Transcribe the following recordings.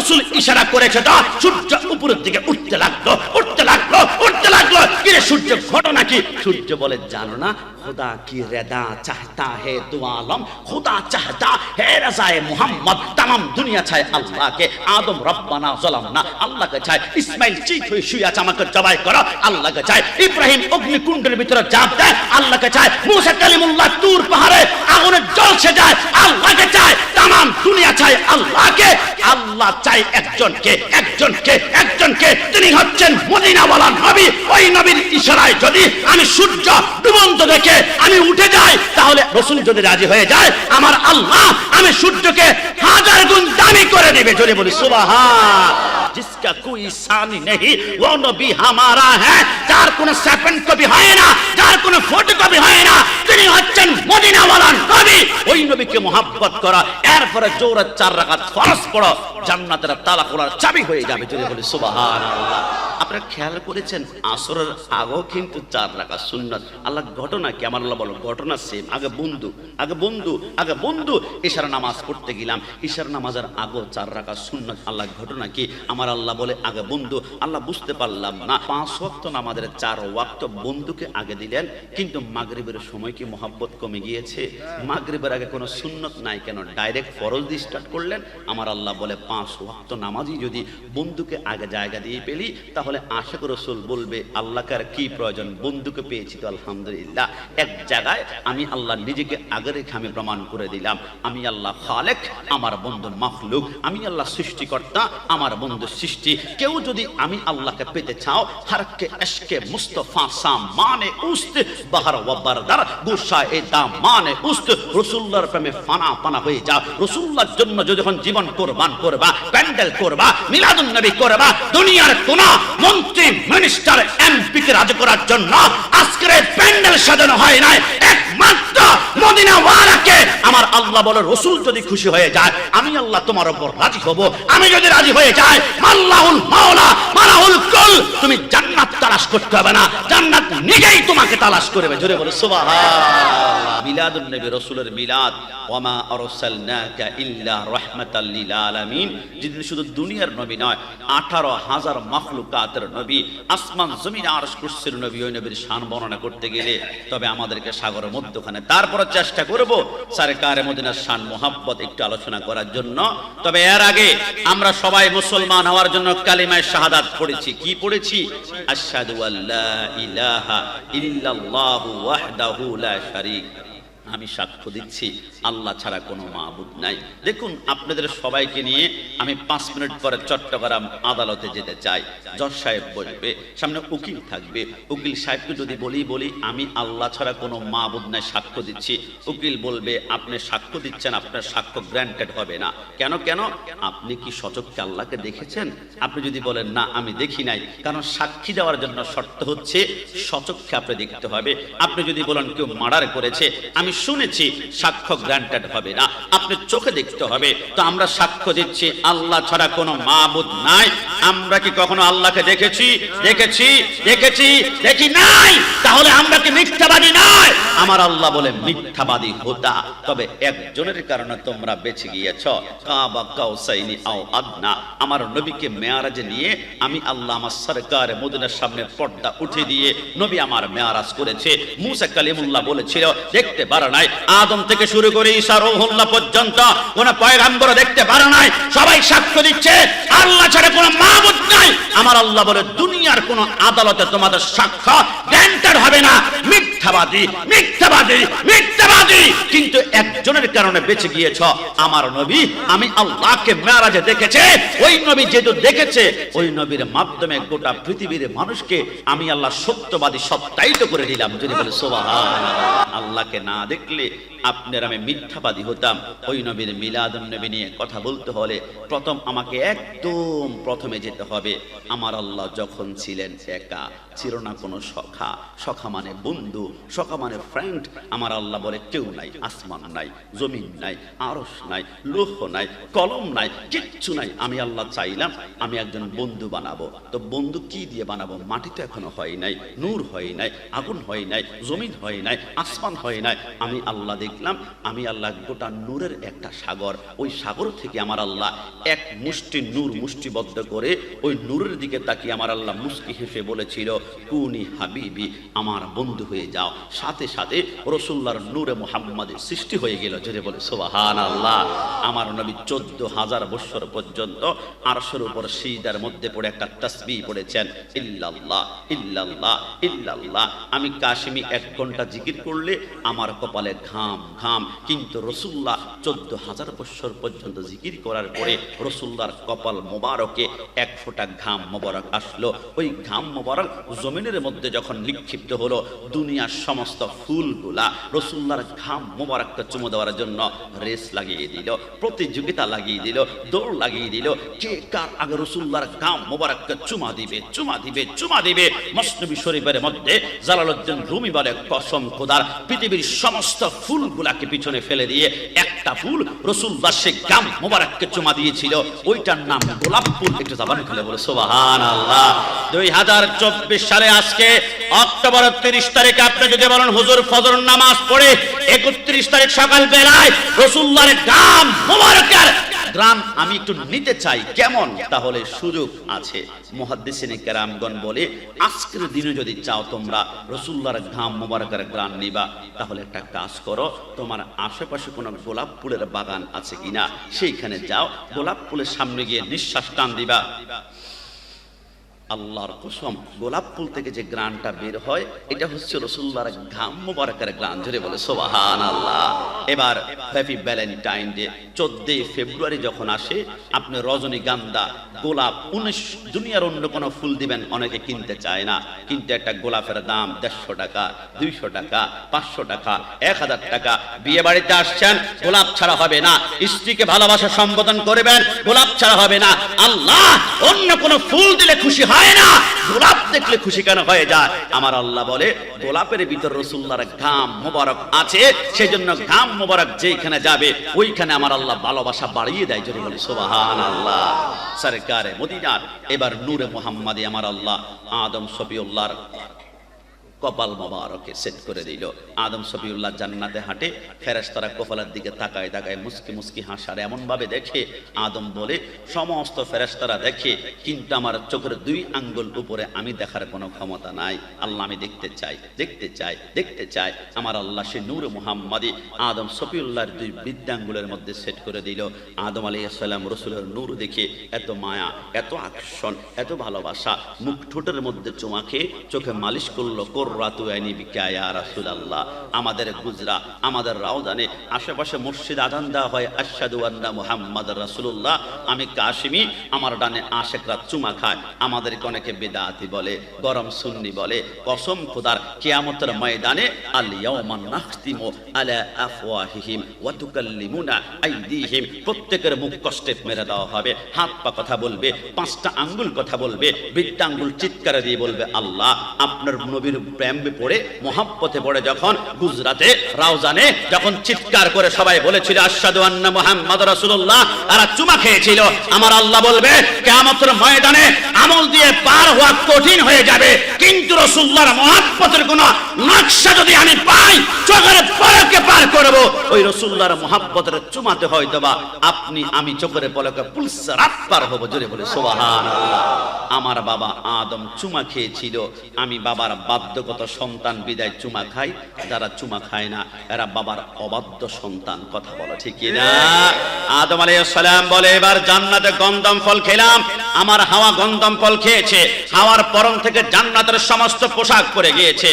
রাসূল ইশারা করেছে তো সূর্য উপরের দিকে উঠতে লাগলো উঠতে লাগলো উঠতে লাগলো। কি রে সূর্য ঘটনা কি? সূর্য বলে জানো না, खुदा की रदा चाहता है दो आलम, खुदा चाहता है रज़ाए मोहम्मद, तमाम दुनिया चाहे अल्लाह के। आदम रब्बाना ज़लमना, अल्लाह के चाहे इस्माइल चीत हुई শুয়ে আছে আমাকে জবাই করো, আল্লাহ কে চায়। ইব্রাহিম অগ্নিকুণ্ডের ভিতরে ঝাঁপ দেয়, আল্লাহ কে চায়। মুসা কালিমুল্লাহ তুর পাহাড়ে আগুনে জ্বলছে যায়, আল্লাহ কে চায়। तमाम দুনিয়া চায় আল্লাহকে। আল্লাহ চায় একজনকে একজনকে একজনকে, তিনি হচ্ছেন মদিনাওয়ালা নবী। ওই নবীর ইশারায় যদি আমি সূর্য ডুবন্ত দেখে আমি উঠে যাই, তাহলে রাসূল যদি রাজি হয়ে যায়, আমার আল্লাহ আমি সূর্যকে 1000 গুণ দামি করে দিবে। জোরে বলি সুবহান। जिसका कोई सानी नहीं वो नबी हमारा है, যার কোনো সেকেন্ড কবি হয় না, যার কোনো ফটো কবি হয় না, তিনি হচ্ছেন মদিনাওয়ালা নবী। ওই নবীকে মহব্বত করা, এরপরে জোরে 4 রাকাত ফরজ পড়ো, জান্নাতের তালা খোলার চাবি হয়ে যাবে। জোরে বলি সুবহানাল্লাহ। আপনারা খেয়াল করেছেন আসরের আগেও কিন্তু 4 রাকাত সুন্নাত। আল্লাহ ঘটনা কি? আমার আল্লাহ বলো ঘটনা সেম। আগে বন্ধু আগে বন্ধু আগে বন্ধু ইশার নামাজ পড়তে গেলাম, ইশার নামাজের আগেও 4 রাকাত সুন্নাত। আল্লাহ ঘটনা কি? আমার আল্লাহ বলে আগে বন্ধু। আল্লাহ বুঝতে পারলাম না 5 ওয়াক্ত নামাজের 4 ওয়াক্ত বন্ধুকে আগে দিলেন, কিন্তু মাগরিবের সময় কি মহব্বত কমে গিয়েছে? মাগরিবের আগে কোনো সুন্নত নাই কেন ডাইরেক্ট ফরজ দিয়ে স্টার্ট করলেন? আমার আল্লাহ বলে 5 ওয়াক্ত নামাজই যদি বন্ধুকে আগে জায়গা দিয়ে পেলি, তাহলে আশিক রাসূল বলবে আল্লাহকে আর কি প্রয়োজন, বন্ধুকে পেয়েছি তো আলহামদুলিল্লাহ। এক জায়গায় আমি আল্লাহ নিজেকে আগে রেখে আমি প্রমাণ করে দিলাম, আমি আল্লাহ খালেক, আমার বন্ধু মাখলুক। আমি আল্লাহ সৃষ্টিকর্তা, আমার বন্ধু সৃষ্টি। কেউ যদি আমি আল্লাহকে পেতে চাও, হারকে ইশকে মুস্তাফা সামানে উস্ত বাহার ওয়া বারদার গুশায়ে দামানে উস্ত। রাসূলুল্লাহর প্রেমে ফানা ফানা হয়ে যাও। রাসূলুল্লাহর জন্য যখন জীবন কুরবান করবা, প্যান্ডেল করবা, মিলাদুন নবী করবা, দুনিয়ার কোন মন্ত্রী মিনিস্টার এমপি কে রাজি করার জন্য আজকের এই প্যান্ডেল সাজানো হয় নাই, একমাত্র মদিনাওয়ালাকে। আমার আল্লাহ বলে রাসূল যদি খুশি হয়ে যায়, আমি আল্লাহ তোমার উপর রাজি হব। আমি যদি রাজি হয়ে যাই, আল্লাহুল মাওলা মালাহুল কুল, তুমি জান্নাত তালাশ করতে হবে না, জান্নাত নিজেই তোমাকে তালাশ করবে। জোরে বলো সুবহানাল্লাহ। মিলাদুন নবী, রাসূলের মিলাদ, ওয়ামা আরসালনাকা ইল্লা রাহমাতাল লিল আলামিন। যিনি শুধু দুনিয়ার নবী নয়, 18,000 মাখলুকাতের নবী, আসমান জমিন আরশ কুরসির নবী। ওই নবীর শান বর্ণনা করতে গেলে তবে আমাদেরকে সাগরের মধ্যখানে, তারপর চেষ্টা করব সরকারে মদিনার শান মোহাব্বত একটু আলোচনা করার জন্য। তবে এর আগে আমরা সবাই মুসলমান হওয়ার জন্য কালিমায়ে শাহাদাত পড়েছি। কি পড়েছি? আশহাদু আল্লা ইলাহা ইল্লাল্লাহু ওয়াহদাহু লা শারীক, আমি সাক্ষ্য দিচ্ছি আল্লাহ ছাড়া কোনো মাবুদ নাই। দেখুন আপনাদের সবাইকে নিয়ে আমি 5 মিনিট পরে চট্টগ্রাম আদালতে যেতে চাই। জজ সাহেব বলবে, সামনে উকিল থাকবে। উকিল সাহেবকে যদি বলি আমি আল্লাহ ছাড়া কোনো মাবুদ নাই সাক্ষ্য দিচ্ছি, উকিল বলবে আপনি সাক্ষ্য দিচ্ছেন, আপনার সাক্ষ্য গ্র্যান্টেড হবে না। কেন কেন? আপনি কি সচক্ষে আল্লাহকে দেখেছেন? আপনি যদি বলেন না আমি দেখি নাই, কারণ সাক্ষী দেওয়ার জন্য শর্ত হচ্ছে সচক্ষে আপনি দেখতে হবে। আপনি যদি বলেন কেউ মার্ডার করেছে, আমি শুনেছি, সাক্ষ্য গ্রান্টেড হবে না, আপনি চোখে দেখতে হবে। তো আমরা সাক্ষ্য দিচ্ছি আল্লাহ ছাড়া কোনো মাবুদ নাই। আমরা কি কখনো আল্লাহকে দেখেছি? দেখেছি দেখেছি দেখি নাই, তাহলে আমরা কি মিথ্যাবাদী নয়? আমার আল্লাহ বলে মিথ্যাবাদী হোতা। তবে একজনের কারণে তোমরা বেঁচে গিয়েছ, কাবা কাউসাইনি আও আদনা। আমার নবীকে মেয়ারাজে নিয়ে আমি আল্লাহ আমার সরকার মদিনার সামনে পর্দা উঠে দিয়ে নবী আমার মেয়ারাজ করেছে। মুসা কালিমুল্লাহ বলেছিল দেখতে পারে নাই, আদম থেকে শুরু করে ঈসা রূহুল্লাহ পর্যন্ত কোন পয়গম্বর দেখতে পারে নাই। সবাই সাক্ষ্য দিচ্ছে আল্লাহ ছাড়া কোনো মাবুদ নাই। আমার আল্লাহ বলে দুনিয়ার কোন আদালতে তোমাদের সাক্ষ্য গ্রান্টেড হবে না। মিথ্যাবাদী মিথ্যাবাদী মিথ্যাবাদী। কিন্তু একজনের কারণে বেঁচে গিয়েছ, আমার নবী। আমি আল্লাহকে মেরাজে দেখেছে। ওই নবী যেহেতু দেখেছে, ওই নবীর মাধ্যমে গোটা পৃথিবীর মানুষকে আমি আল্লাহ সত্যবাদী সত্যায়িত করে দিলাম। যদি বলে সুবহানাল্লাহ। আল্লাহকে না দেখলে আপনার আমি মিথ্যাবাদী হতাম। ওই নবীর মিলাদুন নবী নিয়ে কথা বলতে হলে প্রথম আমাকে একদম প্রথমে যেতে হবে। আমার আল্লাহ যখন ছিলেন একা, ছিল না কোনো সখা। সখা মানে বন্ধু, সখা মানে ফ্রেন্ড। আমার আল্লাহ বলে কেউ নাই, আসমান নাই, জমিন নাই, আরশ নাই, লৌহ নাই, কলম নাই, কিচ্ছু নাই। আমি আল্লাহ চাইলাম আমি একজন বন্ধু বানাবো। তো বন্ধু কি দিয়ে বানাবো? মাটি তো এখনো হয় নাই, নূর হয় নাই, আগুন হয় নাই, জমিন হয় নাই, আসমান হয় নাই। আমি আল্লাহ দেখলাম আমি আল্লাহ গোটা নূরের একটা সাগর। ওই সাগর থেকে আমার আল্লাহ এক মুষ্টি নূর মুষ্টিবদ্ধ করে ওই নূরের দিকে তাকিয়ে আমার আল্লাহ মুস্কি হেসে বলেছিল, কুনি হাবিবি, আমার বন্ধু হয়ে যাও। সাথে সাথে রাসূলুল্লাহর নূরে মুহাম্মাদের সৃষ্টি হয়ে গেল। জোরে বলে সুবহানাল্লাহ। আমার নবী 14,000 বছর পর্যন্ত আরশের উপর সিজদার মধ্যে পড়ে একটা তাসবিহ পড়েছেন, ইল্লাল্লাহ ইল্লাল্লাহ ইল্লাল্লাহ। আমি কাশিমি 1 ঘন্টা জিকির করলে আমার কপালে ঘাম ঘাম, কিন্তু রাসূলুল্লাহ 14,000 বছর পর্যন্ত জিকির করার পরে রাসূলুল্লাহর কপাল মোবারকে 1 ফোঁটা ঘাম মোবারক আসলো। ওই ঘাম মোবারক জমিনের মধ্যে যখন নিক্ষিপ্ত হলো, দুনিয়ার সমস্ত ফুলগুলা রাসূলুল্লাহর ঘাম মোবারককে চুমু দেওয়ার জন্য রেস লাগিয়ে দিল, প্রতিযোগিতা লাগিয়ে দিল, দৌড় লাগিয়ে দিল। কে কার আগে রাসূলুল্লাহর ঘাম মোবারককে চুমা দিবে, চুমা দিবে, চুমা দিবে। মসনবী শরীফের মধ্যে জালালউদ্দিন রুমি বলে, কসম খোদার, পৃথিবীর সমস্ত ফুলগুলাকে পিছনে ফেলে দিয়ে একটা ফুল রাসূলুল্লাহ সে ঘাম মোবারককে চুমা দিয়েছিল, ওইটার নাম গোলাপ ফুল। একটু জবান খুলে বলে সুবহানাল্লাহ। 2024 সালে আজকে অক্টোবর 30 তারিখে আপনি যদি বলেন হুজুর ফজর নামাজ পড়ে 31 তারিখ সকাল বেলায় রাসূলুল্লাহর ঘাম মোবারকের গ্রাম আমি একটু নিতে চাই, কেমন? তাহলে সুযোগ আছে। মুহাদ্দিসিনে কেরামগণ বলে, আজকের দিনে যদি চাও তোমরা রাসূলুল্লাহর ঘাম মোবারকের গ্রাম নিবা, তাহলে একটা কাজ করো, তোমার আশেপাশে কোনো গোলাপ ফুলের বাগান আছে কিনা সেইখানে যাও, গোলাপ ফুলের সামনে গিয়ে নিঃশ্বাস টান দিবা। আল্লাহর কসম, গোলাপ ফুল থেকে যে গ্রানটা বের হয় এটা হচ্ছে রাসূলুল্লাহর ঘাম মোবারকের গ্রান। জোরে বলে সুবহানাল্লাহ। এবার হ্যাপি ভ্যালেন্টাইন ডে 14 ফেব্রুয়ারি যখন আসে, আপনি রজনীগন্ধা, গোলাপ, 19 দুনিয়ার অন্য কোনো ফুল দিবেন অনেকে কিনতে চায় না, কিন্তু একটা গোলাপের দাম 150 টাকা, 200 টাকা, 500 টাকা, 1000 টাকা। বিয়ে বাড়িতে আসছেন, গোলাপ ছাড়া হবে না। স্ত্রীকে ভালোবাসা সম্বোধন করবেন, গোলাপ ছাড়া হবে না। আল্লাহ অন্য কোনো ফুল দিলে খুশি হয় না, গোলাপ দেখলে খুশি কেন হয়ে যায়? আমার আল্লাহ বলে, গোলাপের ভিতর রাসূলুল্লাহর ঘাম মোবারক আছে, সেজন্য ঘাম মোবারক যেখানে যাবে ওইখানে আমার আল্লাহ ভালোবাসা বাড়িয়ে দেয়। জোরে বলি সুবহানাল্লাহ। সরকারে মদিনার এবার নূরে মুহাম্মাদি আমার আল্লাহ আদম শফিউল্লাহর কপাল মোবারকে সেট করে দিল। আদম শফিউল্লাহ জান্নাতে হাঁটে, ফেরেশতারা কপালের দিকে তাকায় তাকায় মুস্কি মুস্কি হাসার এমন ভাবে দেখে, আদম বলে, সমস্ত ফেরেশতারা দেখে, কিন্তু আমার চোখের 2 আঙ্গুল উপরে আমি দেখার কোনো ক্ষমতা নাই। আল্লাহ আমি দেখতে চাই, দেখতে চাই, দেখতে চাই। আমার আল্লাহ সে নূর মুহাম্মাদি আদম শফিউল্লাহর 2 বৃদ্ধাঙ্গুলের মধ্যে সেট করে দিল। আদম আলাইহিস সালাম রাসূলের নূর দেখে এত মায়া, এত আকর্ষণ, এত ভালোবাসা, মুখ ঠোঁটের মধ্যে চুমা খেয়ে চোখে মালিশ করলো। আমাদের গুজরা, আমাদের রাউজানে আশেপাশে মসজিদ আজান দেওয়া হয়, আশহাদু আন্না মুহাম্মাদুর রাসূলুল্লাহ। আমি কাশিমি, আমার ডানে আশেকরা চুমা খায়। আমাদেরকে অনেকে বেদাতি বলে, গরম সুন্নি বলে। কসম খোদার, কিয়ামতের ময়দানে আল ইয়াউমা নাখতিমু আলা আফওয়াহিহিম ওয়া তুকাল্লিমুনা আইদিহিম, প্রত্যেকের মুখ কষ্টে মেরে দেওয়া হবে, হাত পা কথা বলবে, 5টা আঙ্গুল কথা বলবে, বৃদ্ধ আঙ্গুল চিৎকার দিয়ে বলবে, আল্লাহ আপনার নবীর প্রেমে পড়ে, মোহাব্বতে পড়ে যখন গুজরাতে রাউজানে যখন চিৎকার করে সবাই বলেছিল আশহাদু আন্না মুহাম্মাদুর রাসূলুল্লাহ, আর চুমা খেয়েছিল, আমার আল্লাহ বলবে কিয়ামতের ময়দানে আমল দিয়ে পার হওয়া কঠিন হয়ে যাবে, কিন্তু রাসূলুল্লাহর মোহাব্বতের কোন নকশা যদি আমি পাই, চোখের পলকে পার করব। ওই রাসূলুল্লাহর মোহাব্বতের চুমাতে হয়তোবা আপনি আমি চোখের পলকে পুলসারাত পার হব। জোরে বলে সুবহানাল্লাহ। আমার বাবা আদম চুমা খেয়েছিল, আমি বাবার বাধ্যগত সন্তান বিদায় চুমা খাই। যারা চুমা খায় না এরা বাবার অবাধ্য সন্তান। কথা বলো ঠিক কিনা? আদম আলাইহিস সালাম বলে, এবার জান্নাতে গন্ধম ফল খেলাম, আমার হাওয়া গন্ধম ফল খেয়েছে, হাওয়ার পরন থেকে জান্নাতের সমস্ত পোশাক পরে গিয়েছে।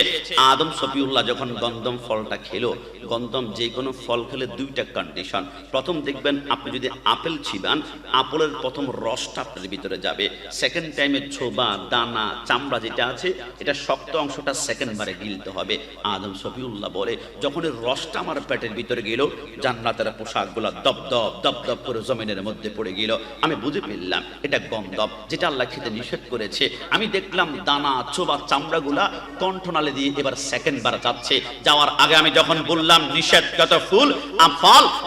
আদম শফিউল্লাহ যখন গন্ধম ফলটা খেলো, গন্ধম যে কোনো ফল খেলে 2টা কন্ডিশন। প্রথম দেখবেন, আপনি যদি আপেল চিবান, আপেলের প্রথম রসটা আপনার ভিতরে যাবে, সেকেন্ড টাইমে ছোবা, দানা, চামড়া যেটা আছে এটা শক্ত অংশটা সেকেন্ড বারে গিলতে হবে। আদম শফিউল্লাহ বলে, যখন এর রসটা আমার পেটের ভিতরে গেল, জান্নাতের পোশাকগুলো দপ দপ দপ দপ করে জমিনের মধ্যে পড়ে গেল। আমি বুঝে ফেললাম এটা গন্ধম কদম, যেটা আল্লাহ খেতে নিষেধ করেছে। আমি দেখলাম দানা চোবা চামড়াগুলা কণ্ঠনালী দিয়ে এবার সেকেন্ড বার যাচ্ছে। যাওয়ার আগে আমি যখন বললাম নিষেধগত ফল,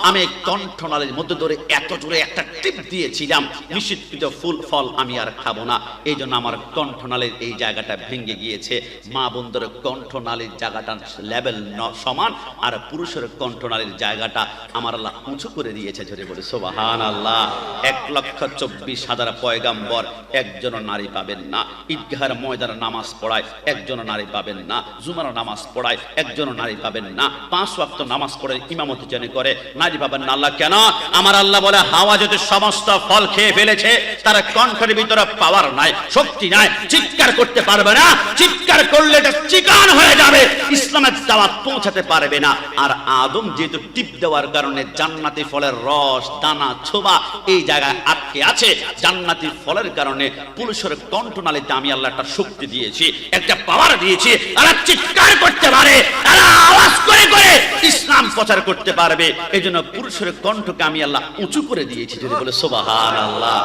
আমি কণ্ঠনালীর মধ্যে ধরে এত জোরে একটা টিপ দিয়েছিলাম, নিষিদ্ধ ফল আমি আর খাবো না। এই জন্য আমার কণ্ঠনালীর এই জায়গাটা ভেঙে গিয়েছে। মা বোনদের কণ্ঠনালীর জায়গাটা লেভেল সমান, আর পুরুষের কণ্ঠনালীর জায়গাটা আমার আল্লাহ উঁচু করে দিয়েছে। জোরে বলে সুবহানাল্লাহ। 1,24,000 পয়গাম্বর একজন নারী পাবেন না। ঈদগাহের ময়দানে নামাজ পড়ায় একজন নারী পাবেন না। জুমার নামাজ পড়ায় একজন নারী পাবেন না। 5 ওয়াক্ত নামাজ পড়ে ইমামতি যিনি করে নারী পাবেন না। আল্লাহ কেন? আমার আল্লাহ বলে হাওয়া যদি সমস্ত ফল খেয়ে ফেলেছে, তার কণ্ঠের ভিতরে পাওয়ার নাই, শক্তি নাই, চিৎকার করতে পারবে না। চিৎকার করলে এটা চিকান হয়ে যাবে, ইসলামের দাওয়াত পৌঁছাতে পারবে না। আর আদম যেহেতু টিপ দেওয়ার কারণে জান্নাতি ফলের রস, দানা, ছোবা এই জায়গায় আটকে আছে, জান্নাতি ফলের কারণে পুরুষের কণ্ঠনালীতে আমি আল্লাহ একটা শক্তি দিয়েছি, একটা পাওয়ার দিয়েছি। তারা চিৎকার করতে পারে, তারা আওয়াজ করে করে ইসলাম প্রচার করতে পারবে। এই জন্য পুরুষের কণ্ঠকে আমি আল্লাহ উঁচু করে দিয়েছি। যদি বলে সুবহানাল্লাহ।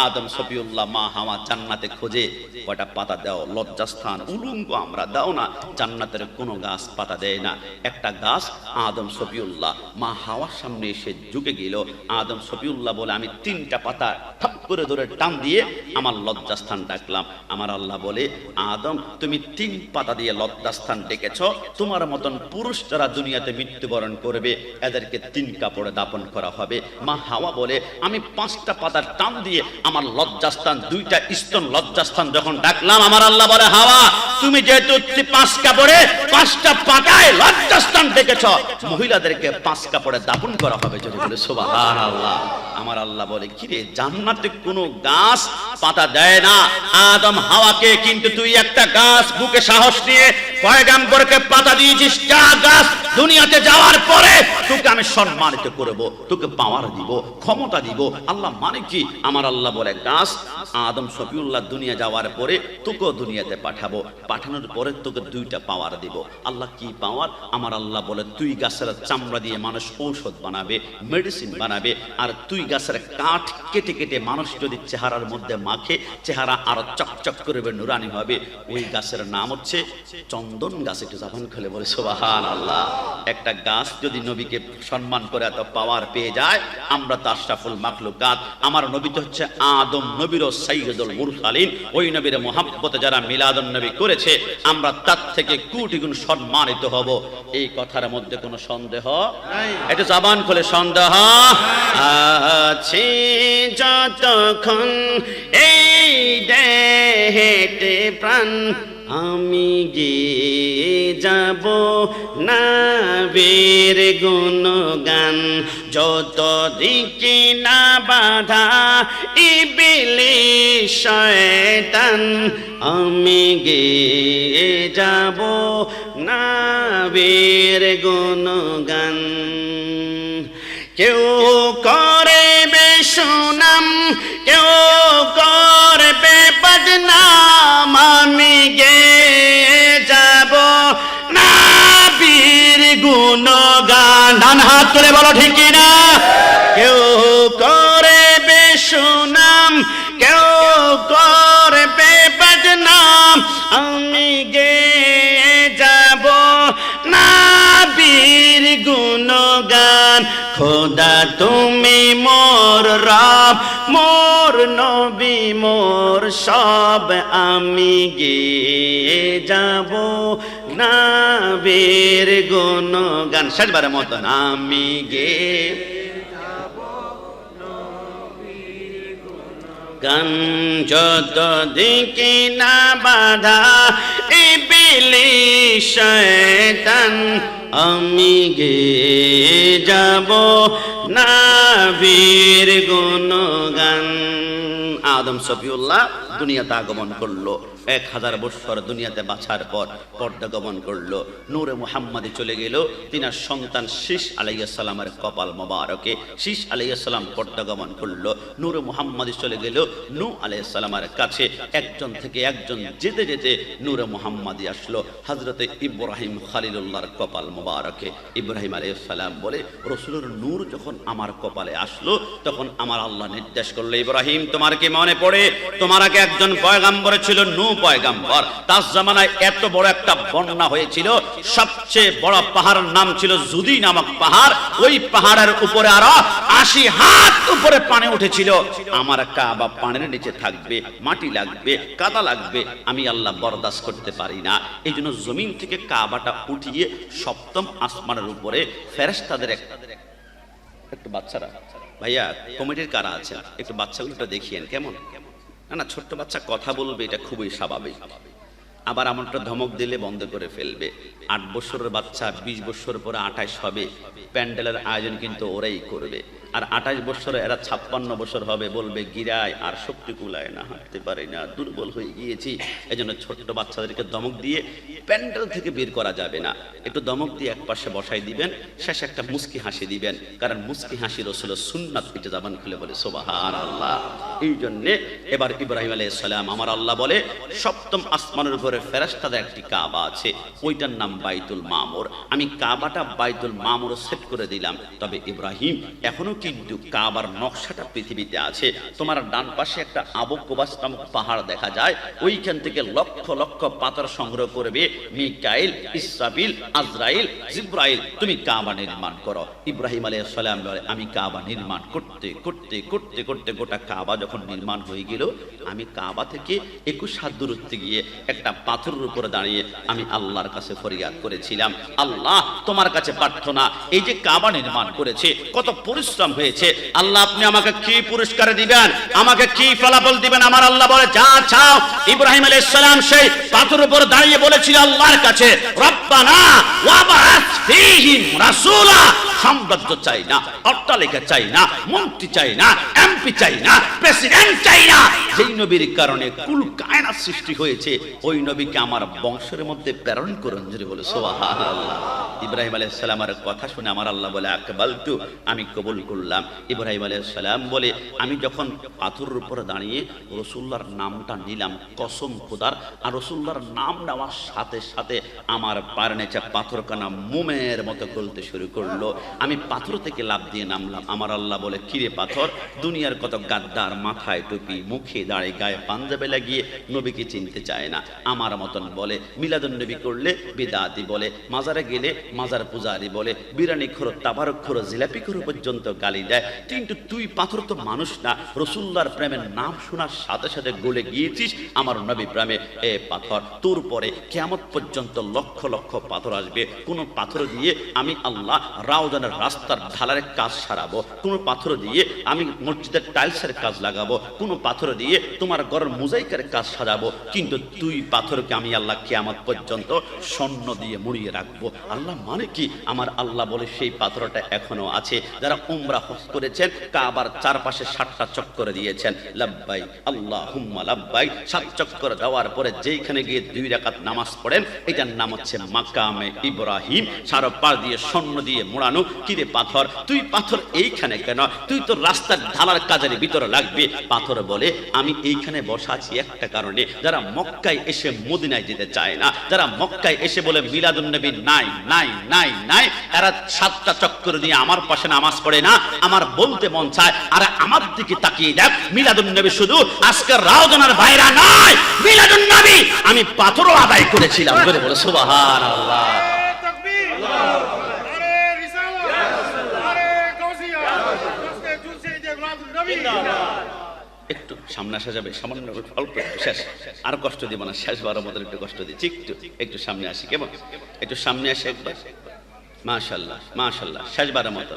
আদম সফিউল্লাহ মা হাওয়া জান্নাতে খোঁজে কয়টা পাতা দাও, লজ্জাস্থান উলঙ্গ আমরা দাও না। জান্নাতের কোনো গাছ পাতা দেয় না। একটা গাছ আদম সফিউল্লাহ মা হাওয়ার সামনে এসে ঝুঁকে গেল। আদম সফিউল্লাহ বলে আমি 3টা পাতা ঠাপ করে ধরে টান দিয়ে আমার লজ্জাস্থান ডাকলাম। আমার আল্লাহ বলে আদম তুমি 3 পাতা দিয়ে লজ্জাস্থান ডেকেছ, তোমার মতন পুরুষ যারা দুনিয়াতে মৃত্যুবরণ করবে এদেরকে 3 কাপড়ে দাপন করা হবে। মা হাওয়া বলে আমি 5টা পাতার টান দিয়ে আমার লজ্জাস্থান 2টা স্তন লজ্জাস্থান যখন ডাকলাম, আমার আল্লাহ বলে হাওয়া তুমি যেহেতু 5 কাপড়ে 5টা পাতায় লজ্জাস্থান ডেকেছ, মহিলাদেরকে 5 কাপড়ে দাপন করা হবে। যদি বলে সুবহানাল্লাহ। আমার আল্লাহ বলে কিরে জান্নাতে কোনো গাছ পাতা দেয় না আদম হাওয়াকে, কিন্তু তুই একটা গাছ বুকে সাহস নিয়ে পয়গাম্বরকে পাতা দিয়েছিস। যা গাছ দুনিয়াতে যাওয়ার পরে তোকে আমি সম্মানিত করব, তোকে পাওয়ার দিব, ক্ষমতা দিব। আল্লাহ মানে কি? আমার আল্লাহ বলে গাছ আদম সফিউল্লাহ দুনিয়া যাওয়ার পরে তোকেও দুনিয়াতে পাঠাবো, পাঠানোর পরে তোকে 2টা পাওয়ার দিব। আল্লাহ কি পাওয়ার? আমার আল্লাহ বলে তুই গাছের চামড়া দিয়ে মানুষ ঔষধ বানাবে, মেডিসিন বানাবে, আর তুই গাছের কাঠ কেটে কেটে মানুষ যদি চেহারার মধ্যে মাখে চেহারা আরো চকচক করবে, নুরানি হবে। ওই গাছের নাম হচ্ছে চন্দন গাছ। একটু যখন খুলে বলে সুবহানাল্লাহ। একটা গাছ যদি নবীকে সম্মান করে এত পাওয়ার পেয়ে যায়, আমরা তো আশরাফুল মাখলুকাত, আমার নবী তো হচ্ছে আদম নবীর সাইয়্যিদুল মুরসালিন। ওই নবীর মুহাব্বতে যারা মিলাদুন নবী করেছে, আমরা তার থেকে কোটি গুণ সম্মানিত হব। এই কথার মধ্যে কোনো সন্দেহ নাই। একটু জবান খুলে সন্দেহ আছে যতক্ষণ এই দেহেতে প্রাণ, আমি গিয়ে যাব নবীর গুণগান। যত দিকে না বাধা ইবলিস শয়তান, আমি গিয়ে যাব নবীর গুণগান। কেউ করবে সুনাম, কেউ করবে বদনাম, আমি গেয়ে যাব নবীর গুণগান। ডান হাত তুলে বলো ঠিক কিনা? কেউ করবে সুনাম, কেউ করবে বদনাম, আমি গেয়ে যাব নবীর গুণগান। খোদা তুমি মোর রব, মোর নবী মোর সব, আমি গিয়ে যাব নবীর গুণগান। শেষবারের মতন আমি গিয়ে যাব নবীর গুণগান। যত দিকে না বাধা ইবলিস শয়তান, আমি গেয়ে যাব নবীর গুণগান। আদম সফিউল্লাহ দুনিয়াতে আগমন করলো। 1000 বছর দুনিয়াতে বাঁচার পর পর্দা গমন করলো। নূরে মুহাম্মাদি চলে গেল। তিনার সন্তান শীষ আলাইহিস সালামের কপাল মোবারকে শীষ আলাইহিস সালাম পর্দা গমন করলো। নূরে মুহাম্মাদি চলে গেল নূহ আলাইহিস সালামের কাছে। একজন থেকে একজন যেতে যেতে নূরে মুহাম্মাদি আসলো হযরতে ইব্রাহিম খলিলুল্লাহর কপাল মোবারকে। ইব্রাহিম আলাইহিস সালাম বলে রাসূলের নূর যখন আমার কপালে আসলো, তখন আমার আল্লাহ নির্দেশ করলো, ইব্রাহিম তোমার কি মনে পড়ে। তোমার আগে একজন পয়গাম্বর ছিল, নূহ পয়গাম্বর। তার জামানায় এত বড় একটা বন্যা হয়েছিল, সবচেয়ে বড় পাহাড়ের নাম ছিল জুদি নামক পাহাড়। ওই পাহাড়ের উপরে আরো 80 হাত উপরে পানি উঠেছিল। আমার কাবা পানির নিচে থাকবে, মাটি লাগবে, কাদা লাগবে, আমি আল্লাহ বরদাস্ত করতে পারি না। এই জন্য জমিন থেকে কাবাটা উঠিয়ে সপ্তম আসমানের উপরে ফেরেশতাদের একটু বাচ্চারা, ভাইয়া কমিটির কারা আছে একটু বাচ্চাগুলোটা দেখিয়েন কেমন। না ছোট্ট বাচ্চা কথা বলবে, এটা খুবই স্বাভাবিক। আবার এমনটা ধমক দিলে বন্ধ করে ফেলবে। 8 বছরের বাচ্চা 20 বছর পরে 28 হবে, প্যান্ডেলের আয়োজন কিন্তু ওরাই করবে। আর 28 বছরে এরা 56 বছর হবে, বলবে গিরায় আর শক্তি কুলায় না, হাঁটতে পারি না, দুর্বল হয়ে গিয়েছি। এই জন্য ছোট্ট বাচ্চাদেরকে ধমক দিয়ে প্যান্ডেল থেকে বের করা যাবে না। একটু ধমক দিয়ে এক পাশে বসাই দিবেন, শেষে একটা মুস্কি হাসি দিবেন, কারণ মুস্কি হাসি রাসূলের সুন্নাত। এটা জবান খুলে বলে সুবহানাল্লাহ। এই জন্য এবার ইব্রাহিম আলাইহিস সালাম, আমার আল্লাহ বলে সপ্তম আসমানের উপরে ফেরেশতাদের একটি কাবা আছে, ওইটার নাম বাইতুল মামুর। আমি কাবাটা বাইতুল মামুর সেট করে দিলাম। তবে ইব্রাহিম এখনো কিন্তু কাবার নকশাটা পৃথিবীতে আছে। তোমার ডান পাশে একটা আবু কুবাস নামক পাহাড় দেখা যায়, ওইখান থেকে লক্ষ লক্ষ পাথর সংগ্রহ করবে মিকাইল, ইসরাফিল, আজরাইল, জিবরাইল, তুমি কাবা নির্মাণ করো। ইব্রাহিম আলাইহিস সালাম বলে আমি কাবা নির্মাণ করতে করতে করতে করতে গোটা কাবা যখন নির্মাণ হয়ে গেল, আমি কাবা থেকে 21 হাত দূরত্বে গিয়ে একটা পাথরের উপরে দাঁড়িয়ে আমি আল্লাহর কাছে ফরিয়াদ করেছিলাম, আল্লাহ তোমার কাছে প্রার্থনা, এই যে কাবা নির্মাণ করেছে কত পরিশ্রম হয়েছে, আল্লাহ আপনি আমাকে কি পুরস্কার দিবেন, আমাকে কি ফলাফল দিবেন। আমার আল্লাহ বলে যা চাও। ইব্রাহিম আলাইহিস সালাম সেই পাথরের উপর দাঁড়িয়ে বলেছিল আল্লাহর কাছে, রব্বানা ওয়াবা'আস ফীহিম রাসূলা। সাম্রাজ্য চাই না, অট্টালিকা চাই না, মন্ত্রী চাই না, এমপি চাই না, প্রেসিডেন্ট চাই না। যেই নবীর কারণে কুল কায়নাত সৃষ্টি হয়েছে, ওই নবীকে আমার বংশের মধ্যে প্রেরণ করুন। যদি বলে সুবহানাল্লাহ। ইব্রাহিম আলাইহিস সালামের কথা শুনে আমার আল্লাহ বলে আকবালতু, আমি কবুল করলাম। ইব্রাহিম আলাইহিস সালাম বলে আমি যখন পাথরের উপর দাঁড়িয়ে রাসূলুল্লাহর নামটা নিলাম, কসম খোদার, আর রাসূলুল্লাহর নাম নেওয়ার সাথে সাথে আমার পায়ের নিচে পাথরখানা মোমের মতো গলতে শুরু করলো। আমি পাথর থেকে লাফ দিয়ে নামলাম। আমার আল্লাহ বলে কিরে পাথর, দুনিয়ার কত গাদ্দার, মাথায় টুপি, মুখে দাড়ি, গায়ে পাঞ্জাবে লাগিয়ে নবীকে চিনতে চায় না। আমার মতন বলে মিলাদুন নবী করলে বিদআতি বলে, মাজারে গেলে মাজার পূজারি বলে, বিরানি খোর, তাবারক খোর, জিলাপি খোর পর্যন্ত গালি দেয়। কিন্তু তুই পাথর তো মানুষ না, রাসূলুল্লাহর প্রেমের নাম শোনার সাথে সাথে গলে গিয়েছিস আমার নবী প্রেমে। এ পাথর, তোর পরে কিয়ামত পর্যন্ত লক্ষ লক্ষ পাথর আসবে। কোন পাথর দিয়ে আমি আল্লাহ রাউজানের রাস্তার ঢালারের কাজ সারাবো, কোন পাথর দিয়ে আমি মসজিদের টাইলসের কাজ লাগাবো, কোন পাথর দিয়ে তোমার ঘরের মোজাইকের কাজ সাজাবো। কিন্তু তুই পাথরকে আমি আল্লাহ কিয়ামত পর্যন্ত স্বর্ণ দিয়ে মুড়িয়ে রাখবো। আল্লাহ মানে কি? আমার আল্লাহ বলে সেই পাথরটা এখনো আছে। যারা উমরা হজ করেছেন, কাবার চারপাশে 7টা চক্কর দিয়েছেন, লাব্বাইক আল্লাহুম্মা লাব্বাইক, 7 চক্কর দেওয়ার পরে যেখানে গিয়ে 2 রাকাত নামাজ পড়েন, এটার নাম হচ্ছে মাকামে ইব্রাহিম। চারপাশ দিয়ে স্বর্ণ দিয়ে মোড়ানো। কিরে পাথর, তুই পাথর এইখানে কেন? তুই তো রাস্তার ঢালার কাজের ভিতরে লাগবে। পাথর বলে আমি এইখানে বসা আছি একটা কারণে, যারা মক্কায় এসে মদিনায় যেতে চায় না, যারা মক্কায় এসে বলে মিলাদুন নবী নাই নাই নাই নাই, এরা 7টা চক্কর দিয়ে আমার পাশে নামাজ পড়ে না। আমার বলতে মন চায়, আরে আমার দিকে তাকিয়ে দেখ, মিলাদুন নবী শুধু আজকে রাউজানের বাইরা নয়, মিলাদুন নবী আমি পাথরও আদায় করেছিলাম। বলে সুবহানাল্লাহ। একটু সামনে আসা যাবে? সামান্য অল্প একটু, শেষ আর কষ্ট দিব না, শেষ বারের মতো একটু কষ্ট দিচ্ছি। একটু সামনে আসি কেমন? একটু সামনে আসে একবার। মাশাআল্লাহ মাশাআল্লাহ, শেষবারের মতো।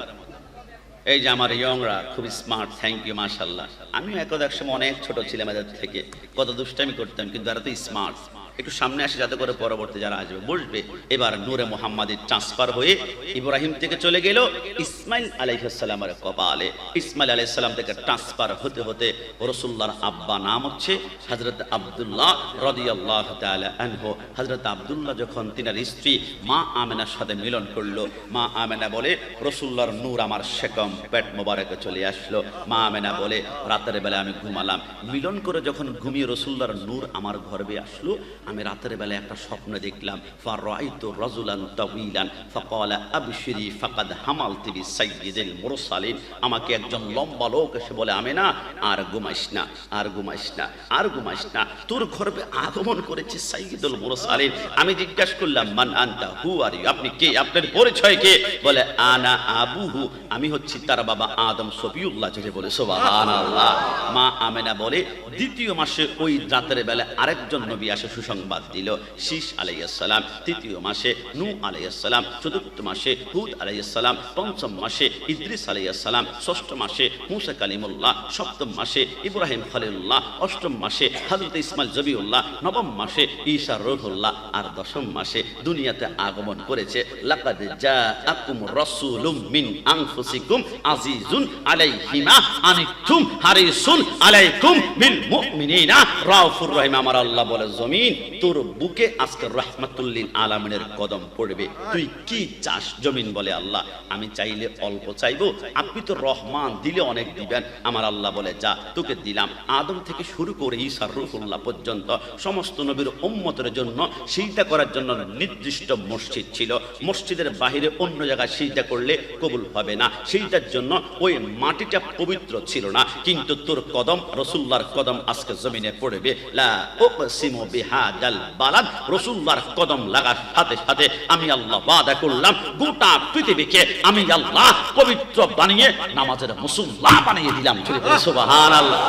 এই যে আমার ইয়ংরা খুব স্মার্ট, থ্যাংক ইউ মাশাআল্লাহ। আমিও এক সময় অনেক ছোট ছিলাম, এদের থেকে কত দুষ্টামি করতাম, কিন্তু এরা তো স্মার্ট। একটু সামনে আসে যাতে করে পরবর্তী যারা আসবে বসবে। এবার নূরে মুহাম্মাদি ট্রান্সফার হয়ে ইব্রাহিম থেকে চলে গেল ইসমাইল আলাইহিস সালামের কপালে। ইসমাইল আলাইহিস সালাম থেকে ট্রান্সফার হতে হতে রাসূলুল্লাহর আব্বা নাম হচ্ছে হযরত আব্দুল্লাহ রাদিয়াল্লাহু তাআলা আনহু। হযরত আব্দুল্লাহ যখন তিনার স্ত্রী মা আমেনার সাথে মিলন করলো, মা আমেনা বলে রাসূলুল্লাহর নূর আমার শেকম পেট মোবারকে চলে আসলো। মা আমেনা বলে রাতের বেলা আমি ঘুমালাম, মিলন করে যখন ঘুমিয়ে রাসূলুল্লাহর নূর আমার গর্ভে আসলো, আমি রাতের বেলা একটা স্বপ্ন দেখলাম, ফারাইতু রাজুলান তাওয়িলান ফাকালা আবশিরি ফাকাদ হামালতি বিসাইয়্যিদিল মুরসালিন। আমাকে একজন লম্বা লোক এসে বলে, আমেনা আর ঘুমাইস না, আর ঘুমাইস না, আর ঘুমাইস না, তোর গর্ভে আগমন করেছে সাইয়্যিদুল মুরসালিন। আমি জিজ্ঞাসা করলাম, মান আনতা, হু আর ইউ, আপনি কে, আপনার পরিচয় কে? বলে, আনা আবুহু, আমি হচ্ছি তার বাবা আদম সফিউল্লাহ। যেটা বলে সুবহানাল্লাহ। মা আমেনা বলে, দ্বিতীয় মাসে ওই রাতের বেলা আরেকজন নবী আসে, সুসংবাদ দিল, শীষ আলাইহিস সালাম। তৃতীয় মাসে নূহ আলাইহিস সালাম, চতুর্থ মাসে হুদ আলাইহিস সালাম, পঞ্চম মাসে ইদ্রিস আলাইহিস সালাম, ষষ্ঠ মাসে মুসা কালিমুল্লাহ, সপ্তম মাসে ইব্রাহিম খলিলুল্লাহ, অষ্টম মাসে হযরত ইসমাইল জবিউল্লাহ, নবম মাসে ঈসা রূহুল্লাহ, আর দশম মাসে দুনিয়াতে আগমন করেছে লাকাদ জাআকুম রাসূলুম মিন আনফুসিকুম আজিজুন আলাইহি মা আনিতুম হারিসুন আলাইকুম বিল মুমিনিনা রাউফুর রহিম। আমার আল্লাহ বলে, জমিন তোর বুকে আজকে রাহমাতুল লিল আলামিনের কদম পড়বে, তুই কি চাস? জমিন বলে, আল্লাহ আমি চাইলে অল্প চাইবো, আপনি তো রহমান, দিলে অনেক দিবেন। আমার আল্লাহ বলে, যা তোকে দিলাম। আদম থেকে শুরু করে ঈসা রূহুল্লাহ পর্যন্ত সমস্ত নবীর উম্মতের জন্য সিজদা করার জন্য নির্দিষ্ট মসজিদ ছিল। মসজিদের বাহিরে অন্য জায়গায় সিজদা করলে কবুল হবে না, সেইটার জন্য ওই মাটিটা পবিত্র ছিল না। কিন্তু তোর কদম, রাসূলুল্লাহর কদম আজকে জমিনে পড়বে। লা উকসিমু বিহাদাল বালাদ, রাসূলুল্লাহর কদম লাগার সাথে সাথে আমি আল্লাহ ওয়াদা করলাম গোটা পৃথিবীকে আমি আল্লাহ পবিত্র বানিয়ে নামাজের মুসল্লা বানিয়ে দিলাম। সুবহানাল্লাহ।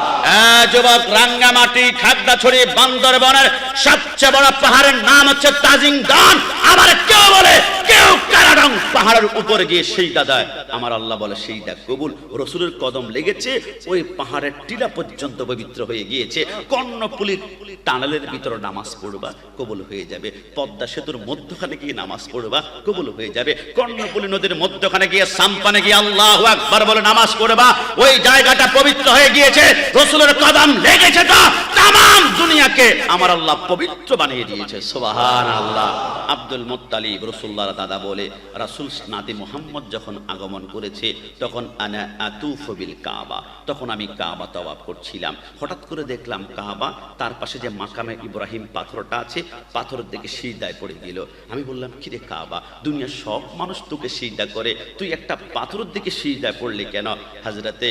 যুবক, রাঙ্গামাটি, খাগড়াছড়ি, বান্দরবনের সবচেয়ে বড় পাহাড়ের নাম হচ্ছে তাজিংডন। আবার কেউ বলে কেউ কারাডং পাহাড়ের উপরে গিয়ে সেইটা দেয়। আমার আল্লাহ বলে, সেইটা কবুল। রসুলের কদম লেগেছে, ওই পাহাড়ের টিলা পর্যন্ত পবিত্র হয়ে গিয়েছে। কর্ণফুলীর টানেলের ভিতরে নামাজ পড়বা, কবুল হয়ে যাবে। পদ্মা সেতুর মধ্যখানে গিয়ে নামাজ পড়বা, কবুল হয়ে যাবে। কর্ণফুলী নদীর মধ্যখানে গিয়ে সাম্পানে গিয়ে আল্লাহু আকবার বলে নামাজ পড়বা, ওই জায়গাটা পবিত্র হয়ে গিয়েছে। রসুলের কদম লেগেছে তো তামাম দুনিয়াকে আমার আল্লাহ পবিত্র বানিয়ে দিয়েছে। সুবহানাল্লাহ। আব্দুল মুত্তালিব রাসূলুল্লাহর দাদা বলে, রাসূল নাতি মুহাম্মদ যখন আগমন করেছে তখন আনা আতুফু বিল কাবা, তখন আমি কাবা তাওয়াফ করছিলাম। হঠাৎ করে দেখলাম কাবা, তার পাশে যে মাকামে ইব্রাহিম পাথরটা আছে, পাথরের দিকে সিজদায় পড়ে গেল। আমি বললাম, কিরে কাবা, দুনিয়ার সব মানুষ তোকে সিজদা করে, তুই একটা পাথরের দিকে সিজদায় পড়লি কেন? হযরতে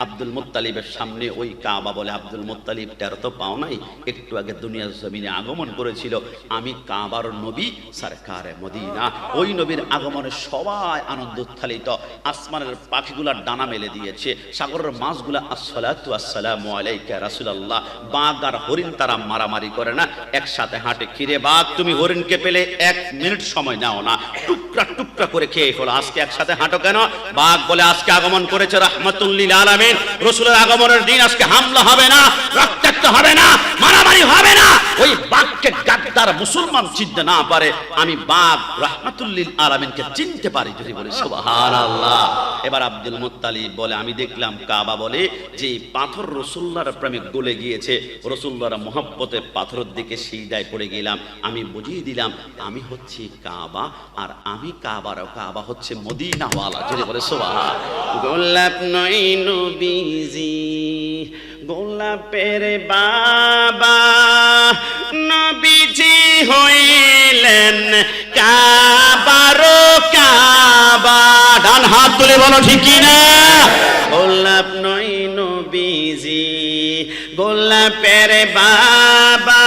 আব্দুল মুত্তালিবের সামনে ওই কাবা বলে, আব্দুল মুত্তালিব তেরো তো পাও নাই, একটু আগে দুনিয়ার জমিনে আগমন করেছিল। আমি কাবার নবী সরকারে মদিনা, ওই নবীর আগমনে সবাই আনন্দ উত্থালিত। আসমানের পাখিগুলার ডানা মেলে দিয়েছে, সাগরের মাছগুলা আসসালাতু আসসালামু আলাইকা রাসূলুল্লাহ। বাঘ আর হরিণ তারা মারামারি করে না, একসাথে হাঁটে। কিরে বাঘ, তুমি হরিণকে পেলে 1 মিনিট সময় নাও না, টুকরা টুকরা করে খেয়ে ফেলো, আজকে একসাথে হাঁটো কেন? বাঘ বলে, আজকে আগমন করেছে রাহমাতুল লিল আলামিন। রাসূলের আগমনের দিন আজকে হামলা হবে না, রক্তাক্ত হবে না, মারামারি হবে না। ওই বাঘকে গাদ্দার মুসলমান চিনতে না পারে, আমি বাঘ রাহমাতুল লিল আলামিনকে চিনতে পারি যদি বলি সুবহানাল্লাহ। এবার আব্দুল মুত্তালিব বলে, আমি দেখলাম কাবা বলে যে পাথর রাসূলুল্লাহর প্রেমে গলে গিয়েছে, রাসূলুল্লাহর মহব্বতে পাথরের দিকে সিজদায় পড়ে গেলাম। আমি বুঝিয়ে দিলাম আমি হচ্ছি কাবা, আর আমি কাবার, কাবা হচ্ছে মদিনাওয়ালা যদি বলে সুবহানাল্লাহ। গোলাপ নয় নবীজি, গোলাপের বাবা, নবীজি হইলেন কাবার কাবা। ডান হাত তুলে বলো ঠিক কি না? গোলাপ নয় নবীজি, গোলাপের বাবা,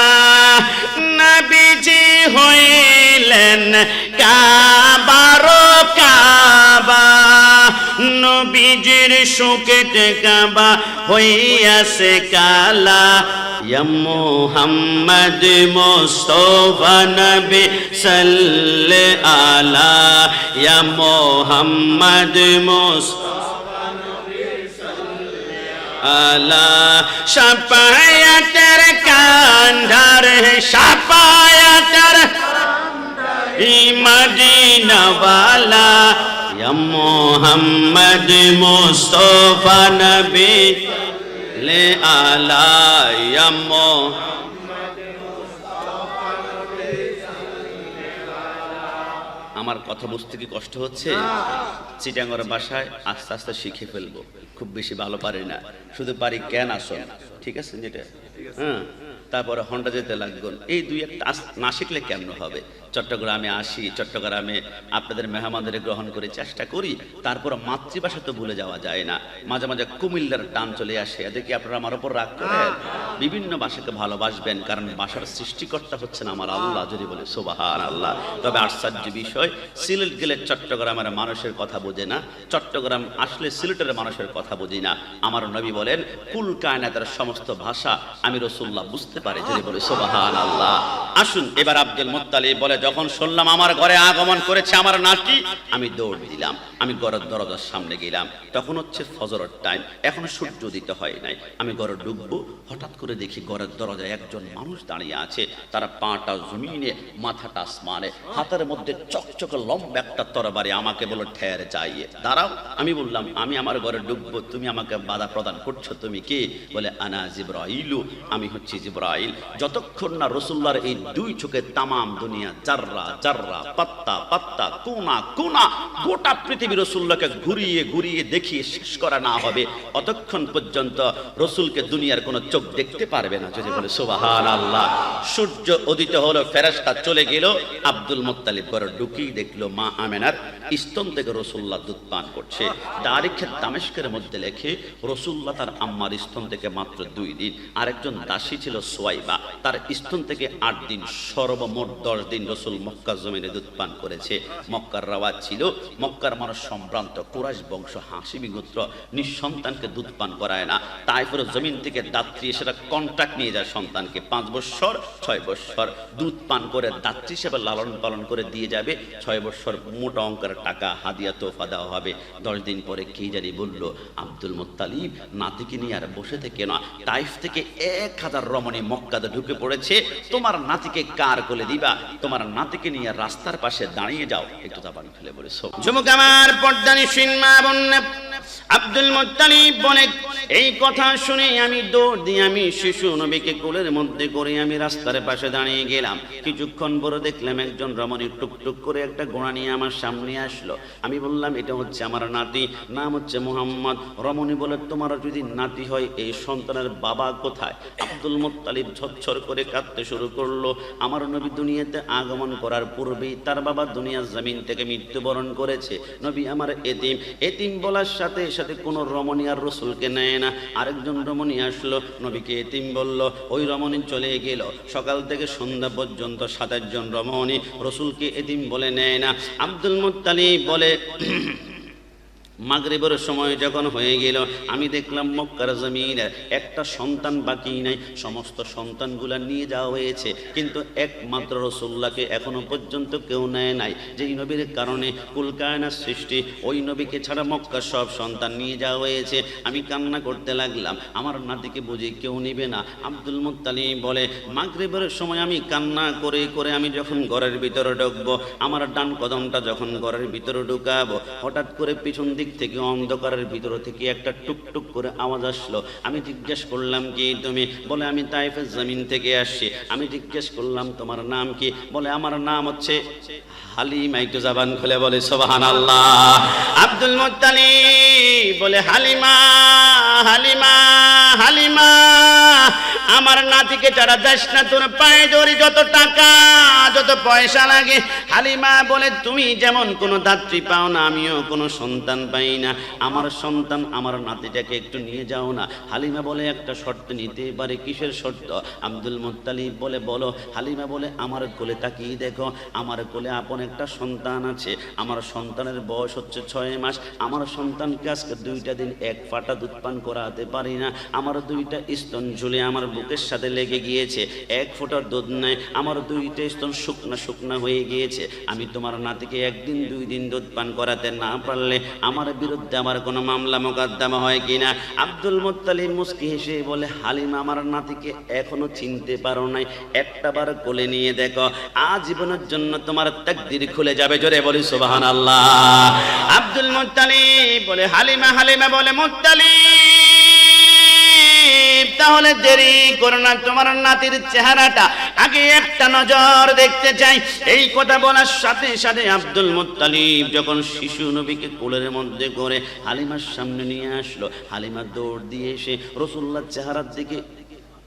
নবীজি হইলেন কাবার কাবা। নবীজির শোকেতে কাবা হইয়াছে কালা, ইয়া মুহাম্মদ মুস্তাফা নবী সাল্লে আলা, ইয়া মুহাম্মদ মুস্তাফা নবী সাল্লে আলা। শাফায়াতের কান্ডার, শাফায়াতের মদিনা ওয়ালা, ইয়া মুহাম্মদ মুস্তাফা নবী লে আলা, ইয়া মুহাম্মদ মুস্তাফা নবী সাল্লে আলা। আমার কথা বুঝতে কি কষ্ট হচ্ছে? চিটাঙ্গের ভাষায় আস্তে আস্তে শিখে ফেলবো, খুব বেশি ভালো পারি না, শুধু পারি কেন আসল, ঠিক আছে যেটা। হ্যাঁ, তারপরে হন্ডা যেতে লাগবেন। এই দুই একটা না শিখলে কেমন হবে? চট্টগ্রামে আসি, চট্টগ্রামে আপনাদের মেহমানদের গ্রহণ করে চেষ্টা করি, তারপর মাতৃভাষা তো ভুলে যাওয়া যায় না। মাঝে মাঝে কুমিল্লার টান চলে আসে, এদেরকে আপনারা আমার উপর রাগ করেন? বিভিন্ন ভাষাকে ভালোবাসবেন, কারণ ভাষার সৃষ্টিকর্তা হচ্ছেন আমার আল্লাহ, যদি বলে সুবহানাল্লাহ। তবে আশ্চর্য বিষয়, সিলেট গেলে চট্টগ্রামের মানুষের কথা বোঝে না, চট্টগ্রাম আসলে সিলেটের মানুষের কথা বুঝি না। আমার নবী বলেন, কুল কায়নাতের সমস্ত ভাষা আমি রাসূলুল্লাহ বুঝতে পারি, যদি বলে সুবহানাল্লাহ। আসুন এবার আব্দুল মুত্তালিব বলে, যখন শুনলাম আমার ঘরে আগমন করেছে আমার নাতি, আমি দৌড় দিলাম, আমি ঘরের দরজার সামনে গেলাম। তখন হচ্ছে ফজরের টাইম, এখনো সূর্য দিতে হয় নাই। আমি ঘরে ঢুকবো, হঠাৎ করে দেখি ঘরের দরজায় একজন মানুষ দাঁড়িয়ে আছে। তারা পাটা জমিনে, মাথাটা আসমানে, হাতের মধ্যে চকচকে লম্বা একটা তরবারি। আমাকে বলো, ঠের যাইয়ে দাঁড়াও। আমি বললাম, আমি আমার ঘরে ঢুকবো, তুমি আমাকে বাধা প্রদান করছো, তুমি কে? বলে, আনা জিবরাইলু, আমি হচ্ছি জিবরাইল। যতক্ষণ না রাসূলুল্লাহর এই দুই চোখে তামাম দুনিয়া, জাররা জাররা, পাত্তা পাত্তা, কোনা কোনা, গোটা পৃথিবী রাসূলুল্লাহকে ঘুরিয়ে ঘুরিয়ে দেখিয়ে শেষ করা না হবে, অতক্ষণ পর্যন্ত রাসূলকে দুনিয়ার কোনো চোখ দেখতে পারবে না, যদি বলে সুবহানাল্লাহ। সূর্য উদিত হলো, ফেরেশতা চলে গেল। আব্দুল মুত্তালিব ঘরে ঢুকেই দেখলো মা আমেনার স্তন থেকে রাসূলুল্লাহ দুধ পান করছে। তারিখে দামেস্কের মধ্যে লেখে, রাসূলুল্লাহ তার আম্মার স্তন থেকে মাত্র 2 দিন, আরেকজন দাসী ছিল সুয়াইবা, তার স্তন থেকে 8 দিন, সর্বমোট 10 দিন রাসূল মক্কা জমিনে দুধ পান করেছে। মক্কার রাওয়াজ ছিল, মক্কার মানুষ সম্ভ্রান্ত কুরাইশ বংশ, হাসিমি গোত্র, নিঃসন্তানকে দুধ পান করায় না। তাইফের জমিন থেকে দাত্রী সেটা কন্ট্রাক্ট নিয়ে যায় সন্তানকে, 5 বছর 6 বছর দুধ পান করে দাত্রী হিসেবে লালন পালন করে দিয়ে যাবে। 6 বছর মোটা অঙ্কের টাকা হাদিয়া তোফা দেওয়া হবে। 10 দিন পরে কে জানি বলল, আব্দুল মুত্তালিব নাতিকে নিয়ে আর বসে থেকে না, তাইফ থেকে 1000 রমণী মক্কাতে ঢুকে পড়েছে, তোমার নাতিকে কার কোলে দিবা? তোমার নাতিকে নিয়ে রাস্তার পাশে দাঁড়িয়ে যাও। একটু জাবান খুলে বলে, যুবক আমার, পর্দানিশীন মা বোন, আব্দুল মুত্তালিব বলে, এই কথা শুনে আমি দৌড় দিয়ে আমি শিশু নবীকে কোলের মধ্যে করে আমি রাস্তার পাশে দাঁড়িয়ে গেলাম। কিছুক্ষণ পরে দেখলাম একজন রমণী টুকটুক করে একটা ঘোড়া নিয়ে আমার সামনে আসলো। আমি বললাম, এটা হচ্ছে আমার নাতি, নাম হচ্ছে মুহাম্মদ। রমণী বলে, তোমার যদি নাতি হয়, এই সন্তানের বাবা কোথায়? আব্দুল মুত্তালিব ঝরঝর করে কাঁদতে শুরু করলো। আমার নবী দুনিয়াতে আগমন করার পূর্বেই তার বাবা দুনিয়ার জমিন থেকে মৃত্যুবরণ করেছে। নবী আমার এতিম। এতিম বলার সাথে সাথে কোনো রমণী আর রাসূলকে নেয় না। আরেকজন রমণী আসলো, নবীকে এতিম বলল, ওই রমণী চলে গেল। সকাল থেকে সন্ধ্যা পর্যন্ত 7 জন রমণী, রাসূলকে এতিম বলে নেয় না। আব্দুল মুত্তালিব বলে, মাগরিবের সময় যখন হয়ে গেল, আমি দেখলাম মক্কার জমিনে একটা সন্তান বাকি নাই, সমস্ত সন্তানগুলা নিয়ে যাওয়া হয়েছে, কিন্তু একমাত্র রাসূলুল্লাহকে এখনো পর্যন্ত কেউ নেয় নাই। যেই নবীর কারণে কুল কায়নাত সৃষ্টি, ওই নবীকে ছাড়া মক্কার সব সন্তান নিয়ে যাওয়া হয়েছে। আমি কান্না করতে লাগলাম, আমার নাতিকে বুঝি কেউ নিবে না। আব্দুল মুত্তালিব বলে, মাগরিবের সময় আমি কান্না করে করে আমি যখন ঘরের ভিতরে ঢুকবো, আমার ডান কদমটা যখন ঘরের ভিতরে ঢুকাবো, হঠাৎ করে পিছন দিক থেকে অন্ধকারের ভিতর থেকে একটা টুকটুক করে আওয়াজ আসলো। আমি জিজ্ঞেস করলাম, কি তুমি? বলে, আমি তাইফের জমিন থেকে আসছি। আমি জিজ্ঞেস করলাম, তোমার নাম কি? বলে, আমার নাম হচ্ছে হালিমা। একটু জবান খুলে বলে সুবহানাল্লাহ। আব্দুল মুত্তালিব বলে, হালিমা হালিমা হালিমা, আমার নাতিকে ছাড়া যাস না, তোর পায়ে ধরি, যত টাকা যত পয়সা লাগে। হালিমা বলে, তুমি যেমন কোনো দাত্রী পাও না, আমিও কোনো সন্তান পাই না। আমার সন্তান, আমার নাতিটাকে একটু নিয়ে যাও না। হালিমা বলে, একটা শর্ত নিতে পারে। কিসের শর্ত? আব্দুল মুত্তালিব বলে, বলো। হালিমা বলে, আমার কোলে তাকিয়ে দেখো, আমার কোলে আপন একটা সন্তান আছে। আমার সন্তানের বয়স হচ্ছে 6 মাস। আমার সন্তানকে আজকে 2টা দিন 1 ফাটা দুধ পান করাতে পারি না। আমার 2টা স্তন ঝুলে আমার বুকের সাথে লেগে গিয়েছে, 1 ফোঁটা দুধ নাই। আমার 2টা স্তন শুকনা শুকনা হয়ে গিয়েছে। আমি তোমার নাতিকে 1 দিন 2 দিন দুধ পান করাতে না পারলে আমার বিরুদ্ধে আমার কোনো মামলা মোকদ্দমা হয় কিনা? আব্দুল মুত্তালিব মুস্কি হেসে বলে, হালিমা, আমার নাতিকে এখনো চিনতে পারো নাই, একটাবার কোলে নিয়ে দেখো, আজীবনের জন্য তোমার তাকদীর খুলে যাবে। জোরে বলি সুবহানাল্লাহ। আব্দুল মুত্তালিব বলে, হালিমা হালিমা বলে, মুত্তালিব, তাহলে দেরি করো না, তোমার নাতির চেহারাটা আগে একটা নজর দেখতে চাই। এই কথা বলার সাথে সাথে আব্দুল মুত্তালিব যখন শিশু নবীকে কোলের মধ্যে করে হালিমার সামনে নিয়ে আসলো, হালিমা দৌড় দিয়ে এসে রাসূলুল্লাহর চেহারার দিকে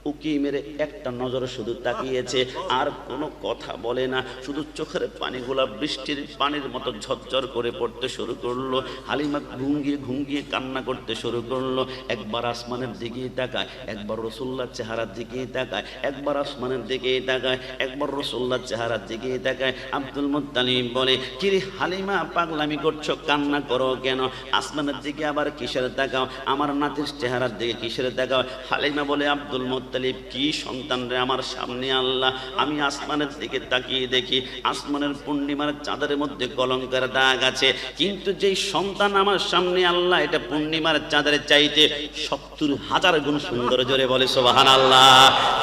উকি মেরে একটা নজর শুধু তাকিয়েছে, আর কোনো কথা বলে না, শুধু চোখের পানিগুলা বৃষ্টির পানির মতো ঝরঝর করে পড়তে শুরু করলো। হালিমা ঘুঙ্গিয়ে ঘুঙ্গিয়ে কান্না করতে শুরু করলো। একবার আসমানের দিকে তাকায়, একবার রাসূলুল্লাহর চেহারার দিকে তাকায়, একবার আসমানের দিকে তাকায়, একবার রাসূলুল্লাহর চেহারার দিকে তাকায়। আব্দুল মুত্তালিব বলে, কিরে হালিমা, পাগলামি করছো, কান্না করো কেন? আসমানের দিকে আবার কিসের তাকাও? আমার নাতির চেহারার দিকে কিসের তাকাও? হালিমা বলে, আব্দুল মুত্তালিব, কি সন্তান রে আমার সামনে আল্লাহ, আমি আসমানের দিকে তাকিয়ে দেখি আসমানের পূর্ণিমার চাঁদের মধ্যে কলঙ্কের দাগ আছে, কিন্তু যেই সন্তান আমার সামনে আল্লাহ, এটা পূর্ণিমার চাঁদের চাইতে 70,000 গুণ সুন্দর। জোরে বলে সুবহানাল্লাহ।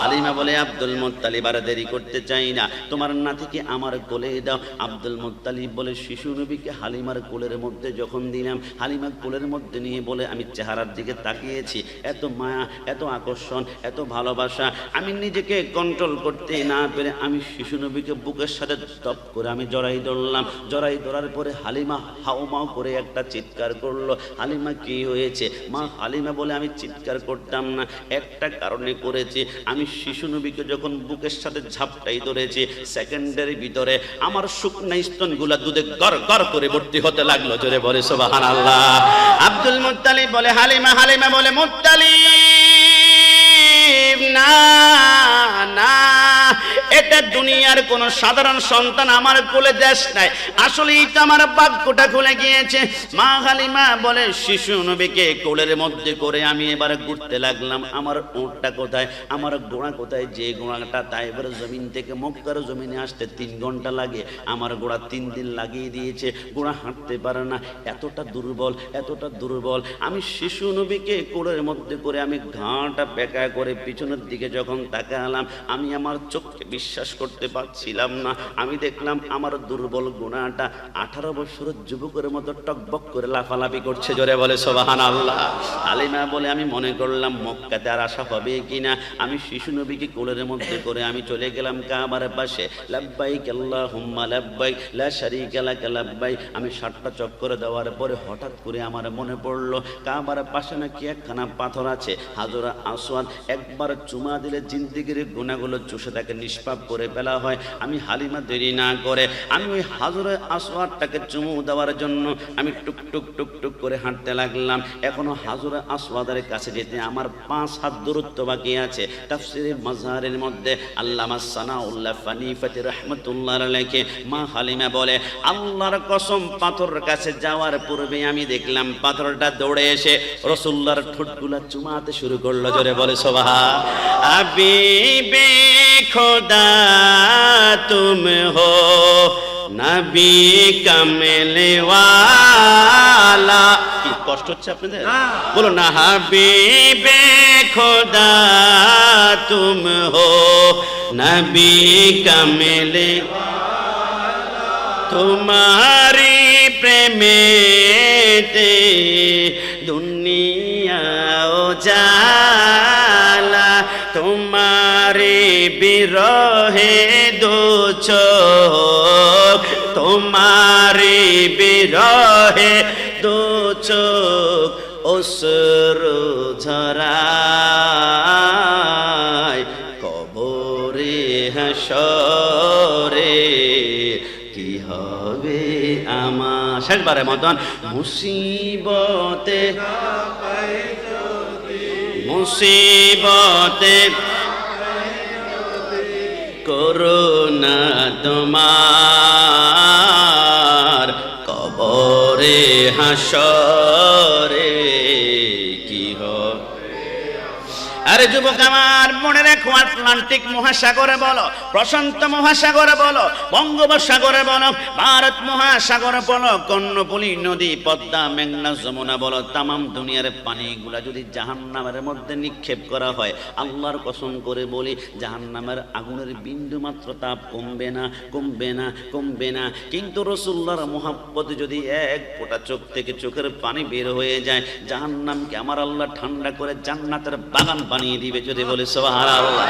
হালিমা বলে, আব্দুল মুত্তালিব, আর দেরি করতে চাই না, তোমার নাতিকে আমার কোলে দাও। আব্দুল মুত্তালিব বলে, শিশু নবীকে হালিমার কোলের মধ্যে যখন দিলাম, হালিমা কোলের মধ্যে নিয়ে বলে, আমি চেহারার দিকে তাকিয়েছি, এত মায়া, এত আকর্ষণ, এত ভালোবাসা, আমি নিজেকে কন্ট্রোল করতে না পেরে আমি শিশু নবীকে বুকের সাথে দপ করে আমি জড়াই ধরলাম। জড়াই ধরার পরে হালিমা হাউমাউ করে একটা চিৎকার করলো। হালিমা, কি হয়েছে মা? হালিমা বলে, আমি চিৎকার করতাম না, একটা কারণে করেছি, আমি শিশু নবীকে যখন বুকের সাথে ঝাপটাই ধরেছি, সেকেন্ডের ভিতরে আমার শুকনা স্তনগুলা দুধে গড় গড় করে ভর্তি হতে লাগলো। জোরে বলে সুবহানাল্লাহ। আব্দুল মুত্তালিব বলে, হালিমা, হালিমা বলে, মুত্তালিব, না না, এটা দুনিয়ার কোন সাধারণ সন্তান আমার কোলে দেশ নাই, আসলে এটা আমার ভাগ্যটা খুলে গিয়েছে। মা হালিমা বলে, শিশু নবীকে কোলের মধ্যে করে আমি এবারে ঘুরতে লাগলাম, আমার উটটা কোথায়, আমার ঘোড়া কোথায়? যে ঘোড়াটা তাইবার জমিন থেকে মক্কার জমিনে আসতে 3 ঘন্টা লাগে, আমার ঘোড়া 3 দিন লাগিয়ে দিয়েছে, ঘোড়া হাঁটতে পারে না, এতটা দুর্বল, এতটা দুর্বল। আমি শিশু নবীকে কোলের মধ্যে করে আমি ঘাড়টা বেঁকা করে পিছনের দিকে যখন তাকালাম, আমি আমার চোখকে বিশ্বাস করতে পারছিলাম না। আমি দেখলাম আমার দুর্বল ঘোড়াটা 18 বছরের যুবকের মতো টকবক করে লাফালাফি করছে। জোরে বলে সুবহানাল্লাহ। হালিমা বলে, আমি মনে করলাম মক্কাতে আর আসা হবে কিনা, আমি শিশু নবীকে কোলের মধ্যে করে আমি চলে গেলাম কাবার পাশে। লাব্বাইক আল্লাহুম্মা লাব্বাইক লা শারীকা লাক লাব্বাইক। আমি 7টা চক্কর দেওয়ার পরে হঠাৎ করে আমার মনে পড়লো কাবার পাশে নাকি একখানা পাথর আছে, হাজরা আসওয়াদ, একবার চুমা দিলে জিন্দেগির গুনাহগুলো চুষে তাকে নিষ্পাপ করে ফেলা হয়। আমি হালিমা দেরি না করে আমি ওই হাজরে আসওয়াদটাকে চুমু দেওয়ার জন্য আমি টুক টুক টুক টুক করে হাঁটতে লাগলাম। এখনো হাজরে আসওয়াদের কাছে যেতে আমার 5 হাত দূরত্ব বাকি আছে। তাফসীরে মাযহারের মধ্যে আল্লামা সানাউল্লাহ ফানিফাতি রাহমাতুল্লাহ আলাইহি মা হালিমা বলে, আল্লাহর কসম, পাথরের কাছে যাওয়ার পূর্বে আমি দেখলাম পাথরটা দৌড়ে এসে রাসূলুল্লাহর ঠোঁটগুলা চুমাতে শুরু করলো। জোরে বলে সুবহান। হাবিবে খোদা তুম হো নবী কামলে ওয়ালা। কি কষ্ট হচ্ছে আপনাদের? বলো না, হাবিবে খোদা তুম হো নবী কামলে, তোমারি প্রেমেতে দুনিয়া উজালা, তোমারি বিরহে দো চোখ, তোমারি বিরহে দো চোখ অশ্রু ঝরায়, কবরে হাসরে কি হবে আমার। শেষবারের মতন, মুসিবতে মুসিবতে করোনা তোমার, কবরে হাসরে কি হবে। আরে যুবক আমার, মনে রেখো, আটলান্টিক মহাসাগরে বলো, প্রশান্ত মহাসাগরে বলো, বঙ্গোপসাগরে বলো, ভারত মহাসাগরে বলো, কর্ণফুলী নদী, পদ্মা, মেঘনা, যমুনা বলো, তামাম দুনিয়ার পানিগুলা যদি জাহান্নামের মধ্যে নিক্ষেপ করা হয়, আল্লাহর কসম করে বলি, জাহান্নামের আগুনের বিন্দু মাত্র তাপ কমবে না, কমবে না, কমবে না। কিন্তু রাসূলুল্লাহর মুহাব্বতে যদি এক ফোঁটা চোখ থেকে চোখের পানি বের হয়ে যায়, জাহান্নামকে আমার আল্লাহ ঠান্ডা করে জান্নাতের বাগান বানিয়ে দিবে, যদি বলে সুবহানাল্লাহ।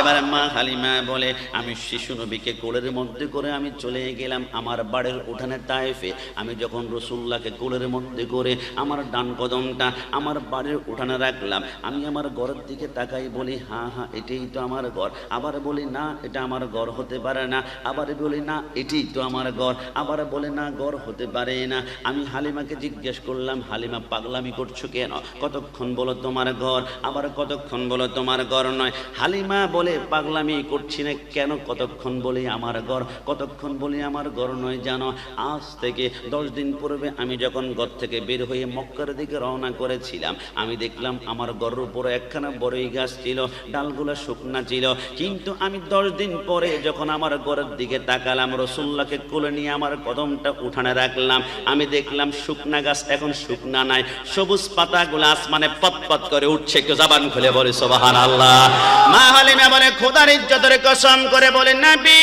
এবারে মা হালিমা বলে আমি শিশু নবীকে কোলের মধ্যে করে আমি চলে গেলাম আমার বাড়ির উঠানে তায়েফে। আমি যখন রাসূলুল্লাহকে কোলের মধ্যে করে আমার ডান কদমটা আমার বাড়ির উঠানে রাখলাম, আমি আমার ঘরের দিকে তাকাই, বলি হ্যাঁ হ্যাঁ এটাই তো আমার ঘর। আবার বলি না এটা আমার ঘর হতে পারে না, আবার বলি না এটাই তো আমার ঘর, আবার বলে না ঘর হতে পারে না। আমি হালিমাকে জিজ্ঞেস করলাম, হালিমা পাগলামি করছো কেন? কতক্ষণ বলো তোমার ঘর, আবার কতক্ষণ বলো তোমার ঘর নয়। হালিমা বলে পাগলামি করছি না কেন, কতক্ষণ বলি আমার ঘর, কতক্ষণ বলি আমার ঘর নয় জানো? আজ থেকে 10 দিন পূর্বে আমি যখন ঘর থেকে বের হয়ে মক্কার দিকে রওনা করেছিলাম, আমি দেখলাম আমার ঘরের উপরে একখানা বড়ই গাছ ছিল, ডালগুলো শুকনা ছিল। কিন্তু আমি 10 দিন পরে যখন আমার ঘরের দিকে তাকালাম, রাসূলুল্লাহকে কোলে নিয়ে আমার কদমটা উঠানে রাখলাম, আমি দেখলাম শুকনা গাছ এখন শুকনা নাই, সবুজ পাতাগুলো আসমানে পতপত করে উঠছে। কেউ জবান খুলে বলে সুবহানাল্লাহ। মা হালিমা বলে খোদার ইজ্জতের কসম করে বলে নবী,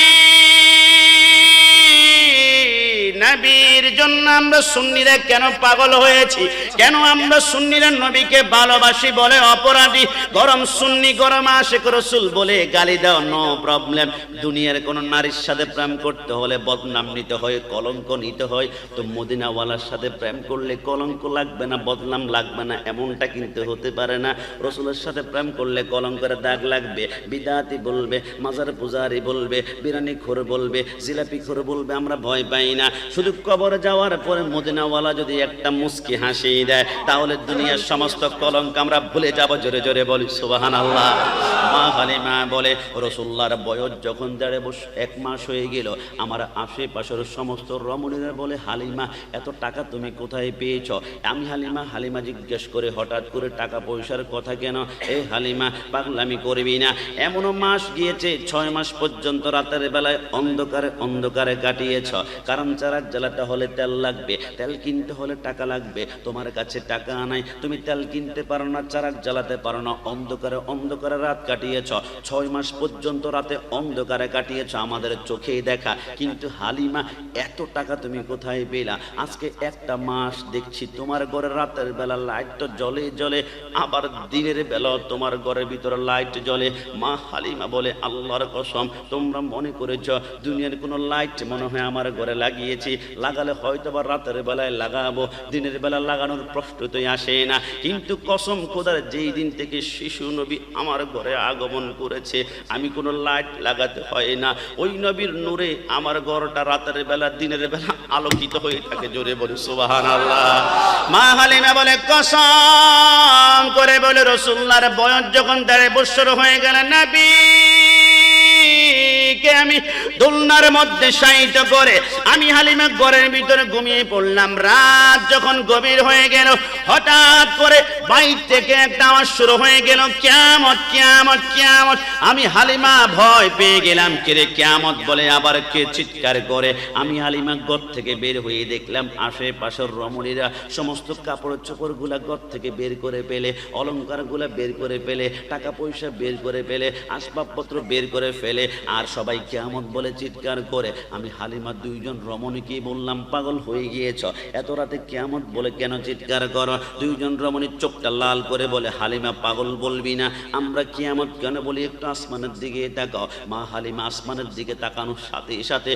নবীর জন্য আমরা সুন্নিরা কেন পাগল হয়েছি, কেন আমরা সুন্নিরা নবীকে ভালোবাসি বলে অপরাধী, গরম সুন্নি গরম আশিক রাসূল বলে গালি দাও, নো প্রবলেম। দুনিয়ার কোন নারীর সাথে প্রেম করতে হলে বদনাম নিতে হয়, কলঙ্ক নিতে হয়। তো মদিনাওয়ালার সাথে প্রেম করলে কলঙ্ক লাগবে না, বদনাম লাগবে না, এমনটা কিন্তু হতে পারে না। রাসূলের সাথে প্রেম করলে কলঙ্কের দাগ লাগবে, বিদাতি বলবে, মাজার পূজারি বলবে, বিরানি খোর বলবে, জিলাপি খোর বলবে, আমরা ভয় পাই না। শুধু কবরে যাওয়ার পরে মদিনাওয়ালা যদি একটা মুস্কি হাসি দেয়, তাহলে দুনিয়ার সমস্ত কলঙ্ক আমরা ভুলে যাব। জোরে জোরে বলি সুবহানাল্লাহ। মা হালিমা বলে রাসূলুল্লাহর বয়স যখন 1.5 মাস হয়ে গেল, আমার আশেপাশের সমস্ত রমণীরা বলে হালিমা এত টাকা তুমি কোথায় পেয়েছ? আমি হালিমা জিজ্ঞেস করে হঠাৎ করে টাকা পয়সার কথা কেন? এ হালিমা পাগলামি করবি না, এমনও মাস গিয়েছে 6 মাস পর্যন্ত রাতের বেলায় অন্ধকারে কাটিয়েছ। কারণ চারাক জ্বালাতে হলে তেল লাগবে, তেল কিনতে হলে টাকা লাগবে, তোমার কাছে টাকা নাই, তুমি তেল কিনতে পারো না, চারাক জ্বালাতে পারো না, অন্ধকারে রাত কাটিয়েছ, 6 মাস পর্যন্ত রাতে অন্ধকারে কাটিয়েছ, আমাদের চোখেই দেখা। কিন্তু হালিমা এত টাকা তুমি কোথায় পেলা? আজকে একটা মাস দেখছি তোমার ঘরে রাতের বেলা লাইট তো জ্বলে, আবার দিনের বেলা তোমার ঘরের ভিতরে লাইট জ্বলে। মা হালিমা বলে আল্লাহর কসম, তোমরা মনে করেছ দুনিয়ার কোনো লাইট মনে হয় আমার ঘরে লাগিয়েছি, লাগালে হয়তো বা রাতের বেলায় লাগাবো, দিনের বেলা লাগানোর প্রশ্ন তো আসে না। কিন্তু কসম খোদার, যেই দিন থেকে শিশু নবী আমার ঘরে আগমন করেছে, আমি কোনো লাইট লাগাতে হয় না, ওই নবীর নূরে আমার ঘরটা রাতের বেলা দিনের বেলা আলোকিত হয়ে থাকে। জোরে বলি সুবহানাল্লাহ। মা হালিমা বলে কসম করে বলে রাসূলুল্লাহর বয়স যখন 1.5 বছর হয়ে গেল, নবী আমি দোলনার মধ্যে শায়িত করে আমি হালিমা ঘরের ভিতরে ঘুমিয়ে পড়লাম। রাত যখন গভীর হয়ে গেল, হঠাৎ করে বাইরে থেকে একটা আওয়াজ শুরু হয়ে গেল, কিয়ামত কিয়ামত কিয়ামত। আমি হালিমা ভয় পেয়ে গেলাম, কে রে কিয়ামত বলে আবার কে চিৎকার করে। আমি হালিমা ঘর থেকে বের হয়ে দেখলাম আশেপাশের রমণীরা সমস্ত কাপড় চোপড়গুলা ঘর থেকে বের করে পেলে, অলংকারগুলা বের করে পেলে, টাকা পয়সা বের করে পেলে, আসবাবপত্র বের করে ফেলে, আর সবাই কিয়ামত বলে চিৎকার করে। আমি হালিমা 2 জন রমণীকে বললাম, পাগল হয়ে গিয়েছ, এত রাতে কিয়ামত বলে কেন চিৎকার করো? 2 জন রমণীর চোখটা লাল করে বলে, হালিমা পাগল বলবি না, আমরা কিয়ামত কেন বলি, একটু আসমানের দিকে তাকাও। মা হালিমা আসমানের দিকে তাকানোর সাথে সাথে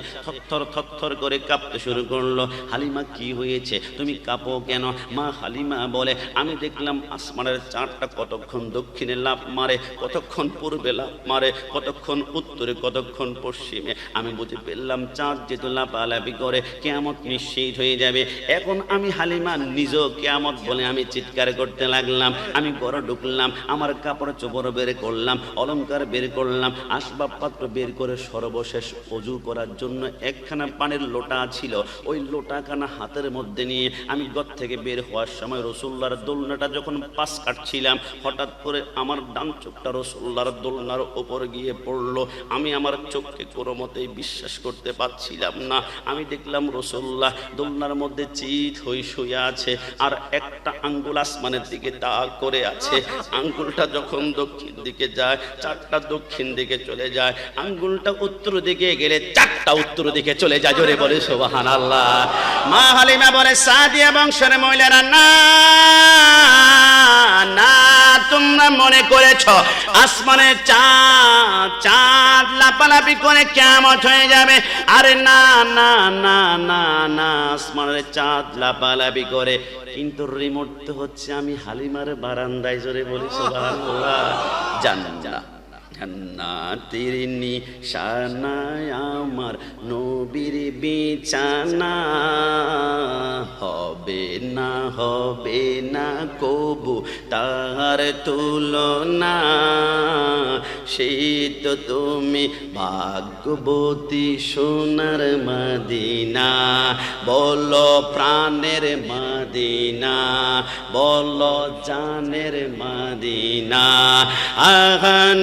থরথর করে কাঁপতে শুরু করলো। হালিমা কি হয়েছে, তুমি কাঁপো কেন? মা হালিমা বলে, আমি দেখলাম আসমানের চাঁদটা কতক্ষণ দক্ষিণে লাফ মারে, কতক্ষণ পূর্বে লাফ মারে, কতক্ষণ উত্তরে, কতক্ষণ পশ্চিমে। আমি বুঝে ফেললাম চাঁদ যেহেতু লাফালাফি করে কিয়ামত নিশ্চিত হয়ে যাবে। এখন আমি হালিমা নিজেও কিয়ামত বলে আমি চিৎকার করতে লাগলাম। আমি ঘরে ঢুকলাম, আমার কাপড় চোপড় বের করলাম, অলংকার বের করলাম, আসবাবপত্র বের করে সর্বশেষ ওযু করার জন্য একখানা পানির লোটা ছিল, ওই লোটাখানা হাতের মধ্যে নিয়ে আমি ঘর থেকে বের হওয়ার সময় রাসূলুল্লাহর দোলনাটা যখন পাশ কাটছিলাম, হঠাৎ করে আমার ডান চোখটা রাসূলুল্লাহর দোলনার উপর গিয়ে পড়লো। আমি আমার চোখকে কোনো মতেই বিশ্বাস করতে পারছিলাম না। আমি দেখলাম রাসূলুল্লাহ দোলনার মধ্যে চিত হয়ে শুয়ে আছে, আর এক একটা আঙ্গুল আসমানের দিকে তাক করে আছে। আঙ্গুলটা যখন দক্ষিণ দিকে যায়, চারটা দক্ষিণ দিকে চলে যায়, আঙ্গুলটা উত্তর দিকে গেলে চারটা উত্তর দিকে চলে যায়। জোরে বলে সুবহানাল্লাহ। মা হালিমা বলে, সাদিয়া বংশের মহিলারা, না না, তোমরা মনে করেছ আসমানের চাঁদ লাপালাপি করে কিয়ামত হয়ে যাবে। আরে না না না না না, আসমানের চাঁদ লাপালাপি করে, কিন্তু রিমোট তো হচ্ছে আমি হালিমার বারান্দায়। জোরে বলি সুবহানাল্লাহ। জান্নাতের নিশানায় আমার নবীর বিছানা, হবে না কবু তার তুলনা। সেই তো তুমি ভাগ্যবতী সোনার মদিনা, বলো প্রাণের মদিনা, বলো জানের মদিনা।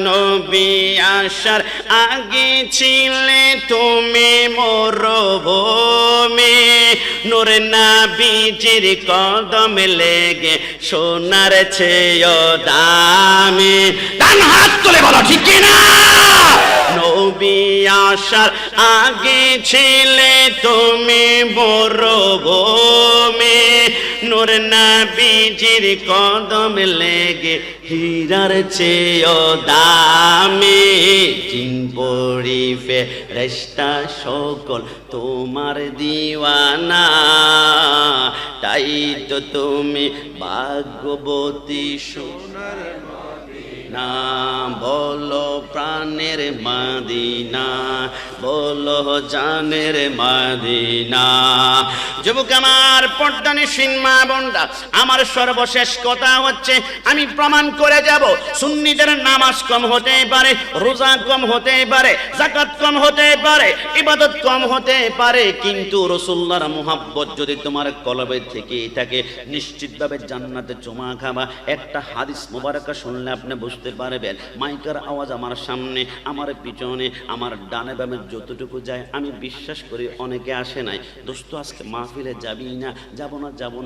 নবী আসার আগে ছিলে তুমি মরুভূমি, নূর নবীজির কদম লেগে সোনার চেয়েও দামি। ডান হাত তুলে বলো ঠিক কি না? নবী আসার আগে ছিলে তুমি মরুভূমি, নূর নবীজির কদম লেগে হীরার চেয়েও দামি। জিন পরি ফেরেশতা সকল তোমার দিওয়ানা, তাই তো তুমি ভাগ্যবতী সোনার মদিনা, বলো প্রাণের মদিনা, বলো জানের মদিনা। যুবক আমার, পর্দানিসীন মা বোনরা, আমার সর্বশেষ কথা হচ্ছে, আমি প্রমাণ করে যাব সুন্নিদের নামাজ কম হতে পারে, রোজা কম হতে পারে, যাকাত কম হতে পারে, ইবাদত কম হতে পারে, কিন্তু রাসূলুল্লাহর মুহাব্বত যদি তোমার কলবে থেকেই থাকে, নিশ্চিতভাবে জান্নাতে জমা খাবা। একটা হাদিস মুবারাকা শুনলে আপনি বুঝতে পারবেন। মাইকের আওয়াজ আমার সামনে, আমার পিছনে, আমার ডানে বামে যতটুকু যায়, আমি বিশ্বাস করি অনেকে আসে নাই। দোস্ত আজকে মাহফিলে যাবি না? যাব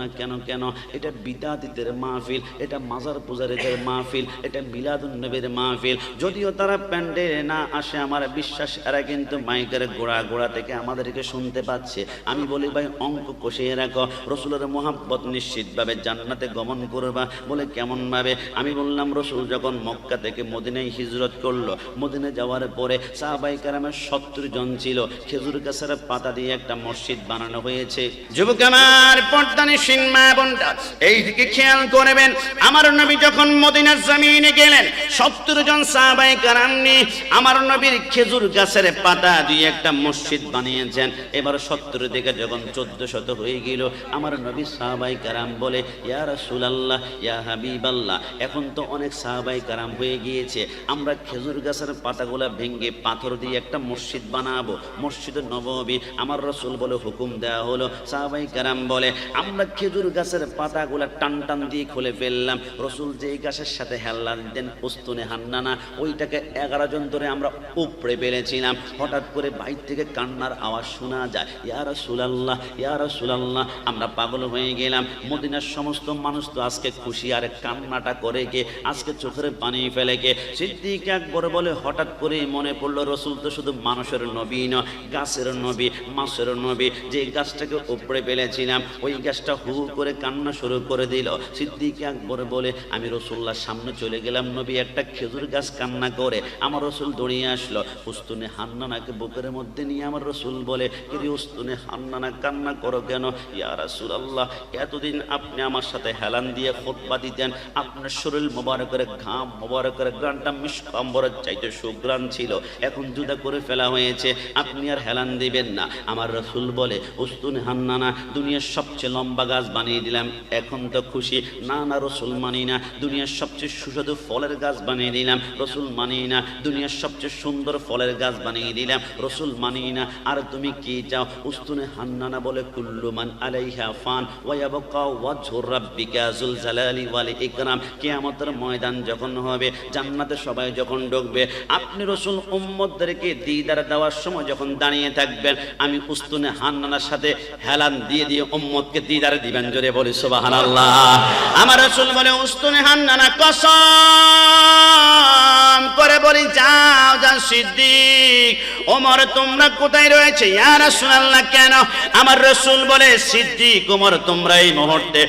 না কেন? এটা বিদাতীদের মাহফিল, এটা মাজার পূজারীদের মাহফিল, এটা মিলাদুন নবীর মাহফিল। যদিও তারা প্যান্ডেলে না আসে, আমার বিশ্বাস এরা কিন্তু মাইকের গোড়া থেকে আমাদেরকে শুনতে পাচ্ছে। আমি বলি ভাই, অঙ্ক কষিয়ে রাখো, রাসূলের মুহাব্বত নিশ্চিতভাবে জান্নাতে গমন করবা। বলে কেমন ভাবে? আমি বললাম, রাসূল যখন মক্কা থেকে মদিনায় হিজরত করলো, মদিনায় যাওয়ার পরে সাহাবায়ে কেরামের 70 জন ছিল, খেজুর গাছের পাতা দিয়ে একটা মসজিদ বানানো হয়েছে। যুবক আমার, পর্দানিসীন মা বোনরা, এইদিকে খেয়াল করবেন। আমার নবী যখন মদিনার জমিনে গেলেন, 70 জন সাহাবায়ে কেরাম নিয়ে আমার নবীর খেজুর গাছের পাতা দিয়ে একটা মসজিদ বানিয়েছেন। এবার 70 থেকে যখন 1400 হয়ে গেল, আমার নবী সাহাবায়ে কেরাম বলে, ইয়া রাসূলুল্লাহ, ইয়া হাবিবাল্লাহ, এখন তো অনেক সাহাবায়ে কেরাম হয়ে গিয়েছে, আমরা খেজুর গাছের পাতাগুলা ভেঙে পাথর দিয়ে একটা মসজিদ বানাবো, মসজিদে নববী। আমার রাসূল বলে, হুকুম দেওয়া হলো। সাহাবায়ে কেরাম বলে, আমরা খেজুর গাছের পাতাগুলা টান দিয়ে খুলে ফেললাম। রাসূল যেই গাছের সাথে হেল্লা দিতেন, উস্তুনে হান্নানা, ওইটাকে 11 জন ধরে আমরা উপড়ে ফেলেছিলাম। হঠাৎ করে বাইর থেকে কান্নার আওয়াজ শোনা যায়, ইয়া রাসূলুল্লাহ, ইয়া রাসূলুল্লাহ। আমরা পাগল হয়ে গেলাম। মদিনার সমস্ত মানুষ তো আজকে খুশি, আর কান্নাটা করে কে? আজকে চোখের পানি ফেলে কে? সিদ্দিক আকবর বলে, হঠাৎ করে মনে পড়লো, রাসূল তো শুধু মানুষের নবী নয়, গাছের নবী, মাছের নবী। যে গাছটাকে উপড়ে ফেলেছিলাম, ওই গাছটা হু করে কান্না শুরু করে দিল। সিদ্দিক আকবর বলে, আমি রাসূলুল্লাহর সামনে চলে গেলাম, নবী একটা খেজুর গাছ কান্না করে, আমার রাসূল দৌড়িয়ে আসলো। উস্তুনে হান্নানাকে বুকের মধ্যে নিয়ে আমার রাসূল বলে, কি উস্তুনে হান্নানা, কান্না করো কেন? ইয়া রাসূলুল্লাহ, এতদিন আপনি আমার সাথে হেলান দিয়ে খুতবা দিতেন, আপনার শরীর মোবারকের ঘাম মোবারকের গ্রানটা মিষ্কাম্বরের চাইতে সুগ্রান ছিল, এখন জুদা করে ফেলা হয়েছে, আপনি আর হেলান দিবেন না। আমার রাসূল বলে, উস্তুনে হান্নানা, দুনিয়ার সবচেয়ে লম্বা গাছ বানিয়ে দিলাম, এখন তো খুশি? না না রাসূল, মানি না। দুনিয়ার সবচেয়ে সুস্বাদু ফলের গাছ বানিয়ে দিলাম, রাসূল, মানি না। দুনিয়ার সবচেয়ে সুন্দর ফলের গাছ বানিয়ে দিলাম, রাসূল, মানি না। আর তুমি কি চাও? উস্তুনে হান্নানা বলে, কুল্লু মান আলাইহা ফান ওয়া ইয়াবকা ওয়াজহু রাব্বিকা যুল জালালি ওয়াল ইকরাম। কিয়ামতের ময়দান যখন হবে, জান্নাতে সবাই যখন ঢুকবে, আপনি রাসূল উম্মতদেরকে দিদার দেওয়ার সময় যখন দাঁড়িয়ে থাকবেন, আমি উস্তুনে হান্নানার সাথে হেলান দিয়ে দিয়ে উম্মতকে দিদার দিবেন। জোরে বলি সুবহানাল্লাহ। আমার রাসূল বলে, উস্তুনে হান্নানা কসম করে বলি, যাও যাও সিদ্দিক ওমর তোমরা কোথায় রয়েছে? ইয়া রাসূলুল্লাহ। কেন? আমার রাসূল বলে, সিদ্দিক ওমর তোমরা এই মুহূর্তে